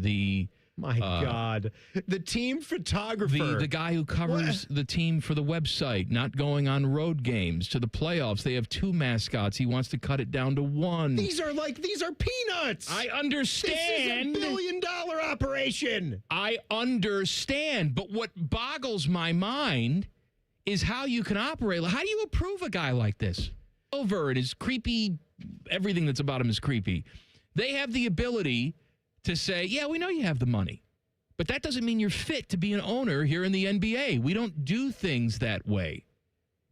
My God. The team photographer. the guy who covers the team for the website, not going on road games to the playoffs. They have 2 mascots. He wants to cut it down to 1. These are peanuts. I understand. This is a $1 billion operation. I understand. But what boggles my mind is how you can operate. How do you approve a guy like this? Over and his creepy, everything that's about him is creepy. They have the ability to say, yeah, we know you have the money, but that doesn't mean you're fit to be an owner here in the NBA. We don't do things that way.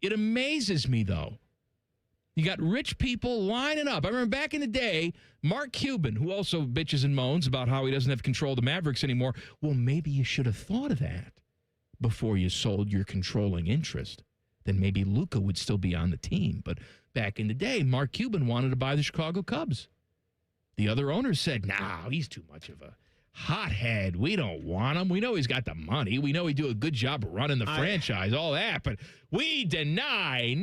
It amazes me, though. You got rich people lining up. I remember back in the day, Mark Cuban, who also bitches and moans about how he doesn't have control of the Mavericks anymore. Well, maybe you should have thought of that before you sold your controlling interest. Then maybe Luka would still be on the team. But back in the day, Mark Cuban wanted to buy the Chicago Cubs. The other owners said, no, he's too much of a hothead. We don't want him. We know he's got the money. We know he'd do a good job running the franchise, all that. But we deny.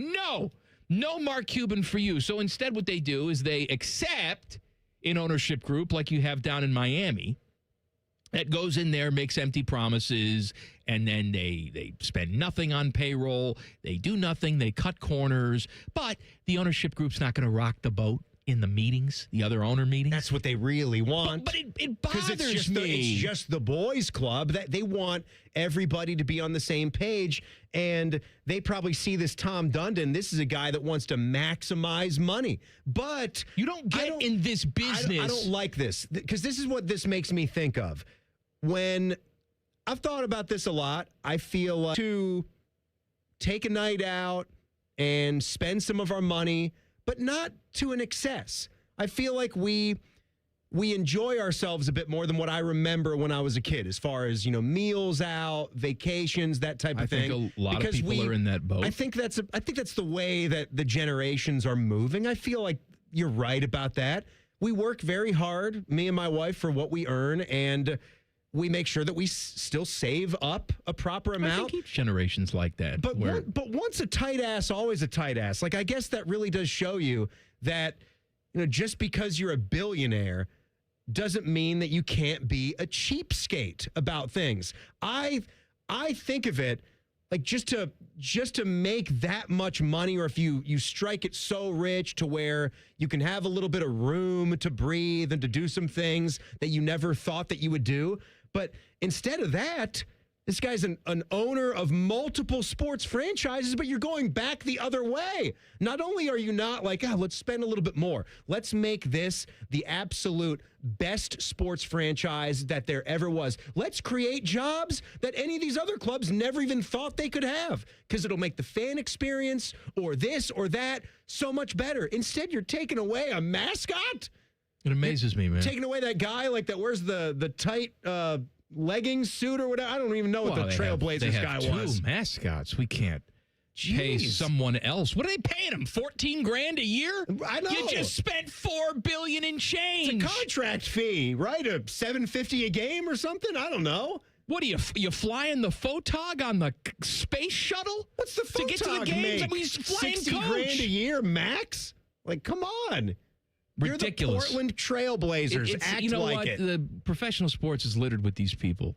No Mark Cuban for you. So instead what they do is they accept an ownership group like you have down in Miami that goes in there, makes empty promises, and then they spend nothing on payroll. They do nothing. They cut corners. But the ownership group's not going to rock the boat in the meetings, the other owner meetings. That's what they really want. But it bothers me. It's just the boys club that they want everybody to be on the same page. And they probably see this Tom Dundon. This is a guy that wants to maximize money. But you don't get in this business. I don't like this because this is what this makes me think of. When I've thought about this a lot, I feel like to take a night out and spend some of our money, but not to an excess. I feel like we enjoy ourselves a bit more than what I remember when I was a kid, as far as, meals out, vacations, that type of thing. I think a lot of people are in that boat. I think that's the way that the generations are moving. I feel like you're right about that. We work very hard, me and my wife, for what we earn, and we make sure that we still save up a proper amount. I think each generation's like that. But once a tight ass, always a tight ass. Like, I guess that really does show you that, just because you're a billionaire doesn't mean that you can't be a cheapskate about things. I think of it like just to make that much money, or if you strike it so rich to where you can have a little bit of room to breathe and to do some things that you never thought that you would do. But instead of that, this guy's an owner of multiple sports franchises, but you're going back the other way. Not only are you not like, let's spend a little bit more. Let's make this the absolute best sports franchise that there ever was. Let's create jobs that any of these other clubs never even thought they could have, because it'll make the fan experience or this or that so much better. Instead, you're taking away a mascot. It amazes me, man. Taking away that guy that wears the tight leggings suit or whatever. I don't even know what the Trailblazers guy was. Two mascots. We can't pay someone else. What are they paying him? $14,000 a year? I know. You just spent $4 billion in change. It's a contract fee, right? A $750 a game or something. I don't know. What are you flying the photog on the space shuttle? What's the photog to get to the games? make? He's flying $60,000 a year max? Like, come on. Ridiculous. You're the Portland Trailblazers. Act like it. The professional sports is littered with these people.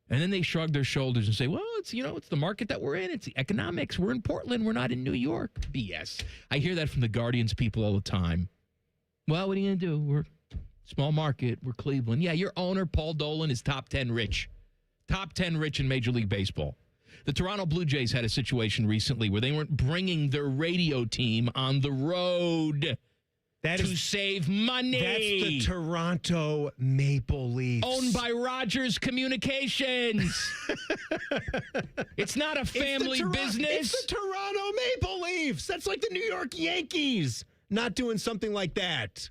And then they shrug their shoulders and say, well, it's the market that we're in. It's the economics. We're in Portland. We're not in New York. BS. I hear that from the Guardians people all the time. Well, what are you going to do? We're small market. We're Cleveland. Yeah, your owner, Paul Dolan, is top 10 rich. Top 10 rich in Major League Baseball. The Toronto Blue Jays had a situation recently where they weren't bringing their radio team on the road to save money. That's the Toronto Maple Leafs. Owned by Rogers Communications. It's not a family business. It's the Toronto Maple Leafs. That's like the New York Yankees not doing something like that.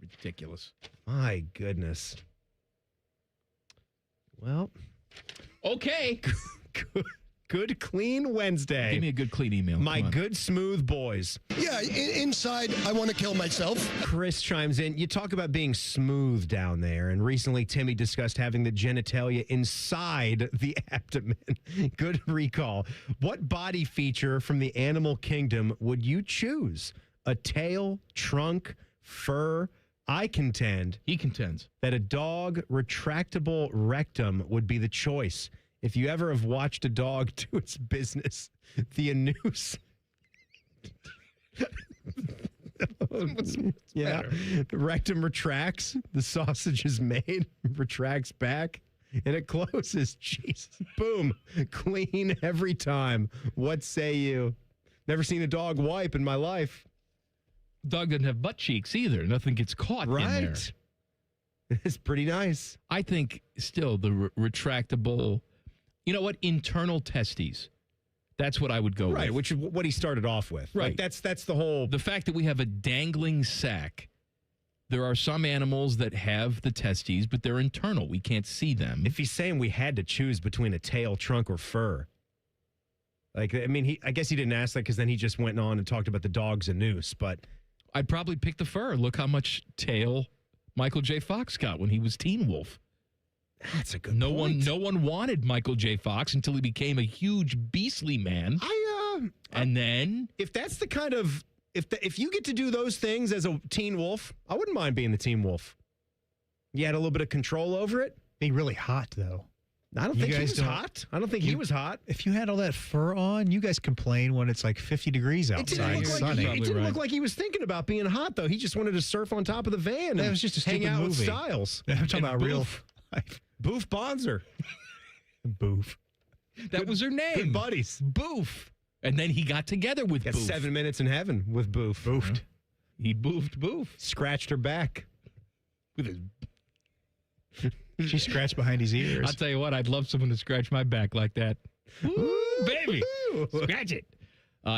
Ridiculous. My goodness. Well. Okay. Good Clean Wednesday. Give me a good clean email. My good smooth boys. Yeah, inside, I want to kill myself. Chris chimes in. You talk about being smooth down there, and recently Timmy discussed having the genitalia inside the abdomen. Good recall. What body feature from the animal kingdom would you choose? A tail, trunk, fur? I contend. He contends. That a dog retractable rectum would be the choice. If you ever have watched a dog do its business, the anus. Yeah. The rectum retracts, the sausage is made, retracts back, and it closes. Jesus. Boom. Clean every time. What say you? Never seen a dog wipe in my life. Dog doesn't have butt cheeks either. Nothing gets caught in there. Right. It's pretty nice. I think still the retractable, you know what? Internal testes. That's what I would go with. Right, which is what he started off with. Right. Like that's the whole. The fact that we have a dangling sack. There are some animals that have the testes, but they're internal. We can't see them. If he's saying we had to choose between a tail, trunk, or fur. Like, I mean, I guess he didn't ask that because then he just went on and talked about the dog's anus, but. I'd probably pick the fur. Look how much tail Michael J. Fox got when he was Teen Wolf. That's a good no point. No one wanted Michael J. Fox until he became a huge beastly man. And then if that's the kind of if you get to do those things as a Teen Wolf, I wouldn't mind being the Teen Wolf. You had a little bit of control over it. Be really hot though. I don't think he was hot. I don't think he was hot. If you had all that fur on, you guys complain when it's like 50 degrees outside. It didn't look like he was thinking about being hot, though. He just wanted to surf on top of the van. That was just a stupid hang out movie. with Styles. I'm talking about real life. Boof Bonzer. Boof. That was her name. Good buddies. Boof. And then he got together with Got Boof. 7 minutes in heaven with Boof. Boofed. He boofed Boof. Scratched her back. With his... She scratched behind his ears. I'll tell you what, I'd love someone to scratch my back like that. Woo, baby. Scratch it.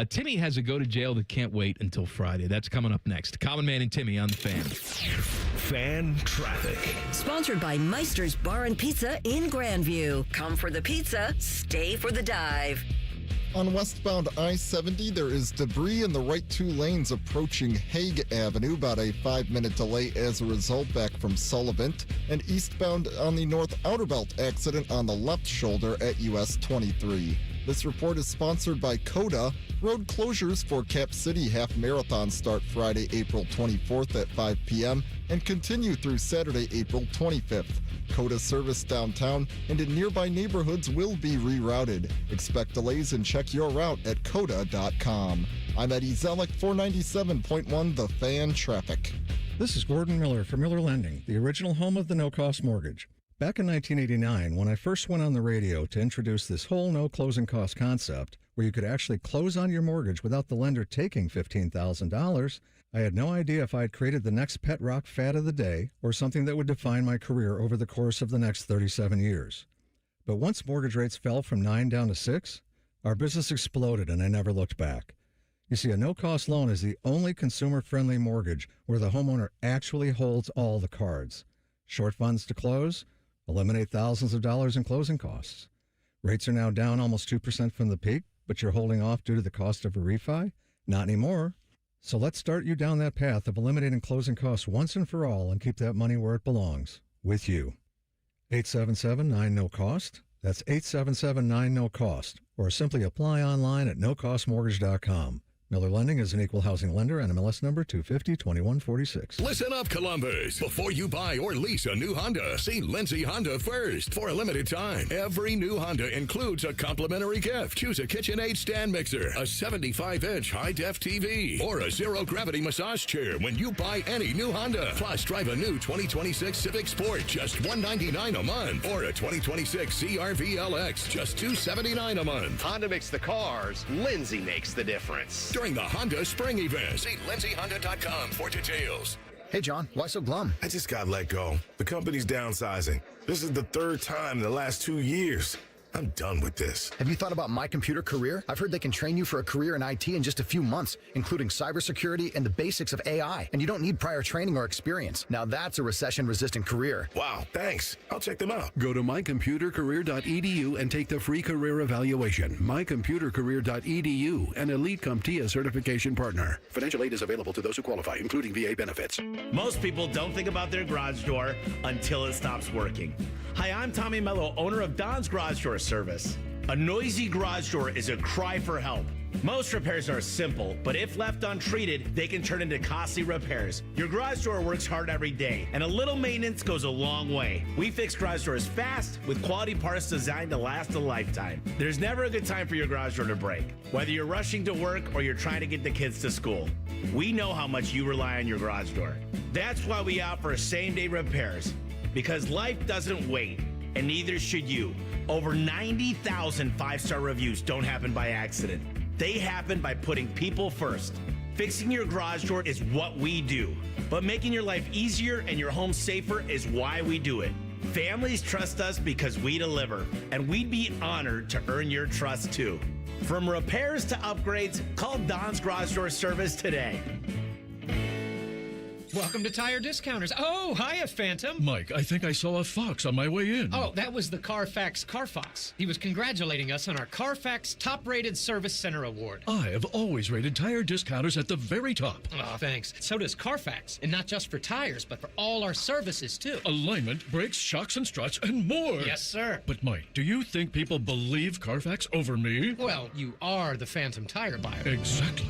Timmy has a go to jail that can't wait until Friday. That's coming up next. Common Man and Timmy on the Fan. Fan traffic. Sponsored by Meister's Bar and Pizza in Grandview. Come for the pizza, stay for the dive. On westbound I-70, there is debris in the right two lanes approaching Hague Avenue, about a 5-minute delay as a result back from Sullivan, and eastbound on the North Outer Belt accident on the left shoulder at US 23. This report is sponsored by CODA. Road closures for Cap City Half Marathon start Friday, April 24th at 5 p.m. and continue through Saturday, April 25th. CODA service downtown and in nearby neighborhoods will be rerouted. Expect delays and check your route at CODA.com. I'm Eddie Zellick, 497.1 The Fan Traffic. This is Gordon Miller from Miller Lending, the original home of the no-cost mortgage. Back in 1989, when I first went on the radio to introduce this whole no closing cost concept, where you could actually close on your mortgage without the lender taking $15,000, I had no idea if I had created the next pet rock fad of the day or something that would define my career over the course of the next 37 years. But once mortgage rates fell from 9 down to 6, our business exploded and I never looked back. You see, a no-cost loan is the only consumer-friendly mortgage where the homeowner actually holds all the cards. Short funds to close, eliminate thousands of dollars in closing costs. Rates are now down almost 2% from the peak, but you're holding off due to the cost of a refi? Not anymore. So let's start you down that path of eliminating closing costs once and for all and keep that money where it belongs, with you. 877-9-NO-COST. That's 877-9-NO-COST. Or simply apply online at nocostmortgage.com. Miller Lending is an equal housing lender, NMLS number 250-2146. Listen up, Columbus. Before you buy or lease a new Honda, see Lindsay Honda first. For a limited time, every new Honda includes a complimentary gift. Choose a KitchenAid stand mixer, a 75-inch high-def TV, or a zero-gravity massage chair when you buy any new Honda. Plus, drive a new 2026 Civic Sport, just $199 a month, or a 2026 CR-V LX, just $279 a month. Honda makes the cars. Lindsay makes the difference. During the Honda Spring Event. See lindsayhonda.com for details. Hey, John, why so glum? I just got let go. The company's downsizing. This is the third time in the last 2 years. I'm done with this. Have you thought about My Computer Career? I've heard they can train you for a career in IT in just a few months, including cybersecurity and the basics of AI. And you don't need prior training or experience. Now that's a recession-resistant career. Wow, thanks. I'll check them out. Go to mycomputercareer.edu and take the free career evaluation. mycomputercareer.edu, an Elite CompTIA certification partner. Financial aid is available to those who qualify, including VA benefits. Most people don't think about their garage door until it stops working. Hi, I'm Tommy Mello, owner of Don's Garage Door Service. A noisy garage door is a cry for help. Most repairs are simple, but if left untreated, they can turn into costly repairs. Your garage door works hard every day, and a little maintenance goes a long way. We fix garage doors fast with quality parts designed to last a lifetime. There's never a good time for your garage door to break, whether you're rushing to work or you're trying to get the kids to school. We know how much you rely on your garage door. That's why we offer same-day repairs, because life doesn't wait, and neither should you. Over 90,000 five-star reviews don't happen by accident. They happen by putting people first. Fixing your garage door is what we do, but making your life easier and your home safer is why we do it. Families trust us because we deliver, and we'd be honored to earn your trust too. From repairs to upgrades, call Don's Garage Door Service today. Welcome to Tire Discounters. Oh, hiya, Phantom. Mike, I think I saw a fox on my way in. Oh, that was the Carfax Carfox. He was congratulating us on our Carfax Top-Rated Service Center Award. I have always rated Tire Discounters at the very top. Oh, thanks. So does Carfax. And not just for tires, but for all our services, too. Alignment, brakes, shocks, and struts, and more. Yes, sir. But, Mike, do you think people believe Carfax over me? Well, you are the Phantom tire buyer. Exactly.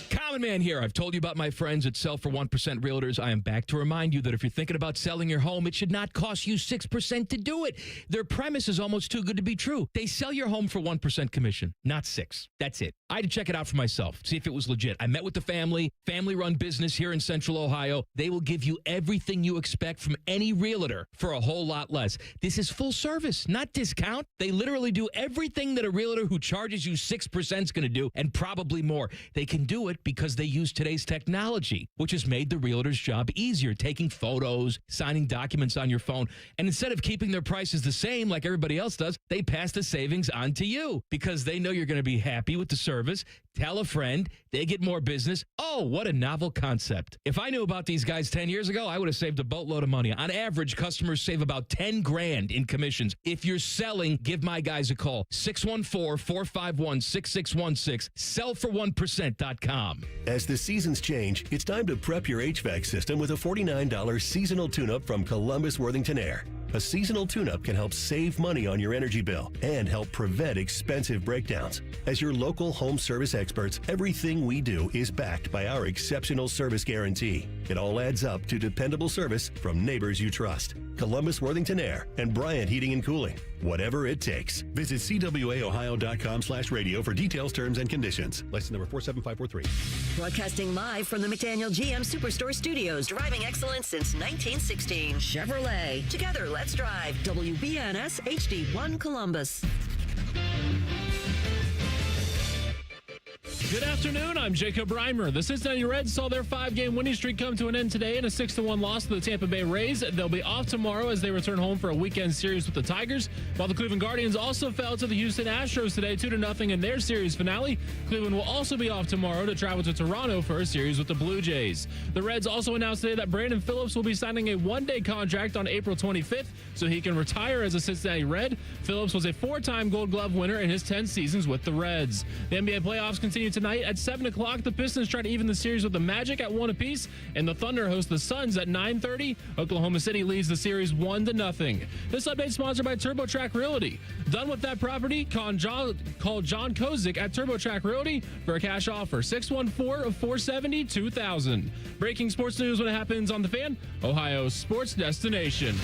Common Man here. I've told you about my friends at Sell for 1% Realtors. I am back to remind you that if you're thinking about selling your home, it should not cost you 6% to do it. Their premise is almost too good to be true. They sell your home for 1% commission, not 6%. That's it. I had to check it out for myself, see if it was legit. I met with the family-run business here in Central Ohio. They will give you everything you expect from any realtor for a whole lot less. This is full service, not discount. They literally do everything that a realtor who charges you 6% is going to do, and probably more. They can do it because they use today's technology, which has made the realtor's job easier, taking photos, signing documents on your phone. And instead of keeping their prices the same like everybody else does, they pass the savings on to you because they know you're going to be happy with the service. Tell a friend, they get more business. Oh, what a novel concept. If I knew about these guys 10 years ago, I would have saved a boatload of money. On average, customers save about 10 grand in commissions. If you're selling, give my guys a call. 614-451-6616. Sellfor1%.com. As the seasons change, it's time to prep your HVAC system with a $49 seasonal tune-up from Columbus Worthington Air. A seasonal tune-up can help save money on your energy bill and help prevent expensive breakdowns. As your local home service experts, everything we do is backed by our exceptional service guarantee. It all adds up to dependable service from neighbors you trust. Columbus Worthington Air and Bryant Heating and Cooling. Whatever it takes. Visit cwaohio.com/radio for details, terms, and conditions. License number 47543. Broadcasting live from the McDaniel GM Superstore Studios. Driving excellence since 1916. Chevrolet. Together, let's drive. WBNS HD1 Columbus. Good afternoon. I'm Jacob Reimer. The Cincinnati Reds saw their 5-game winning streak come to an end today in a 6-1 loss to the Tampa Bay Rays. They'll be off tomorrow as they return home for a weekend series with the Tigers, while the Cleveland Guardians also fell to the Houston Astros today 2-0 in their series finale. Cleveland will also be off tomorrow to travel to Toronto for a series with the Blue Jays. The Reds also announced today that Brandon Phillips will be signing a one-day contract on April 25th so he can retire as a Cincinnati Red. Phillips was a 4-time Gold Glove winner in his 10 seasons with the Reds. The NBA playoffs continue tonight at 7 o'clock. The Pistons try to even the series with the Magic at 1 apiece, and the Thunder host the Suns at 9:30. Oklahoma City leads the series 1-0. This update sponsored by TurboTrack Realty. Done with that property? Call John Kozik at TurboTrack Realty for a cash offer. 614-470-2000. Breaking sports news when it happens on The Fan, Ohio's sports destination.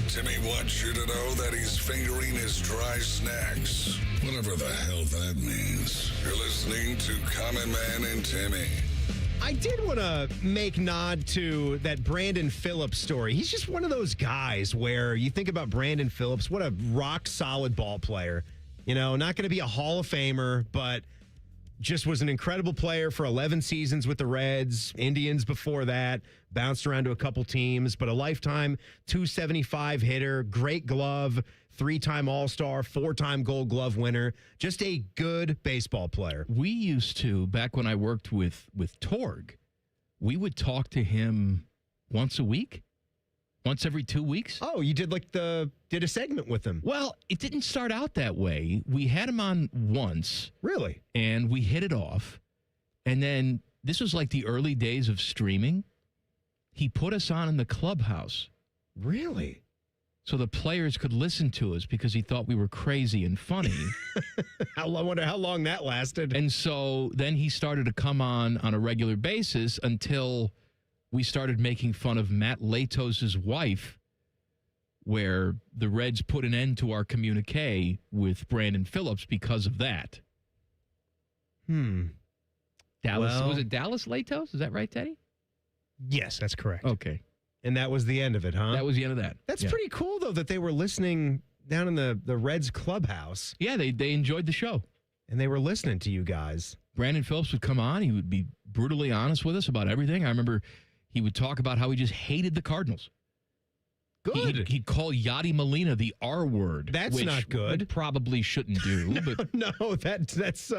Timmy wants you to know that he's fingering his dry snacks. Whatever the hell that means. You're listening to Common Man and Timmy. I did want to make nod to that Brandon Phillips story. He's just one of those guys where you think about Brandon Phillips, what a rock-solid ball player. You know, not going to be a Hall of Famer, but just was an incredible player for 11 seasons with the Reds, Indians before that, bounced around to a couple teams, but a lifetime 275 hitter, great glove, 3-time All-Star, 4-time Gold Glove winner, just a good baseball player. We used to, back when I worked with Torg, we would talk to him once a week, once every 2 weeks. Oh, you did did a segment with him. Well, it didn't start out that way. We had him on once. Really? And we hit it off. And then this was like the early days of streaming. He put us on in the clubhouse. Really? So the players could listen to us because he thought we were crazy and funny. I wonder how long that lasted. And so then he started to come on a regular basis until we started making fun of Matt Latos' wife, where the Reds put an end to our communique with Brandon Phillips because of that. Dallas, Well, was it Dallas Latos? Is that right, Teddy? Yes, that's correct. Okay. And that was the end of it, huh? That was the end of that. That's Yeah. pretty cool, though, that they were listening down in the Reds clubhouse. Yeah, they enjoyed the show. And they were listening to you guys. Brandon Phillips would come on. He would be brutally honest with us about everything. I remember he would talk about how he just hated the Cardinals. Good. He'd call Yadi Molina the R word. That's which not good. we probably shouldn't do. But No, that's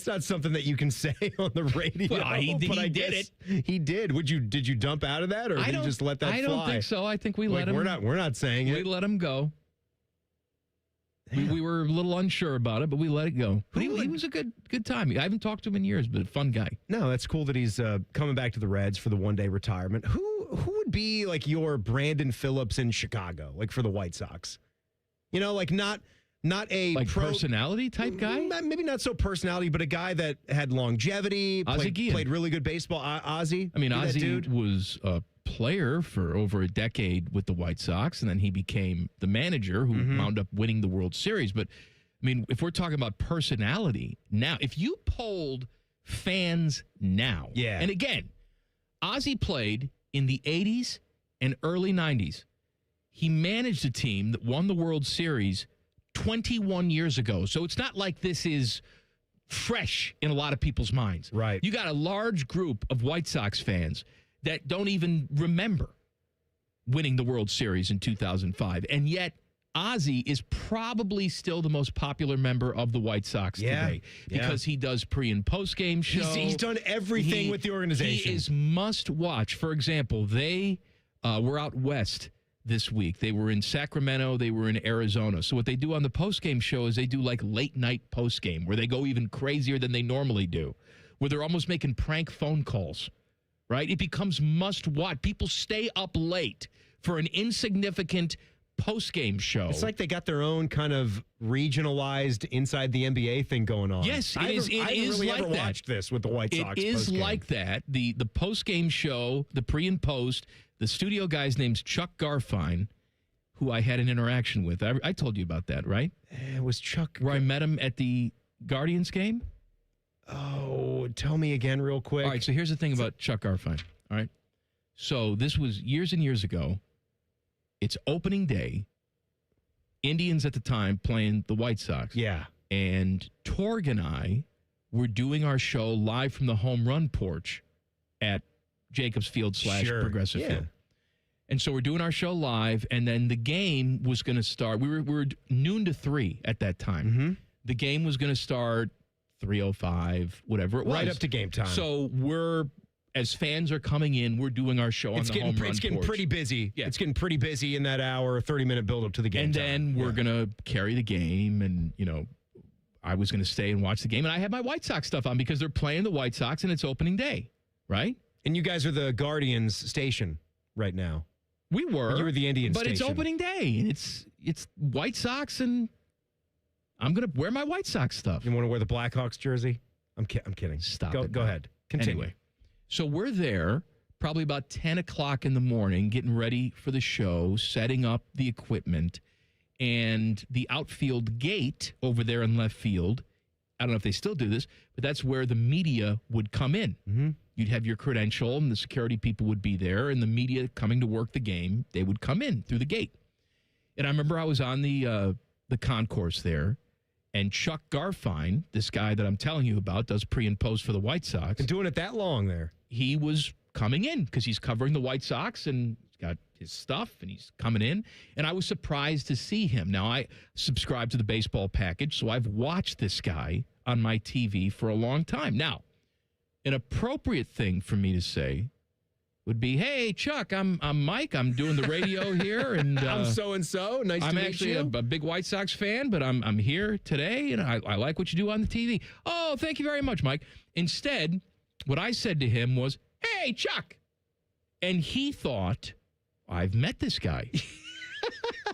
not something that you can say on the radio. Well, he but I did guess He did. Did you dump out of that, or did you just let that fly? I don't think so. I think we let him. We're not saying We it. let him go. We were a little unsure about it, but we let it go. But he was a good time. I haven't talked to him in years, but a fun guy. No, that's cool that he's coming back to the Reds for the one-day retirement. Who would be like your Brandon Phillips in Chicago, like for the White Sox? You know, like not a Like personality type guy? Maybe not so personality, but a guy that had longevity, played really good baseball. Ozzie. I mean, You that Ozzie dude? was a player for over a decade with the White Sox, and then he became the manager who wound up winning the World Series. But, I mean, if we're talking about personality, now, if you polled fans now, and again, Ozzie played in the 80s and early 90s. He managed a team that won the World Series 21 years ago. So it's not like this is fresh in a lot of people's minds. Right. You got a large group of White Sox fans that don't even remember winning the World Series in 2005. And yet, Ozzie is probably still the most popular member of the White Sox today because he does pre- and post-game shows. He's done everything with the organization. He is must-watch. For example, they were out west this week. They were in Sacramento. They were in Arizona. So what they do on the post-game show is they do like late-night post-game where they go even crazier than they normally do, where they're almost making prank phone calls, right? It becomes must-watch. People stay up late for an insignificant post-game show. It's like they got their own kind of regionalized inside the NBA thing going on. Yes, I haven't really like ever that. watched this with the White Sox. It is post-game. like that. The post-game show, the pre and post, the studio guy's name's Chuck Garfine, who I had an interaction with. I told you about that, right? It was Chuck. Where I met him at the Guardians game. Oh, tell me again real quick. All right, so here's the thing about Chuck Garfine, all right? So this was years and years ago. It's opening day. Indians at the time playing the White Sox. Yeah. And Torg and I were doing our show live from the home run porch at Jacobs Field / Progressive Field. And so we're doing our show live, and then the game was going to start. We were noon to 3 at that time. The game was going to start 3:05, whatever it was. Right up to game time. So we're, as fans are coming in, we're doing our show on the home run It's getting porch. pretty busy. Yeah. It's getting pretty busy in that hour, 30-minute build-up to the game And time. then we're going to carry the game, and, you know, I was going to stay and watch the game, and I had my White Sox stuff on because they're playing the White Sox, and it's opening day, right? And you guys are the Guardians station right now. We were. You were the Indians But station. it's opening day, and it's White Sox, and I'm going to wear my White Sox stuff. You want to wear the Blackhawks jersey? I'm kidding. Stop Go it. Go ahead. Continue. Anyway, so we're there probably about 10 o'clock in the morning, getting ready for the show, setting up the equipment, and the outfield gate over there in left field, I don't know if they still do this, but that's where the media would come in. You'd have your credential, and the security people would be there, and the media coming to work the game, they would come in through the gate. And I remember I was on the concourse there, And Chuck Garfien, this guy that I'm telling you about, does pre and post for the White Sox. Been doing it that long there. He was coming in because he's covering the White Sox and he's got his stuff and he's coming in. And I was surprised to see him. Now, I subscribe to the baseball package, so I've watched this guy on my TV for a long time. Now, an appropriate thing for me to say would be, hey, Chuck, I'm Mike. I'm doing the radio here. And I'm so-and-so. Nice to meet you. I'm actually a big White Sox fan, but I'm here today, and I like what you do on the TV. Oh, thank you very much, Mike. Instead, what I said to him was, hey, Chuck. And he thought, I've met this guy.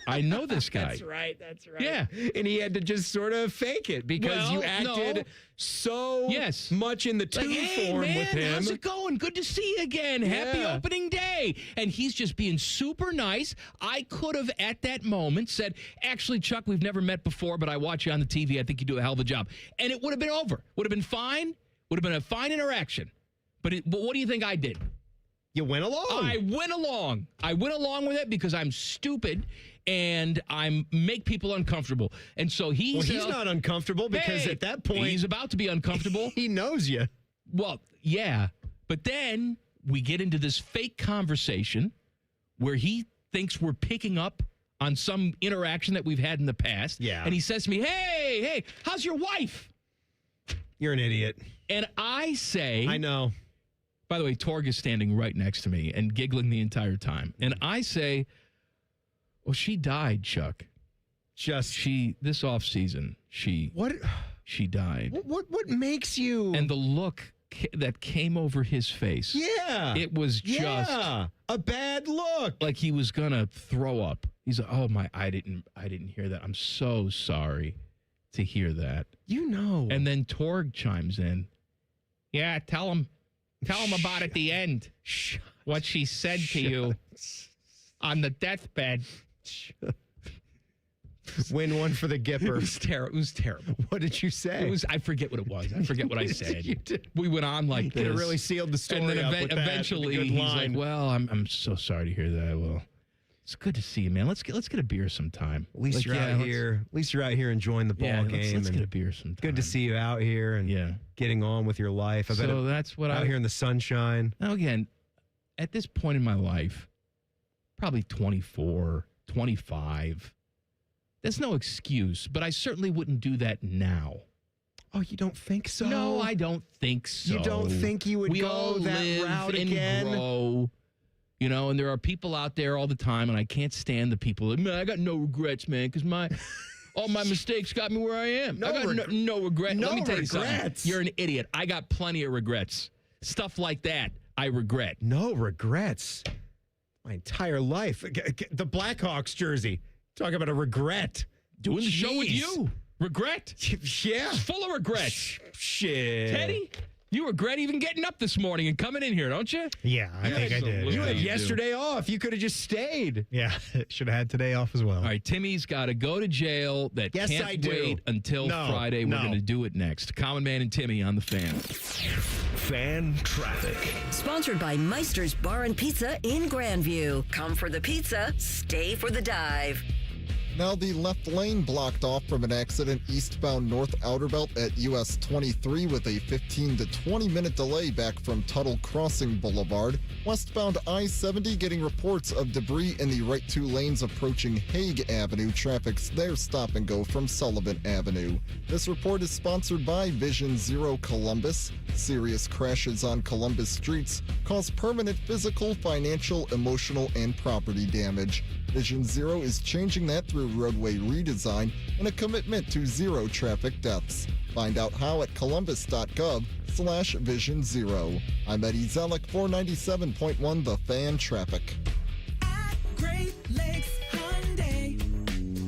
I know this guy. That's right. Yeah. And he had to just sort of fake it because you acted so much in the two form with him. How's it going? Good to see you again. Happy opening day. And he's just being super nice. I could have at that moment said, actually, Chuck, we've never met before, but I watch you on the TV. I think you do a hell of a job. And it would have been over. Would have been fine. Would have been a fine interaction. But what do you think I did? You went along. I went along with it because I'm stupid and I make people uncomfortable. And so he's not uncomfortable because at that point he's about to be uncomfortable. He knows you. Well, yeah. But then we get into this fake conversation where he thinks we're picking up on some interaction that we've had in the past. Yeah. And he says to me, hey, how's your wife? You're an idiot. And I say, I know. By the way, Torg is standing right next to me and giggling the entire time. And I say, well, she died, Chuck. This off season, she died. What makes you? And the look that came over his face. Yeah. It was just a bad look. Like he was gonna throw up. He's like, oh my, I didn't hear that. I'm so sorry to hear that. You know. And then Torg chimes in. Yeah, tell him about at the end what she said to you on the deathbed. Win one for the Gipper. It was terrible. What did you say? I forget what it was. I forget what I said. We went on like this. It really sealed the story. And then up with eventually that. he's like, well, I'm so sorry to hear that. Well, it's good to see you, man. Let's get a beer sometime. At least you're out here. At least you're out here enjoying the ball game. Let's get a beer sometime. Good to see you out here and getting on with your life. That's what out here in the sunshine. Now again, at this point in my life, probably 24, 25. That's no excuse, but I certainly wouldn't do that now. Oh, you don't think so? No, I don't think so. You don't think you would go that route again? Grow. You know, and there are people out there all the time, and I can't stand the people. Man, I got no regrets, man, because all my mistakes got me where I am. I got no regret. No Let me tell you regrets. something. You're an idiot. I got plenty of regrets. Stuff like that, I regret. No regrets. My entire life. The Blackhawks jersey. Talk about a regret. Doing the show with you. Regret? Yeah. Full of regrets. Shit. Teddy? You regret even getting up this morning and coming in here, don't you? Yeah, I think I did. You had yesterday off. You could have just stayed. Yeah, should have had today off as well. All right, Timmy's got to go to jail. That Yes, can't I do. wait until Friday. We're going to do it next. Common Man and Timmy on the Fan. Fan traffic. Sponsored by Meister's Bar and Pizza in Grandview. Come for the pizza, stay for the dive. Now the left lane blocked off from an accident eastbound North Outer Belt at US 23 with a 15 to 20 minute delay back from Tuttle Crossing Boulevard. Westbound I-70 getting reports of debris in the right two lanes approaching Hague Avenue. Traffic's there stop and go from Sullivan Avenue. This report is sponsored by Vision Zero Columbus. Serious crashes on Columbus streets cause permanent physical, financial, emotional, and property damage. Vision Zero is changing that through roadway redesign and a commitment to zero traffic deaths. Find out how at columbus.gov/Vision Zero. I'm Eddie Zellick, 497.1 The Fan Traffic. Great Lakes Hyundai.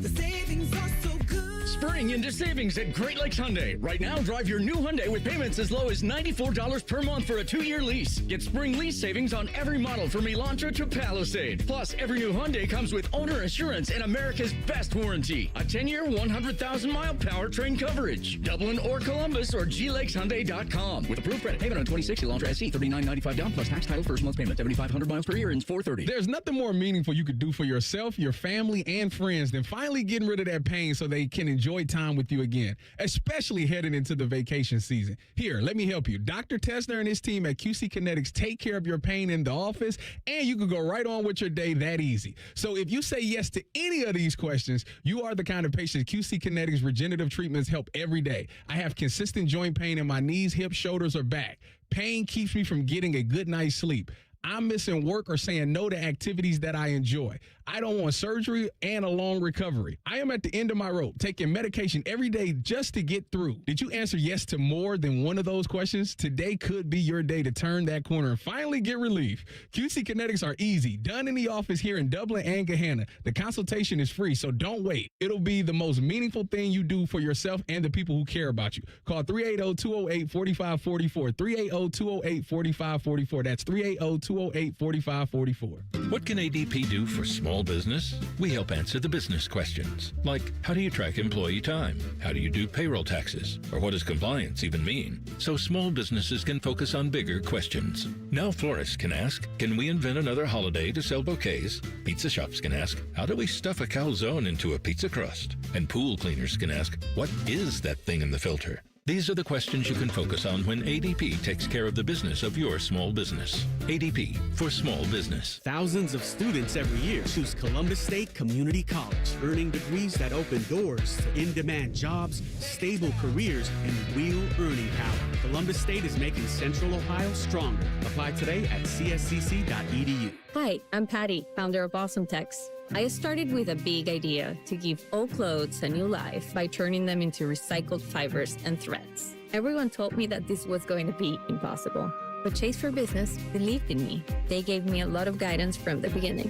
The savings are so good. Spring into savings at Great Lakes Hyundai. Right now, drive your new Hyundai with payments as low as $94 per month for a 2-year lease. Get spring lease savings on every model from Elantra to Palisade. Plus, every new Hyundai comes with owner assurance and America's best warranty. A 10-year, 100,000-mile powertrain coverage. Dublin or Columbus or glakeshyundai.com. With approved credit. Payment on 26 Elantra SE. $39.95 down plus tax title first month payment. 7,500 miles per year ends $430. There's nothing more meaningful you could do for yourself, your family, and friends than finally getting rid of that pain so they can enjoy time with you again, especially heading into the vacation season. Here, let me help you. Dr. Tessner and his team at QC Kinetics take care of your pain in the office, and you can go right on with your day that easy. So if you say yes to any of these questions, you are the kind of patient QC Kinetics regenerative treatments help every day. I have consistent joint pain in my knees, hips, shoulders, or back. Pain keeps me from getting a good night's sleep. I'm missing work or saying no to activities that I enjoy. I don't want surgery and a long recovery. I am at the end of my rope, taking medication every day just to get through. Did you answer yes to more than one of those questions? Today could be your day to turn that corner and finally get relief. QC Kinetics are easy, done in the office here in Dublin and Gahanna. The consultation is free, so don't wait. It'll be the most meaningful thing you do for yourself and the people who care about you. Call 380-208-4544, 380-208-4544. That's 380-208-4544. What can ADP do for small business? We help answer the business questions, like how do you track employee time? How do you do payroll taxes? Or what does compliance even mean? So small businesses can focus on bigger questions. Now florists can ask, can we invent another holiday to sell bouquets? Pizza shops can ask, how do we stuff a calzone into a pizza crust? And pool cleaners can ask, what is that thing in the filter? These are the questions you can focus on when ADP takes care of the business of your small business. ADP for small business. Thousands of students every year choose Columbus State Community College, earning degrees that open doors to in-demand jobs, stable careers, and real earning power. Columbus State is making Central Ohio stronger. Apply today at cscc.edu. Hi, I'm Patty, founder of Awesome Tex. I started with a big idea to give old clothes a new life by turning them into recycled fibers and threads. Everyone told me that this was going to be impossible, but Chase for Business believed in me. They gave me a lot of guidance from the beginning.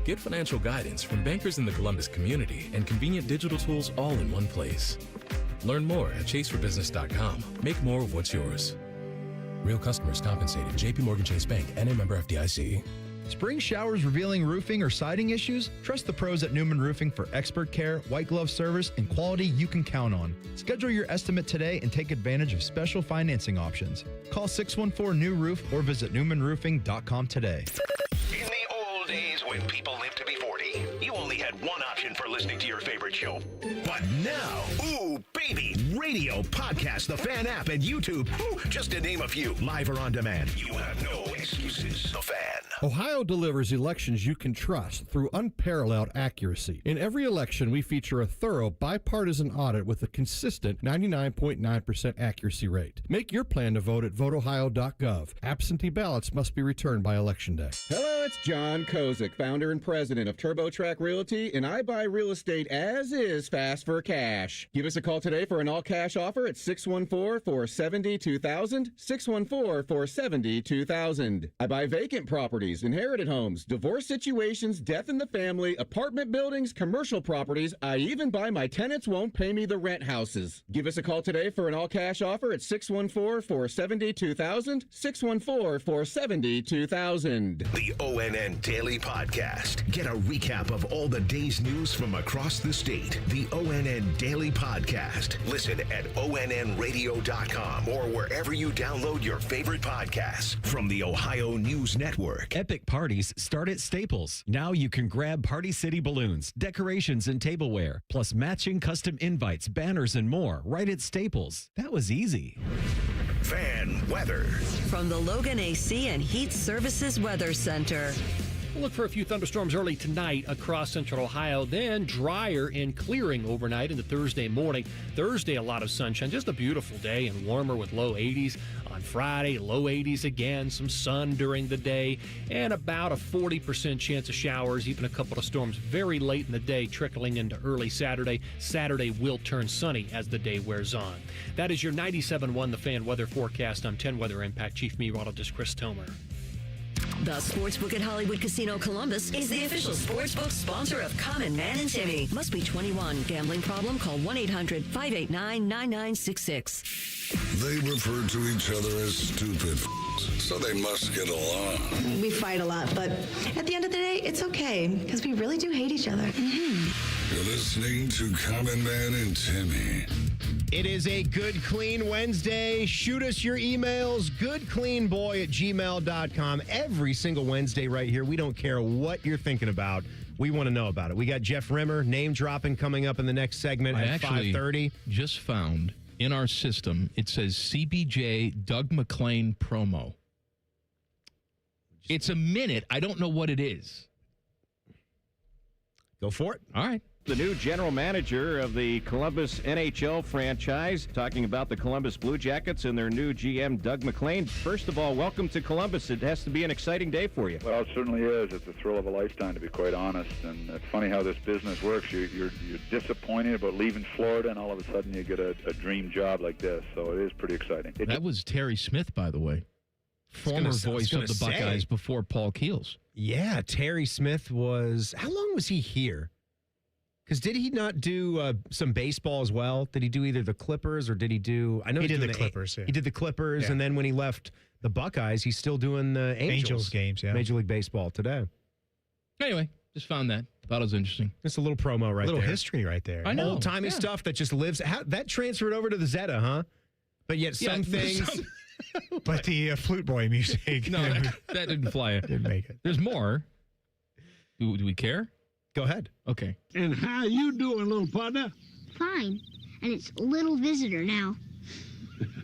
Get financial guidance from bankers in the Columbus community and convenient digital tools all in one place. Learn more at chaseforbusiness.com. Make more of what's yours. Real customers compensated. JP Morgan Chase Bank, NA member FDIC. Spring showers revealing roofing or siding issues? Trust the pros at Newman Roofing for expert care, white glove service, and quality you can count on. Schedule your estimate today and take advantage of special financing options. Call 614-NEW-ROOF or visit newmanroofing.com today. In the old days when people lived to be 40, you only had one option for listening to your favorite show. But now, ooh, baby, radio, podcast, the Fan app, and YouTube, ooh, just to name a few, live or on demand. You have no excuses. The Fan. Ohio delivers elections you can trust through unparalleled accuracy. In every election, we feature a thorough bipartisan audit with a consistent 99.9% accuracy rate. Make your plan to vote at voteohio.gov. Absentee ballots must be returned by Election Day. Hello, it's John Kozik, founder and president of TurboTrack Realty, and I buy real estate as is fast for cash. Give us a call today for an all-cash offer at 614-470-2000, 614-470-2000. I buy vacant properties, inherited homes, divorce situations, death in the family, apartment buildings, commercial properties. I even buy my tenants won't pay me the rent houses. Give us a call today for an all-cash offer at 614-470-2000, 614-470-2000. The ONN Daily Podcast. Get a recap of all the day's news from across the state. The ONN Daily Podcast. Listen at onnradio.com or wherever you download your favorite podcasts from the Ohio News Network. Epic parties start at Staples. Now you can grab Party City balloons, decorations, and tableware, plus matching custom invites, banners, and more right at Staples. That was easy. Fan weather. From the Logan AC and Heat Services Weather Center. We'll look for a few thunderstorms early tonight across central Ohio, then drier and clearing overnight into Thursday morning. Thursday, a lot of sunshine, just a beautiful day and warmer with low 80s. On Friday, low 80s again, some sun during the day, and about a 40% chance of showers, even a couple of storms very late in the day trickling into early Saturday. Saturday will turn sunny as the day wears on. That is your 97.1 The Fan weather forecast. I'm 10 Weather Impact Chief Meteorologist Chris Tomer. The Sportsbook at Hollywood Casino Columbus is the official sportsbook sponsor of Common Man and Timmy. Must be 21. Gambling problem? Call 1-800-589-9966. They refer to each other as stupid, so they must get along. We fight a lot, but at the end of the day, it's okay, because we really do hate each other. You're listening to Common Man and Timmy. It is a Good Clean Wednesday. Shoot us your emails, goodcleanboy@gmail.com. Every single Wednesday right here. We don't care what you're thinking about. We want to know about it. We got Jeff Rimmer name dropping coming up in the next segment I at actually 5:30. just found in our system, it says CBJ Doug McClain promo. It's a minute. I don't know what it is. Go for it. All right. The new general manager of the Columbus NHL franchise, talking about the Columbus Blue Jackets and their new GM, Doug McClain. First of all, welcome to Columbus. It has to be an exciting day for you. Well, it certainly is. It's a thrill of a lifetime, to be quite honest. And it's funny how this business works. You're disappointed about leaving Florida, and all of a sudden you get a dream job like this. So it is pretty exciting. That was Terry Smith, by the way. Former voice of the Buckeyes before Paul Keels. Yeah, Terry Smith was... How long was he here? Because did he not do some baseball as well? Did he do either the Clippers or did he do... I know He he's did doing the Clippers, yeah. He did the Clippers, Yeah. and then when he left the Buckeyes, he's still doing the Angels games, yeah. Major League Baseball today. Anyway, just found that. Thought it was interesting. Just a little promo right A little there. history right there. I know. Old-timey Yeah. stuff that just lives... that transferred over to the Zeta, huh? But yet some things... But the Flute Boy music. No, that didn't fly. Didn't make it. There's more. Do we care? Go ahead. Okay. And how you doing, little partner? Fine. And it's little visitor now.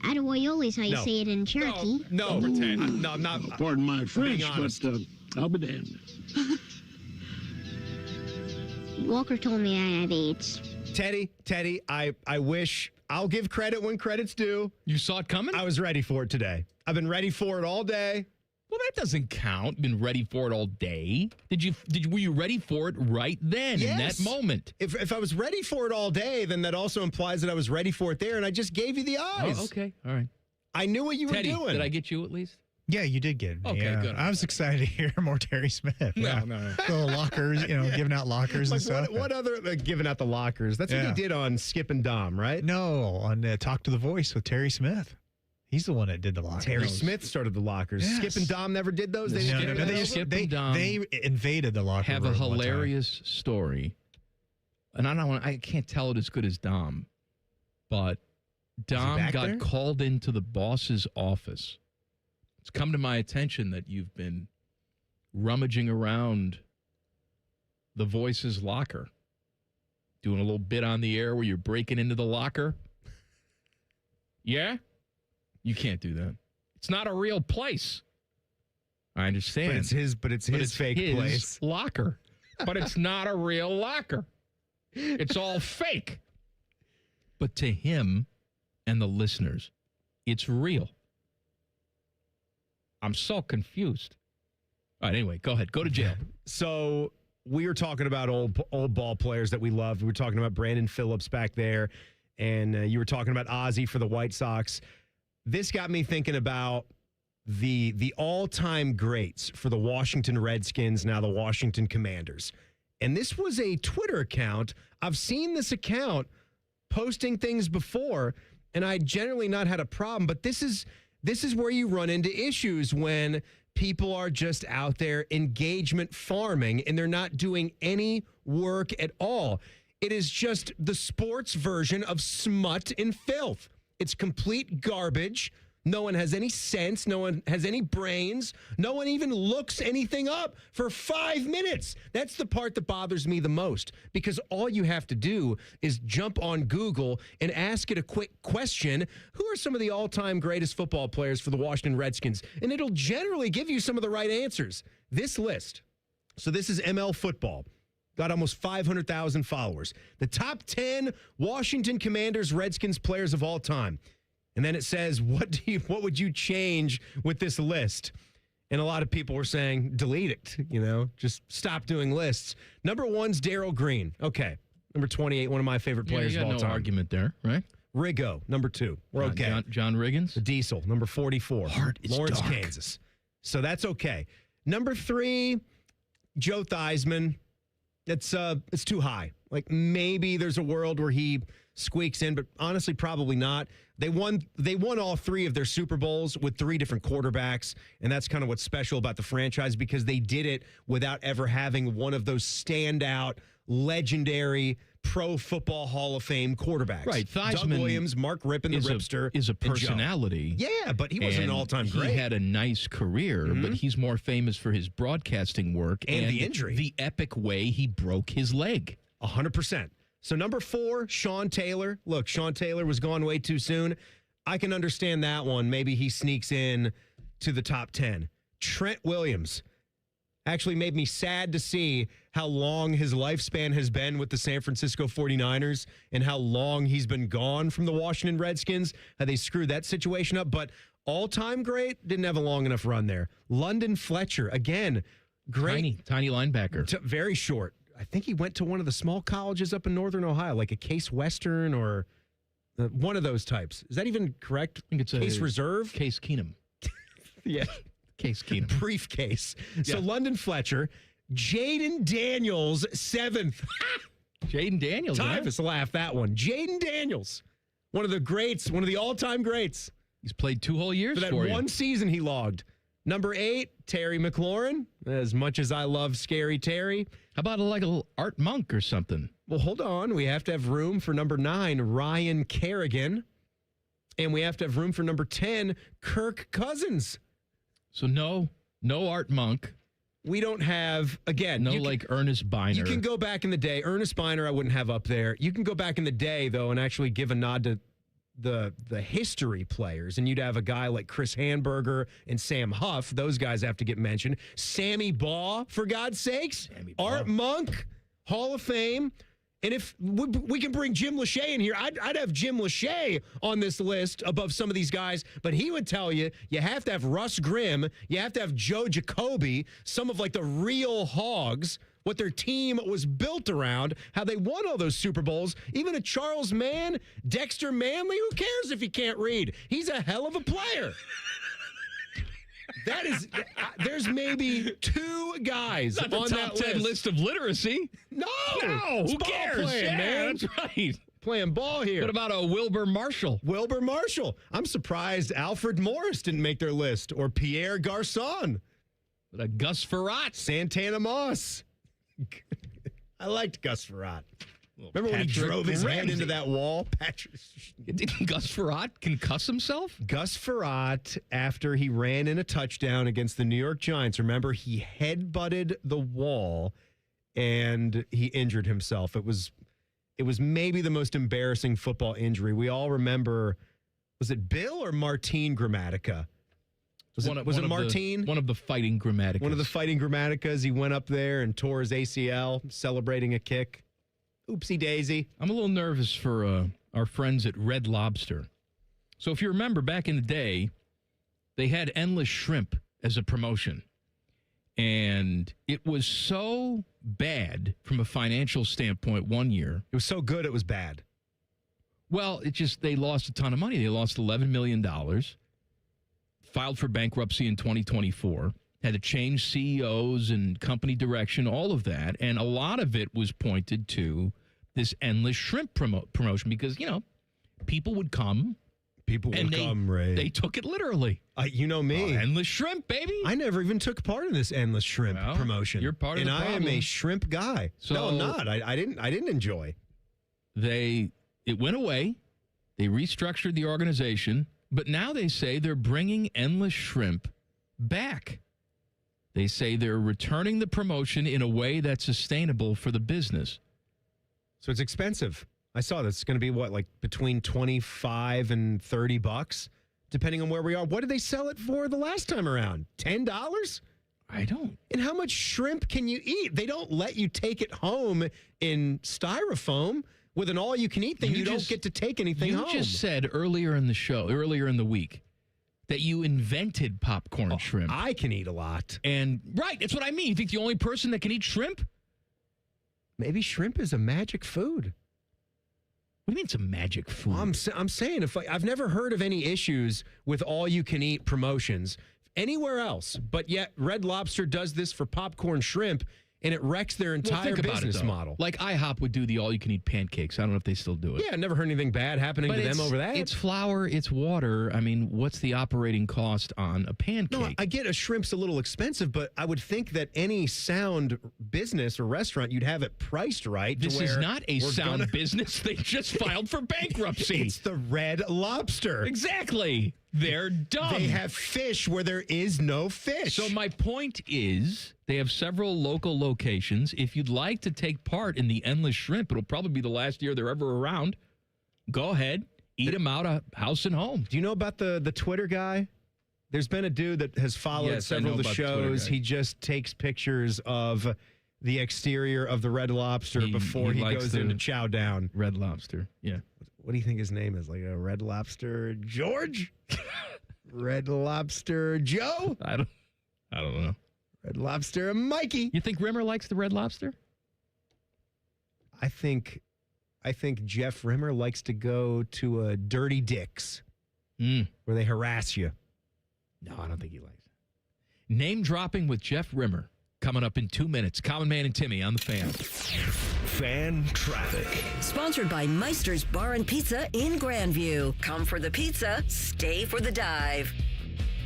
Attaboyoli's how you No. say it in Cherokee. No, pretend. No, I'm not... Pardon my French, being honest. but I'll be damned. Walker told me I have AIDS. Teddy, I wish... I'll give credit when credit's due. You saw it coming? I was ready for it today. I've been ready for it all day. Well, that doesn't count. Been ready for it all day. Were you ready for it right then in that Yes. moment? If I was ready for it all day, then that also implies that I was ready for it there, and I just gave you the eyes. Oh, okay. All right. I knew what you Teddy, were doing. did I get you at least? Yeah, you did get me. Okay, yeah. good. I was excited to hear more Terry Smith. No. Little lockers, giving out lockers and stuff. What other giving out the lockers? That's what Yeah. he did on Skip and Dom, right? No, on Talk to the Voice with Terry Smith. He's the one that did the lockers. Terry Smith started the lockers. Yes. Skip and Dom never did those. They No, didn't no, get no, those? they invaded the locker Have room a one time. hilarious story, and I can't tell it as good as Dom, but Dom back got there? called into the boss's office. It's come to my attention that you've been rummaging around the Voice's locker, doing a little bit on the air where you're breaking into the locker. Yeah? You can't do that. It's not a real place. I understand. But it's his fake his place. locker. But it's not a real locker. It's all fake. But to him and the listeners, it's real. I'm so confused. All right, anyway, go ahead. Go to jail. So we were talking about old ball players that we loved. We were talking about Brandon Phillips back there, and you were talking about Ozzie for the White Sox. This got me thinking about the all-time greats for the Washington Redskins, now the Washington Commanders. And this was a Twitter account. I've seen this account posting things before, and I generally not had a problem, but this is where you run into issues when people are just out there engagement farming and they're not doing any work at all. It is just the sports version of smut and filth. It's complete garbage. No one has any sense. No one has any brains. No one even looks anything up for 5 minutes. That's the part that bothers me the most, because all you have to do is jump on Google and ask it a quick question. Who are some of the all-time greatest football players for the Washington Redskins? And it'll generally give you some of the right answers. This list. So this is ML Football. Got almost 500,000 followers. The top 10 Washington Commanders Redskins players of all time. And then it says, what would you change with this list? And a lot of people were saying, delete it, just stop doing lists. Number 1's Darryl Green. Okay. Number 28, one of my favorite players you of got all no time. argument there, right? Riggo, number 2. We're okay. John Riggins? The Diesel, number 44. Heart is Lawrence, dark. Kansas. So that's okay. Number 3, Joe Theismann. It's too high. Like, maybe there's a world where he squeaks in, but honestly, probably not. They won all 3 of their Super Bowls with 3 different quarterbacks, and that's kind of what's special about the franchise, because they did it without ever having one of those standout, legendary, Pro Football Hall of Fame quarterbacks. Right. Doug Theismann Williams, Mark Rippon, the Ripster. is a and Joe. personality. Yeah, but he wasn't an all-time great. He had a nice career, but he's more famous for his broadcasting work and the injury. The epic way he broke his leg. 100%. So number 4, Sean Taylor. Look, Sean Taylor was gone way too soon. I can understand that one. Maybe he sneaks in to the top 10. Trent Williams actually made me sad to see how long his lifespan has been with the San Francisco 49ers and how long he's been gone from the Washington Redskins, how they screwed that situation up. But all-time great, didn't have a long enough run there. London Fletcher, again, great. Tiny linebacker. Very short. I think he went to one of the small colleges up in northern Ohio, like a Case Western or one of those types. Is that even correct? I think it's Case Reserve? Case Keenum. Yeah. Case Keenum. Briefcase. So Yeah. London Fletcher, Jaden Daniels, 7th. Jaden Daniels. Typhus laugh that one. Jaden Daniels, one of the greats, one of the all-time greats. He's played 2 whole years For that for you. one season he logged. Number 8, Terry McLaurin. As much as I love Scary Terry. How about like a little Art Monk or something? Well, hold on. We have to have room for number 9, Ryan Kerrigan. And we have to have room for number 10, Kirk Cousins. So no Art Monk. We don't have, again. No, like Ernest Biner. You can go back in the day. Ernest Biner I wouldn't have up there. You can go back in the day, though, and actually give a nod to the history players. And you'd have a guy like Chris Hanberger and Sam Huff. Those guys have to get mentioned. Sammy Baugh, for God's sakes. Art Monk, Hall of Fame. And if we can bring Jim Lachey in here, I'd have Jim Lachey on this list above some of these guys, but he would tell you have to have Russ Grimm, you have to have Joe Jacoby, some of like the real hogs, what their team was built around, how they won all those Super Bowls. Even a Charles Mann, Dexter Manley, who cares if he can't read? He's a hell of a player. That is, there's maybe 2 guys Not the on top that 10 list of literacy. No, who ball cares? playing, man. That's right. Playing ball here. What about a Wilbur Marshall? Wilbur Marshall. I'm surprised Alfred Morris didn't make their list, or Pierre Garçon. What a Gus Farrat. Santana Moss. I liked Gus Farrat. Remember when he Patrick drove his head Ramsey. into that wall? Didn't Gus Farrat concuss himself? Gus Farrat, after he ran in a touchdown against the New York Giants, remember he headbutted the wall and he injured himself. It was maybe the most embarrassing football injury. We all remember, was it Bill or Martine Gramatica? Was it Martine? One of the fighting Gramaticas. One of the fighting Gramaticas. He went up there and tore his ACL celebrating a kick. Oopsie daisy. I'm a little nervous for our friends at Red Lobster. So if you remember back in the day, they had endless shrimp as a promotion. And it was so bad from a financial standpoint one year. It was so good it was bad. Well, they lost a ton of money. They lost $11 million, filed for bankruptcy in 2024, had to change CEOs and company direction, all of that. And a lot of it was pointed to this endless shrimp promotion because, people would come. People would come, Ray. They took it literally. You know me. Endless shrimp, baby. I never even took part in this endless shrimp promotion. You're part of the problem. And I am a shrimp guy. So, no, I'm not. I didn't enjoy. It went away. They restructured the organization. But now they say they're bringing endless shrimp back. They say they're returning the promotion in a way that's sustainable for the business. So it's expensive. I saw this. It's going to be like between $25 and $30, depending on where we are. What did they sell it for the last time around? $10? I don't. And how much shrimp can you eat? They don't let you take it home in styrofoam. With an all-you-can-eat thing, you don't get to take anything home. You just said earlier in the week, that you invented popcorn shrimp. I can eat a lot. And, right, that's what I mean. You think the only person that can eat shrimp? Maybe shrimp is a magic food. What do you mean it's a magic food? I'm saying, I've never heard of any issues with all-you-can-eat promotions anywhere else, but yet Red Lobster does this for popcorn shrimp, and it wrecks their entire business model. Like IHOP would do the all-you-can-eat pancakes. I don't know if they still do it. Yeah, never heard anything bad happening to them over that. It's flour, it's water. I mean, what's the operating cost on a pancake? No, I get a shrimp's a little expensive, but I would think that any sound business or restaurant, you'd have it priced right. This is not a sound business. They just filed for bankruptcy. It's the Red Lobster. Exactly. They're dumb. They have fish where there is no fish. So my point is, they have several local locations. If you'd like to take part in the Endless Shrimp, it'll probably be the last year they're ever around. Go ahead, eat them out of house and home. Do you know about the Twitter guy? There's been a dude that has followed several of the shows. He just takes pictures of the exterior of the Red Lobster before he goes in to chow down. Red Lobster, yeah. What do you think his name is? Like a Red Lobster George? Red Lobster Joe? I don't know. Red Lobster Mikey. You think Rimmer likes the Red Lobster? I think Jeff Rimmer likes to go to a Dirty Dick's where they harass you. No, I don't think he likes it. Name dropping with Jeff Rimmer coming up in 2 minutes. Common Man and Timmy on the Fan. Fan traffic. Sponsored by Meister's Bar and Pizza in Grandview. Come for the pizza, stay for the dive.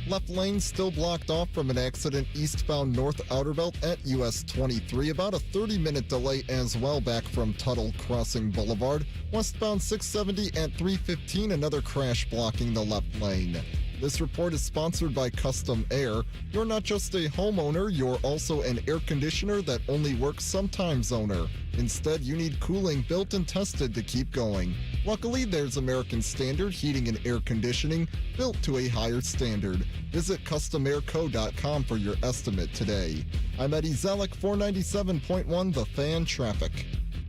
Left lane still blocked off from an accident eastbound North Outer Belt at US 23. About a 30-minute delay as well back from Tuttle Crossing Boulevard. Westbound 670 at 315, another crash blocking the left lane. This report is sponsored by Custom Air. You're not just a homeowner, you're also an air conditioner that only works sometimes owner. Instead, you need cooling built and tested to keep going. Luckily, there's American Standard Heating and Air Conditioning built to a higher standard. Visit customairco.com for your estimate today. I'm Eddie Zellick, 497.1 The Fan Traffic.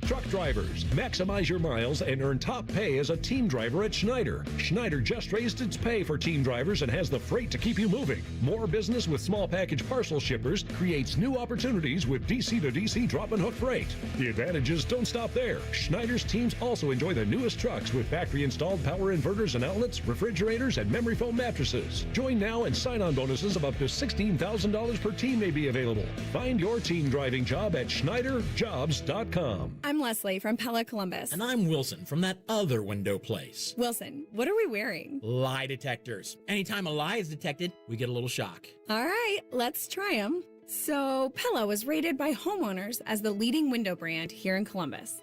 Truck drivers, maximize your miles and earn top pay as a team driver at Schneider. Schneider just raised its pay for team drivers and has the freight to keep you moving. More business with small package parcel shippers creates new opportunities with DC to DC drop and hook freight. The advantages don't stop there. Schneider's teams also enjoy the newest trucks with factory installed power inverters and outlets, refrigerators, and memory foam mattresses. Join now and sign-on bonuses of up to $16,000 per team may be available. Find your team driving job at SchneiderJobs.com. I'm Leslie from Pella Columbus. And I'm Wilson from that other window place. Wilson, what are we wearing? Lie detectors. Anytime a lie is detected, we get a little shock. All right, let's try them. So, Pella was rated by homeowners as the leading window brand here in Columbus.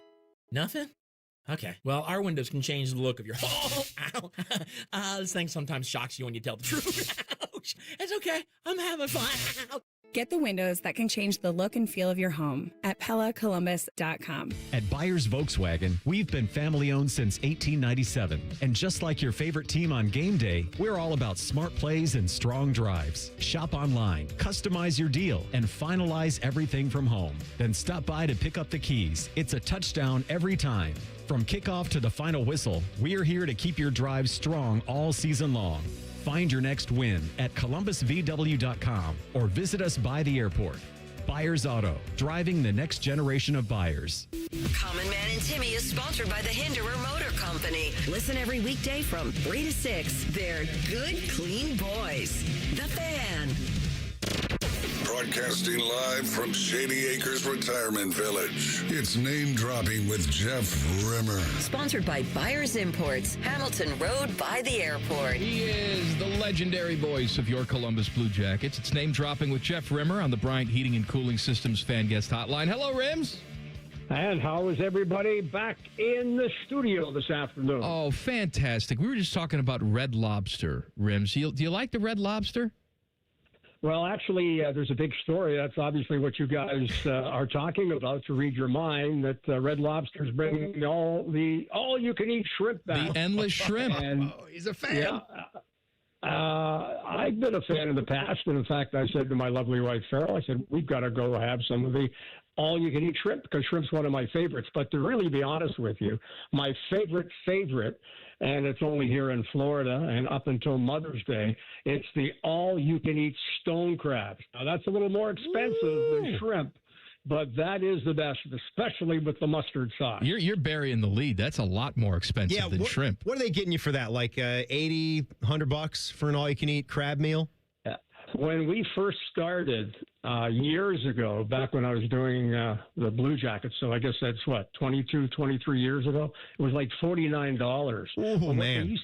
Nothing? Okay. Well, our windows can change the look of your home. Ow. This thing sometimes shocks you when you tell the truth. Ouch. It's okay. I'm having fun. Get the windows that can change the look and feel of your home at PellaColumbus.com. At Byers Volkswagen, we've been family-owned since 1897. And just like your favorite team on game day, we're all about smart plays and strong drives. Shop online, customize your deal, and finalize everything from home. Then stop by to pick up the keys. It's a touchdown every time. From kickoff to the final whistle, we're here to keep your drive strong all season long. Find your next win at columbusvw.com or visit us by the airport. Byers Auto, driving the next generation of buyers. Common Man and Timmy is sponsored by the Hinderer Motor Company. Listen every weekday from 3 to 6. They're good, clean boys. The Fan. Broadcasting live from Shady Acres Retirement Village. It's Name Dropping with Jeff Rimmer. Sponsored by Byers Imports, Hamilton Road by the airport. He is the legendary voice of your Columbus Blue Jackets. It's Name Dropping with Jeff Rimmer on the Bryant Heating and Cooling Systems Fan Guest Hotline. Hello, Rims. And how is everybody back in the studio this afternoon? Oh, fantastic. We were just talking about Red Lobster, Rims. Do you like the Red Lobster? Well, actually, there's a big story. That's obviously what you guys are talking about, to read your mind, that Red Lobster's bringing all you-can-eat shrimp back. The endless shrimp. And, he's a fan. Yeah, I've been a fan in the past, and in fact, I said to my lovely wife, Farrell, I said, we've got to go have some of the all-you-can-eat shrimp, because shrimp's one of my favorites. But to really be honest with you, my favorite, and it's only here in Florida and up until Mother's Day, it's the all-you-can-eat stone crabs. Now, that's a little more expensive than shrimp, but that is the best, especially with the mustard sauce. You're burying the lead. That's a lot more expensive than shrimp. What are they getting you for that? Like $80, $100 for an all-you-can-eat crab meal? when we first started years ago, back when I was doing the Blue Jackets, so I guess that's 22, 23 years ago, it was like $49. Oh, man.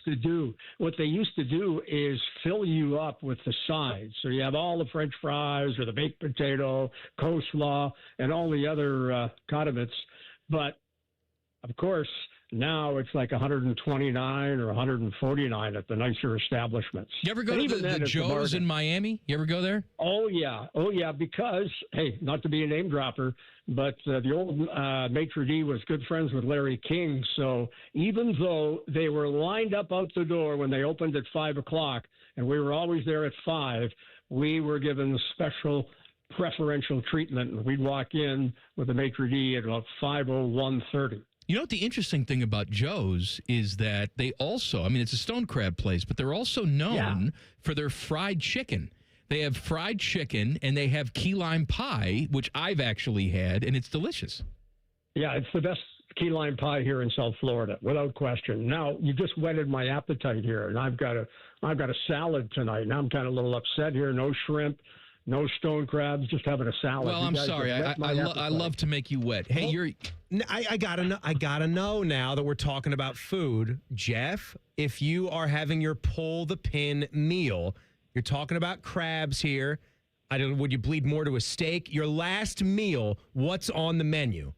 What they used to do is fill you up with the sides. So you have all the French fries or the baked potato, coleslaw, and all the other condiments. But, of course, now it's like $129 or $149 at the nicer establishments. You ever go to the Joe's in Miami? You ever go there? Oh, yeah, because, hey, not to be a name dropper, but the old maitre d' was good friends with Larry King. So even though they were lined up out the door when they opened at 5 o'clock, and we were always there at 5, we were given special preferential treatment. And we'd walk in with the maitre d' at about 5:01:30. You know what the interesting thing about Joe's is that they also, I mean, it's a stone crab place, but they're also known for their fried chicken. They have fried chicken and they have key lime pie, which I've actually had, and it's delicious. Yeah, it's the best key lime pie here in South Florida, without question. Now, you just whetted my appetite here, and I've got a salad tonight. Now I'm kind of a little upset here. No shrimp. No stone crabs, just having a salad. Well, I'm sorry. I love to make you wet. Hey, I gotta know now that we're talking about food, Jeff. If you are having your pull the pin meal, you're talking about crabs here. Would you bleed more to a steak? Your last meal, what's on the menu?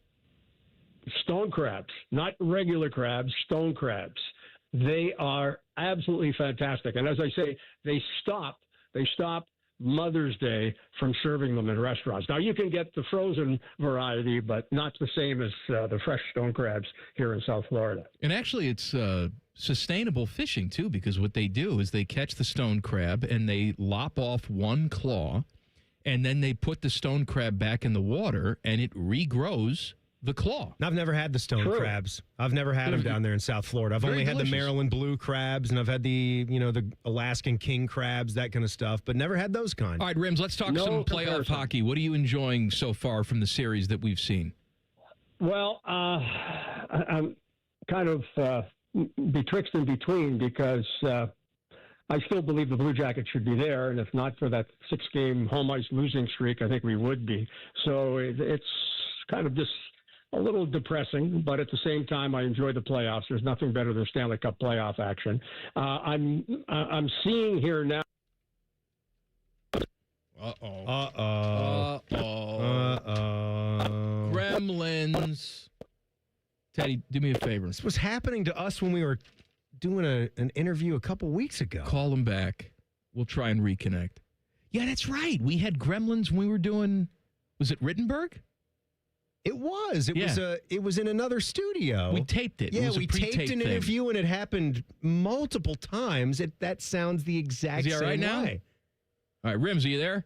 Stone crabs, not regular crabs. Stone crabs. They are absolutely fantastic. And as I say, they stop Mother's Day from serving them in restaurants. Now, you can get the frozen variety, but not the same as the fresh stone crabs here in South Florida. And actually, it's sustainable fishing, too, because what they do is they catch the stone crab and they lop off one claw, and then they put the stone crab back in the water, and it regrows the claw. I've never had the stone crabs. I've never had them down there in South Florida. I've only had the Maryland blue crabs, and I've had the Alaskan king crabs, that kind of stuff, but never had those kind. All right, Rims, let's talk some playoff hockey. What are you enjoying so far from the series that we've seen? Well, I'm kind of betwixt and between because I still believe the Blue Jackets should be there, and if not for that 6-game home ice losing streak, I think we would be. So it's kind of just a little depressing, but at the same time, I enjoy the playoffs. There's nothing better than Stanley Cup playoff action. I'm seeing here now. Gremlins. Teddy, do me a favor. This was happening to us when we were doing an interview a couple weeks ago. Call them back. We'll try and reconnect. Yeah, that's right. We had Gremlins when we were doing. Was it Rittenberg? It was. It was in another studio. We taped it. Yeah, we taped an interview, and it happened multiple times. That sounds the exact same way. Is he all right now? All right, Rims, are you there?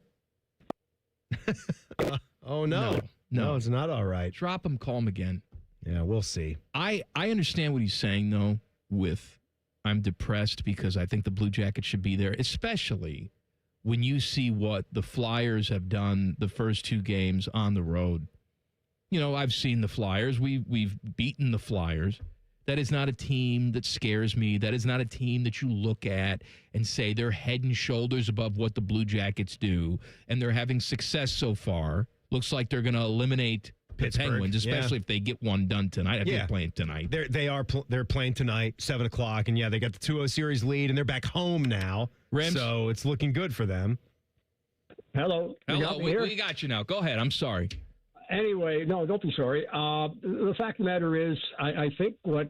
Oh, no. No, it's not all right. Drop him, call him again. Yeah, we'll see. I understand what he's saying, though, with I'm depressed because I think the Blue Jackets should be there, especially when you see what the Flyers have done the first 2 games on the road. You know, I've seen the Flyers. We've beaten the Flyers. That is not a team that scares me. That is not a team that you look at and say they're head and shoulders above what the Blue Jackets do, and they're having success so far. Looks like they're going to eliminate the Penguins, especially if they get one done tonight. I think they're playing tonight. They're playing tonight, 7 o'clock, and they got the 2-0 series lead, and they're back home now. Rims? So it's looking good for them. Hello. We got you now. Go ahead. I'm sorry. Anyway, no, don't be sorry. The fact of the matter is, I think what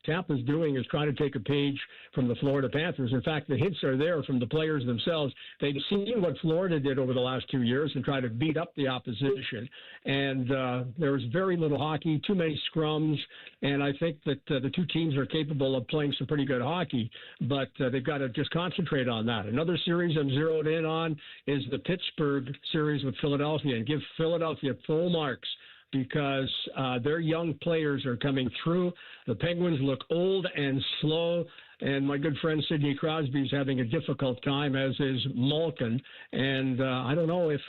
Tampa's doing is trying to take a page from the Florida Panthers. In fact, the hints are there from the players themselves. They've seen what Florida did over the last 2 years and tried to beat up the opposition. And there was very little hockey, too many scrums, and I think that the two teams are capable of playing some pretty good hockey, but they've got to just concentrate on that. Another series I'm zeroed in on is the Pittsburgh series with Philadelphia, and give Philadelphia full marks because their young players are coming through. The Penguins look old and slow, and my good friend Sidney Crosby is having a difficult time, as is Malkin. And I don't know if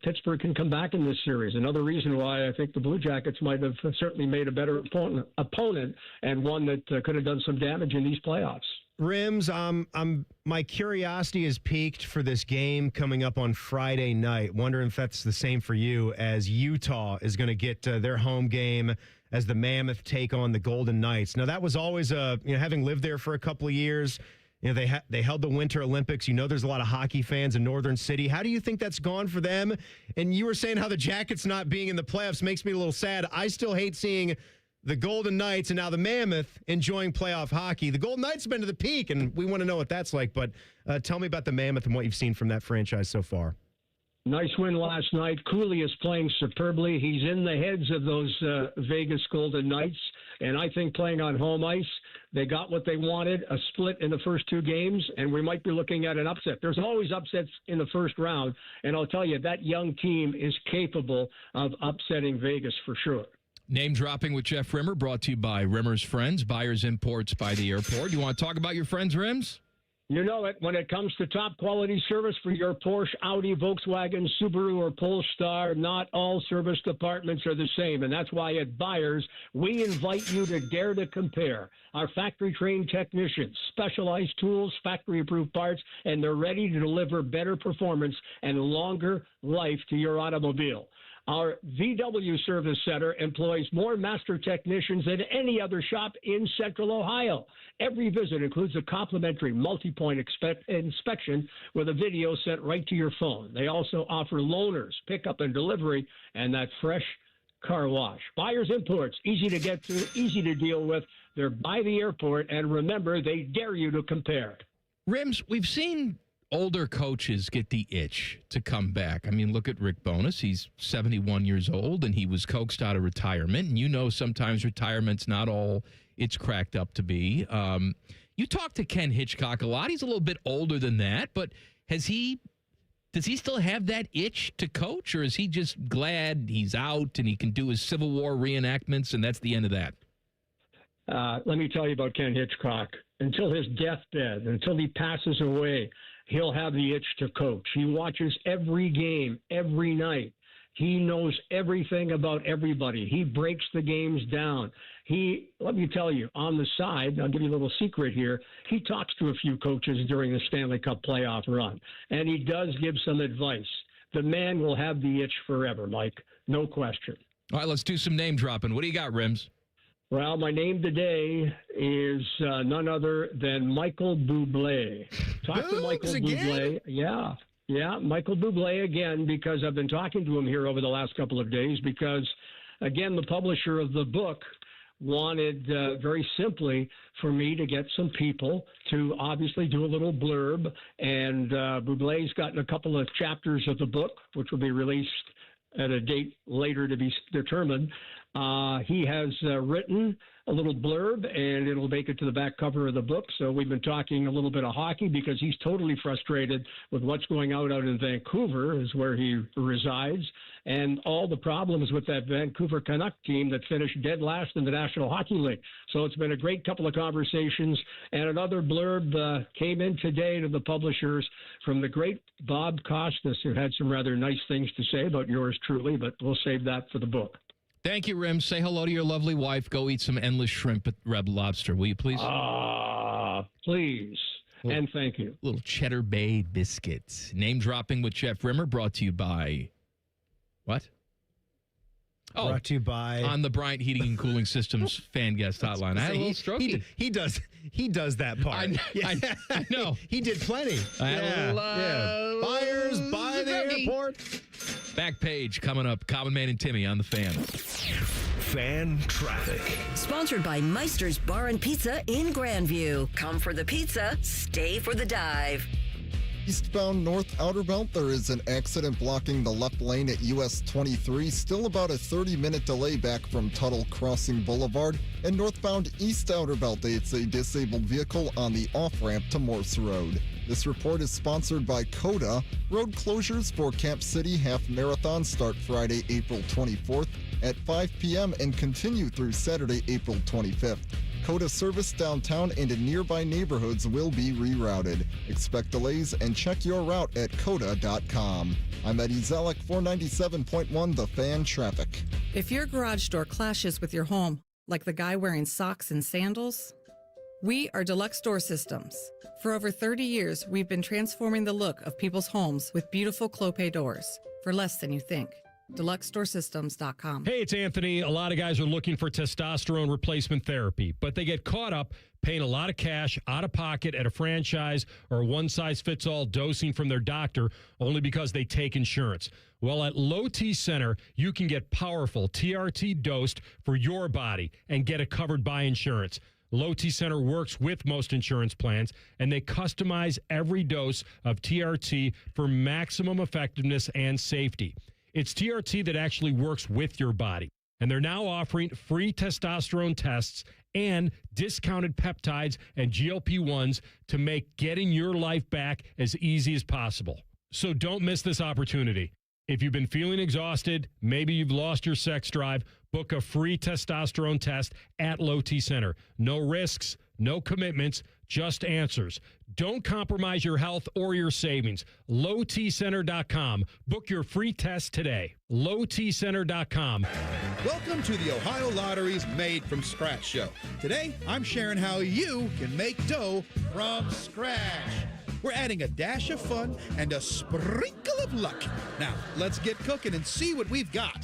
Pittsburgh can come back in this series. Another reason why I think the Blue Jackets might have certainly made a better opponent and one that could have done some damage in these playoffs. Rims, my curiosity is piqued for this game coming up on Friday night. Wondering if that's the same for you, as Utah is going to get their home game as the Mammoth take on the Golden Knights. Now, that was always having lived there for a couple of years. They held the Winter Olympics. There's a lot of hockey fans in Northern City. How do you think that's gone for them? And you were saying how the Jackets not being in the playoffs makes me a little sad. I still hate seeing the Golden Knights and now the Mammoth enjoying playoff hockey. The Golden Knights have been to the peak, and we want to know what that's like. But tell me about the Mammoth and what you've seen from that franchise so far. Nice win last night. Cooley is playing superbly. He's in the heads of those Vegas Golden Knights, and I think playing on home ice, they got what they wanted, a split in the first two games, and we might be looking at an upset. There's always upsets in the first round, and I'll tell you, that young team is capable of upsetting Vegas for sure. Name dropping with Jeff Rimmer, brought to you by Rimmer's Friends, Buyers Imports by the Airport. You want to talk about your friends, Rims? You know it. When it comes to top quality service for your Porsche, Audi, Volkswagen, Subaru, or Polestar, not all service departments are the same. And that's why at Buyers, we invite you to dare to compare. Our factory-trained technicians, specialized tools, factory-approved parts, and they're ready to deliver better performance and longer life to your automobile. Our VW Service Center employs more master technicians than any other shop in Central Ohio. Every visit includes a complimentary multi-point inspection with a video sent right to your phone. They also offer loaners, pickup and delivery, and that fresh car wash. Buyers Imports, easy to get to, easy to deal with. They're by the airport, and remember, they dare you to compare. Rims, we've seen older coaches get the itch to come back. I mean, look at Rick Bowness. He's 71 years old, and he was coaxed out of retirement. And sometimes retirement's not all it's cracked up to be. You talk to Ken Hitchcock a lot. He's a little bit older than that, but does he still have that itch to coach, or is he just glad he's out and he can do his Civil War reenactments, and that's the end of that? Let me tell you about Ken Hitchcock. Until his deathbed, until he passes away, he'll have the itch to coach. He watches every game, every night. He knows everything about everybody. He breaks the games down. Let me tell you, on the side, I'll give you a little secret here, he talks to a few coaches during the Stanley Cup playoff run, and he does give some advice. The man will have the itch forever, Mike. No question. All right, let's do some name dropping. What do you got, Rims? Well, my name today is none other than Michael Bublé. Talk to Michael Bublé. Yeah, Michael Bublé again, because I've been talking to him here over the last couple of days because, again, the publisher of the book wanted very simply for me to get some people to obviously do a little blurb, and Bublé's gotten a couple of chapters of the book, which will be released at a date later to be determined. He has written a little blurb, and it'll make it to the back cover of the book. So we've been talking a little bit of hockey because he's totally frustrated with what's going out in Vancouver, is where he resides, and all the problems with that Vancouver Canuck team that finished dead last in the National Hockey League. So it's been a great couple of conversations, and another blurb came in today to the publishers from the great Bob Costas, who had some rather nice things to say about yours truly, but we'll save that for the book. Thank you, Rim. Say hello to your lovely wife. Go eat some endless shrimp at Red Lobster, will you please? Please. And thank you. Little Cheddar Bay biscuits. Name dropping with Jeff Rimmer, brought to you by what? Brought to you by on the Bryant Heating and Cooling Systems fan guest hotline. I had a little strokey. He does that part. I know. He did plenty. Buyers by the airport. Back page coming up. Common Man and Timmy on the Fan. Fan traffic. Sponsored by Meister's Bar and Pizza in Grandview. Come for the pizza, stay for the dive. Eastbound North Outer Belt, there is an accident blocking the left lane at US 23. Still about a 30-minute delay back from Tuttle Crossing Boulevard. And northbound East Outer Belt, it's a disabled vehicle on the off-ramp to Morse Road. This report is sponsored by CODA. Road closures for Camp City Half Marathon start Friday, April 24th at 5 p.m. and continue through Saturday, April 25th. CODA service downtown and in nearby neighborhoods will be rerouted. Expect delays and check your route at CODA.com. I'm Eddie Zellick, 497.1 The Fan Traffic. If your garage door clashes with your home, like the guy wearing socks and sandals, We are Deluxe Door Systems. For over 30 years, we've been transforming the look of people's homes with beautiful Clopay doors for less than you think. DeluxeDoorSystems.com. Hey, it's Anthony. A lot of guys are looking for testosterone replacement therapy, but they get caught up paying a lot of cash out of pocket at a franchise or one-size-fits-all dosing from their doctor only because they take insurance. Well, at Low T Center, you can get powerful TRT dosed for your body and get it covered by insurance. Low T Center works with most insurance plans, and they customize every dose of TRT for maximum effectiveness and safety. It's TRT that actually works with your body. And they're now offering free testosterone tests and discounted peptides and GLP-1s to make getting your life back as easy as possible. So don't miss this opportunity. If you've been feeling exhausted, maybe you've lost your sex drive, book a free testosterone test at Low T Center. No risks, no commitments, just answers. Don't compromise your health or your savings. LowTCenter.com. Book your free test today. LowTCenter.com. Welcome to the Ohio Lottery's Made from Scratch show. Today, I'm sharing how you can make dough from scratch. We're adding a dash of fun and a sprinkle of luck. Now, let's get cooking and see what we've got.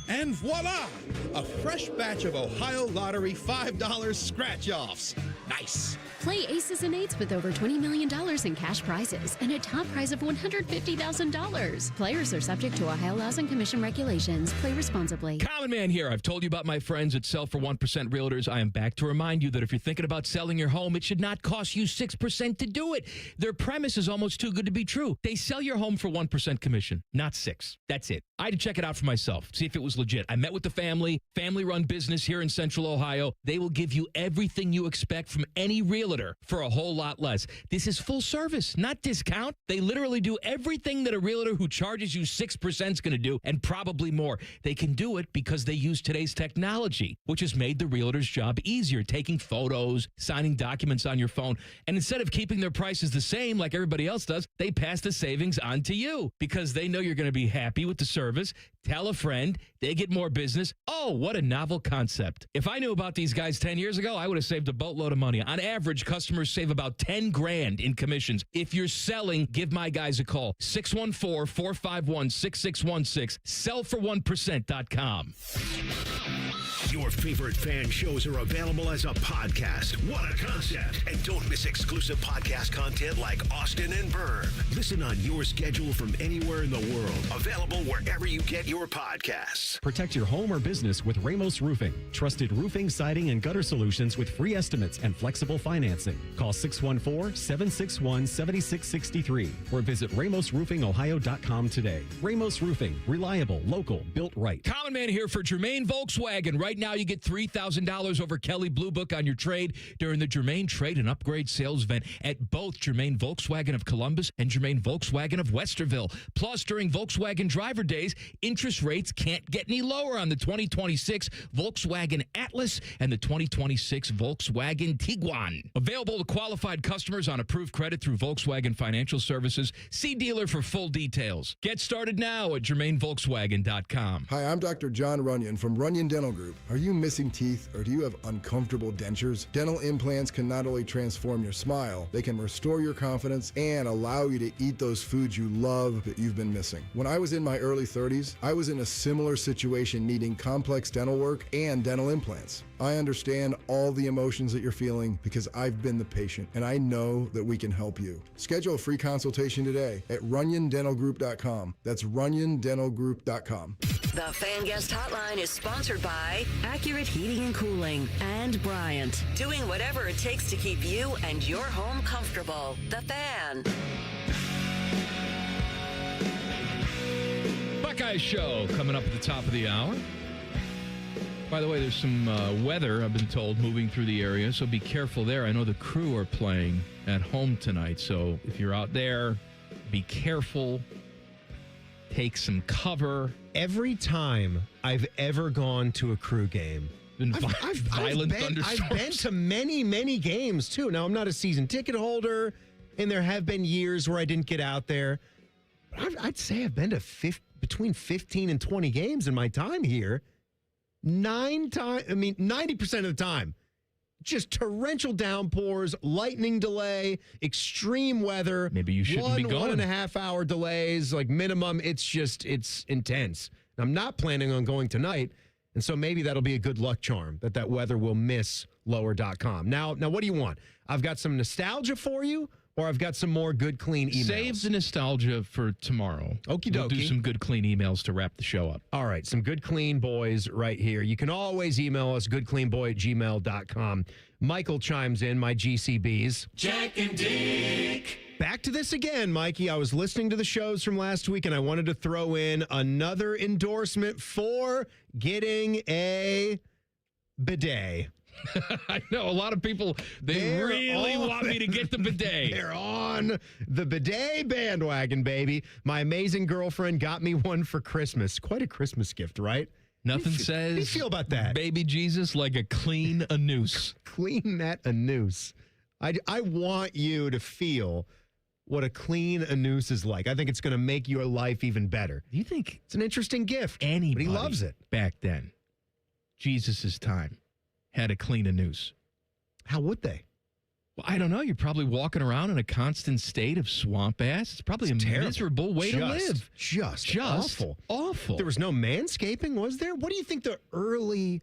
And voila! A fresh batch of Ohio Lottery $5 scratch-offs. Nice. Play aces and eights with over $20 million in cash prizes and a top prize of $150,000. Players are subject to Ohio laws and commission regulations. Play responsibly. Common Man here. I've told you about my friends at Sell for 1% Realtors. I am back to remind you that if you're thinking about selling your home, it should not cost you 6% to do it. Their premise is almost too good to be true. They sell your home for 1% commission, not 6. That's it. I had to check it out for myself, see if it was legit. I met with the family-run business here in Central Ohio. They will give you everything you expect from any realtor for a whole lot less. This is full service, not discount. They literally do everything that a realtor who charges you 6% is going to do, and probably more. They can do it because they use today's technology, which has made the realtor's job easier, taking photos, signing documents on your phone. And instead of keeping their prices the same like everybody else does, they pass the savings on to you because they know you're going to be happy with the service. Tell a friend, they get more business. Oh, what a novel concept. If I knew about these guys 10 years ago, I would have saved a boatload of money. On average, customers save about $10,000 in commissions. If you're selling, give my guys a call. 614-451-6616. Sellfor1%.com. Your favorite fan shows are available as a podcast. What a concept. And don't miss exclusive podcast content like Austin and Vern. Listen on your schedule from anywhere in the world. Available wherever you get your podcasts. Protect your home or business with Ramos Roofing. Trusted roofing, siding, and gutter solutions with free estimates and flexible financing. Call 614-761-7663 or visit RamosRoofingOhio.com today. Ramos Roofing. Reliable, local, built right. Common Man here for Germain Volkswagen. Right now, you get $3,000 over Kelly Blue Book on your trade during the Germain Trade and Upgrade Sales Event at both Germain Volkswagen of Columbus and Germain Volkswagen of Westerville. Plus, during Volkswagen Driver Days, interest rates can't get any lower on the 2026 Volkswagen Atlas and the 2026 Volkswagen Tiguan. Available to qualified customers on approved credit through Volkswagen Financial Services. See dealer for full details. Get started now at GermainVolkswagen.com. Hi, I'm Dr. John Runyon from Runyon Dental Group. Are you missing teeth or do you have uncomfortable dentures? Dental implants can not only transform your smile, they can restore your confidence and allow you to eat those foods you love that you've been missing. When I was in my early 30s, I was in a similar situation needing complex dental work and dental implants. I understand all the emotions that you're feeling because I've been the patient and I know that we can help you. Schedule a free consultation today at RunyonDentalGroup.com. That's RunyonDentalGroup.com. The Fan Guest Hotline is sponsored by Accurate Heating and Cooling and Bryant. Doing whatever it takes to keep you and your home comfortable. The Fan. Buckeye Show coming up at the top of the hour. By the way, there's some weather, I've been told, moving through the area, so be careful there. I know the Crew are playing at home tonight, so if you're out there, be careful. Take some cover. Every time I've ever gone to a Crew game, violent thunderstorms. I've been to many, many games, too. Now, I'm not a season ticket holder, and there have been years where I didn't get out there. But I'd say I've been to between 15 and 20 games in my time here. 90% of the time, just torrential downpours, lightning delay, extreme weather. Maybe you shouldn't be going. 1.5 hour delays, like minimum. It's intense. I'm not planning on going tonight, and so maybe that'll be a good luck charm that weather will miss lower.com. Now, what do you want? I've got some nostalgia for you, or I've got some more good, clean emails. Save the nostalgia for tomorrow. Okie dokie. We'll do some good, clean emails to wrap the show up. All right, some good, clean boys right here. You can always email us, goodcleanboy@gmail.com. Michael chimes in, my GCBs. Jack and Dick. Back to this again, Mikey. I was listening to the shows from last week, and I wanted to throw in another endorsement for getting a bidet. I know a lot of people, they really want me to get the bidet. They're on the bidet bandwagon, baby. My amazing girlfriend got me one for Christmas. Quite a Christmas gift, right? Nothing says How do you feel about that? Baby Jesus like a clean anus. Clean that anus. I want you to feel what a clean anus is like. I think it's going to make your life even better. Do you think it's an interesting gift? Anybody but he loves it. Back then, Jesus' time, had a clean anus. How would they? Well, I don't know. You're probably walking around in a constant state of swamp ass. It's probably a miserable way to live. Just awful. Awful. There was no manscaping, was there? What do you think the early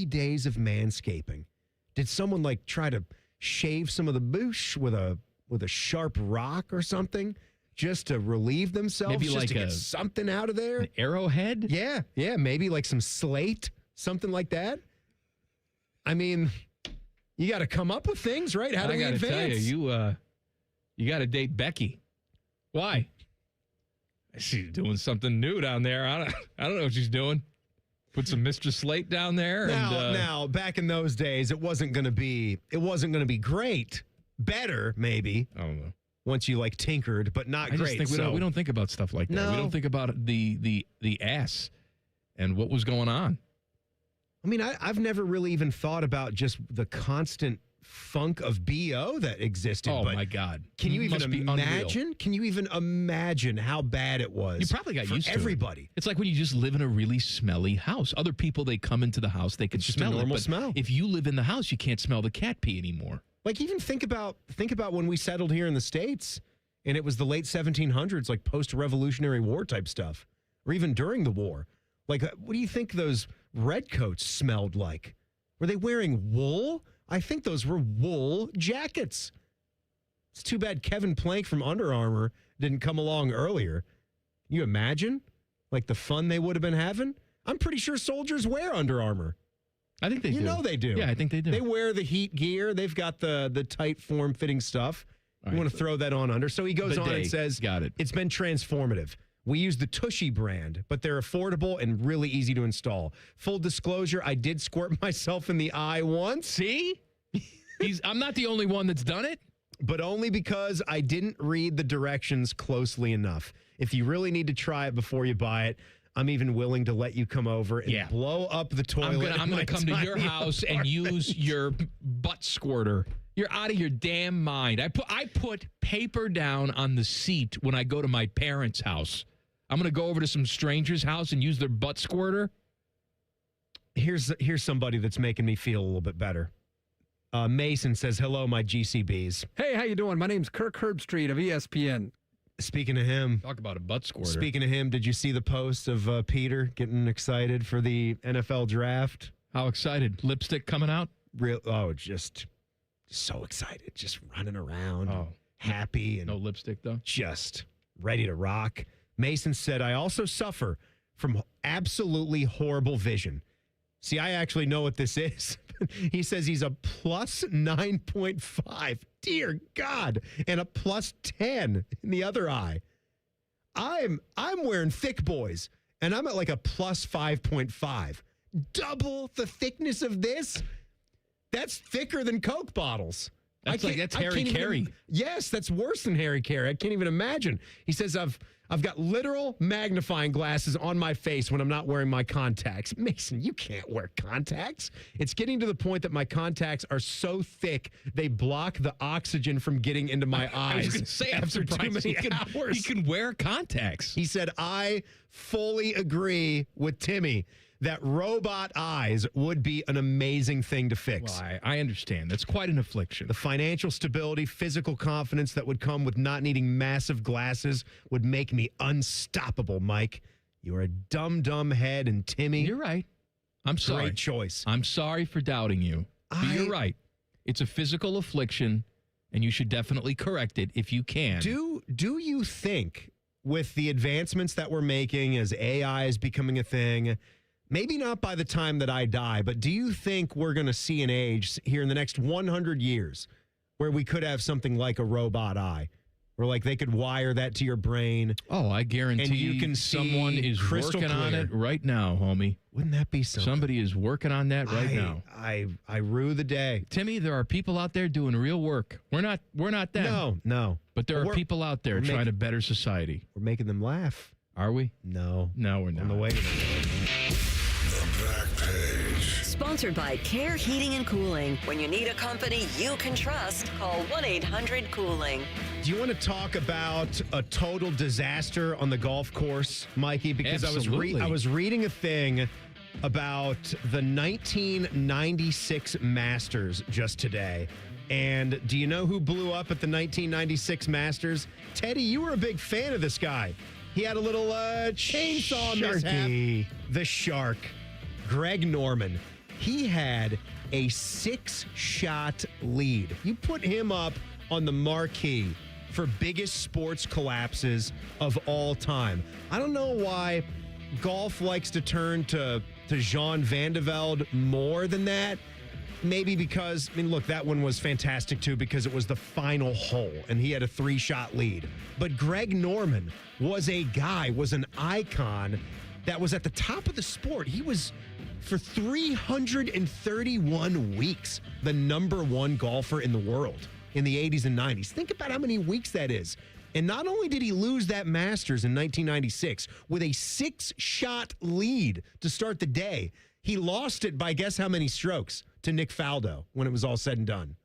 days of manscaping? Did someone like try to shave some of the bush with a sharp rock or something just to relieve themselves? Maybe just like to get something out of there? An arrowhead? Yeah, maybe like some slate, something like that. I mean, you got to come up with things, right? How do we advance? I got to tell you got to date Becky. Why? She's doing something new down there. I don't know what she's doing. Put some Mr. Slate down there. Now, back in those days, it wasn't going to be great. Better, maybe. I don't know. Once you like tinkered, but not I great. Just think we don't think about stuff like that. No. We don't think about the ass and what was going on. I mean, I've never really even thought about just the constant funk of BO that existed. Oh, but my God. Can you Must even be unreal. imagine? Can you even imagine how bad it was? You probably got for used to everybody. It's like when you just live in a really smelly house. Other people, they come into the house, they can It's just smell a normal it. But smell. if you live in the house, you can't smell the cat pee anymore. Like, even think about when we settled here in the States, and it was the late 1700s, like post-Revolutionary War type stuff, or even during the war. Like, what do you think those redcoats smelled like? Were they wearing wool? I think those were wool jackets. It's too bad Kevin Plank from Under Armour didn't come along earlier. Can you imagine, like, the fun they would have been having? I'm pretty sure soldiers wear Under Armour. I think they do. You know they do. Yeah, I think they do. They wear the heat gear. They've got the tight form-fitting stuff. You want to throw that on under. So he goes on and says, got it. It's been transformative. We use the Tushy brand, but they're affordable and really easy to install. Full disclosure, I did squirt myself in the eye once. See? I'm not the only one that's done it. But only because I didn't read the directions closely enough. If you really need to try it before you buy it, I'm even willing to let you come over and blow up the toilet. I'm going to come to your house and use your butt squirter. You're out of your damn mind. I put paper down on the seat when I go to my parents' house. I'm going to go over to some stranger's house and use their butt squirter. Here's somebody that's making me feel a little bit better. Mason says, hello, my GCBs. Hey, how you doing? My name's Kirk Herbstreit of ESPN. Speaking of him. Talk about a butt squirter. Speaking of him, did you see the post of Peter getting excited for the NFL draft? How excited? Lipstick coming out? Just so excited. Just running around. Oh. Happy. And no lipstick, though? Just ready to rock. Mason said, I also suffer from absolutely horrible vision. See, I actually know what this is. He says he's a plus 9.5. Dear God. And a plus 10 in the other eye. I'm wearing thick boys, and I'm at like a plus 5.5. Double the thickness of this? That's thicker than Coke bottles. That's Harry Carey. Yes, that's worse than Harry Carey. I can't even imagine. He says, I've got literal magnifying glasses on my face when I'm not wearing my contacts. Mason, you can't wear contacts. It's getting to the point that my contacts are so thick, they block the oxygen from getting into my eyes. I was going to say, after too many hours. He can wear contacts. He said, I fully agree with Timmy. that robot eyes would be an amazing thing to fix. Well, I understand. That's quite an affliction. The financial stability, physical confidence that would come with not needing massive glasses would make me unstoppable, Mike. You're a dumb head, and Timmy. You're right. I'm sorry. Great choice. I'm sorry for doubting you. But you're right. It's a physical affliction, and you should definitely correct it if you can. Do you think, with the advancements that we're making as AI is becoming a thing, maybe not by the time that I die, but do you think we're going to see an age here in the next 100 years where we could have something like a robot eye? Where like they could wire that to your brain. Oh, I guarantee and you can someone is crystal working on clear. it right now, homie. Wouldn't that be something? Somebody is working on that right now. I rue the day. Timmy, there are people out there doing real work. We're not them. No. But there are people out there trying to better society. We're making them laugh. Are we? No. No, we're not. On the way. The back page. Sponsored by Care Heating and Cooling. When you need a company you can trust, call 1-800-COOLING. Do you want to talk about a total disaster on the golf course, Mikey? Because Absolutely. I was reading a thing about the 1996 Masters just today. And do you know who blew up at the 1996 Masters? Teddy, you were a big fan of this guy. He had a little chainsaw mishap. The Shark. Greg Norman. He had a 6-shot lead. You put him up on the marquee for biggest sports collapses of all time. I don't know why golf likes to turn to Jean Van de Velde more than that. Maybe because, look, that one was fantastic too because it was the final hole and he had a 3-shot lead. But Greg Norman was an icon that was at the top of the sport. He was, for 331 weeks, the number one golfer in the world in the 80s and 90s. Think about how many weeks that is. And not only did he lose that Masters in 1996 with a 6-shot lead to start the day, he lost it by guess how many strokes to Nick Faldo when it was all said and done?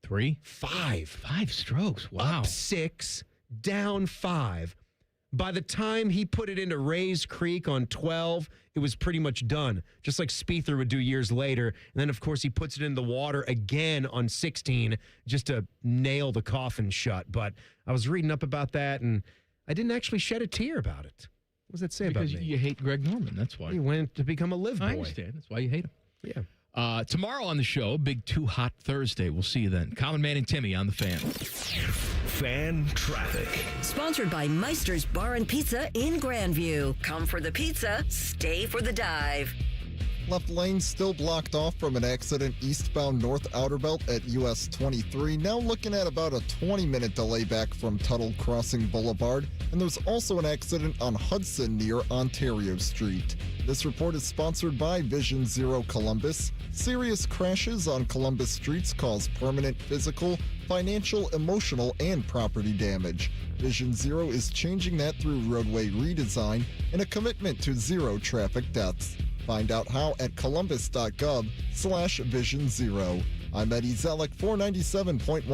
3? 5. 5 strokes. Wow. Up 6, down 5. By the time he put it into Rays Creek on 12, it was pretty much done, just like Spiether would do years later. And then, of course, he puts it in the water again on 16 just to nail the coffin shut. But I was reading up about that, and I didn't actually shed a tear about it. What does that say about me? Because you hate Greg Norman, that's why. He went to become a live boy. I understand. That's why you hate him. Yeah. Tomorrow on the show, Big Too Hot Thursday. We'll see you then. Common Man and Timmy on the Fan. Fan traffic. Sponsored by Meister's Bar and Pizza in Grandview. Come for the pizza, stay for the dive. Left lane still blocked off from an accident eastbound North Outer Belt at US 23. Now looking at about a 20-minute delay back from Tuttle Crossing Boulevard. And there's also an accident on Hudson near Ontario Street. This report is sponsored by Vision Zero Columbus. Serious crashes on Columbus streets cause permanent physical, financial, emotional, and property damage. Vision Zero is changing that through roadway redesign and a commitment to zero traffic deaths. Find out how at columbus.gov/Vision Zero. I'm Eddie Zellick, 497.1.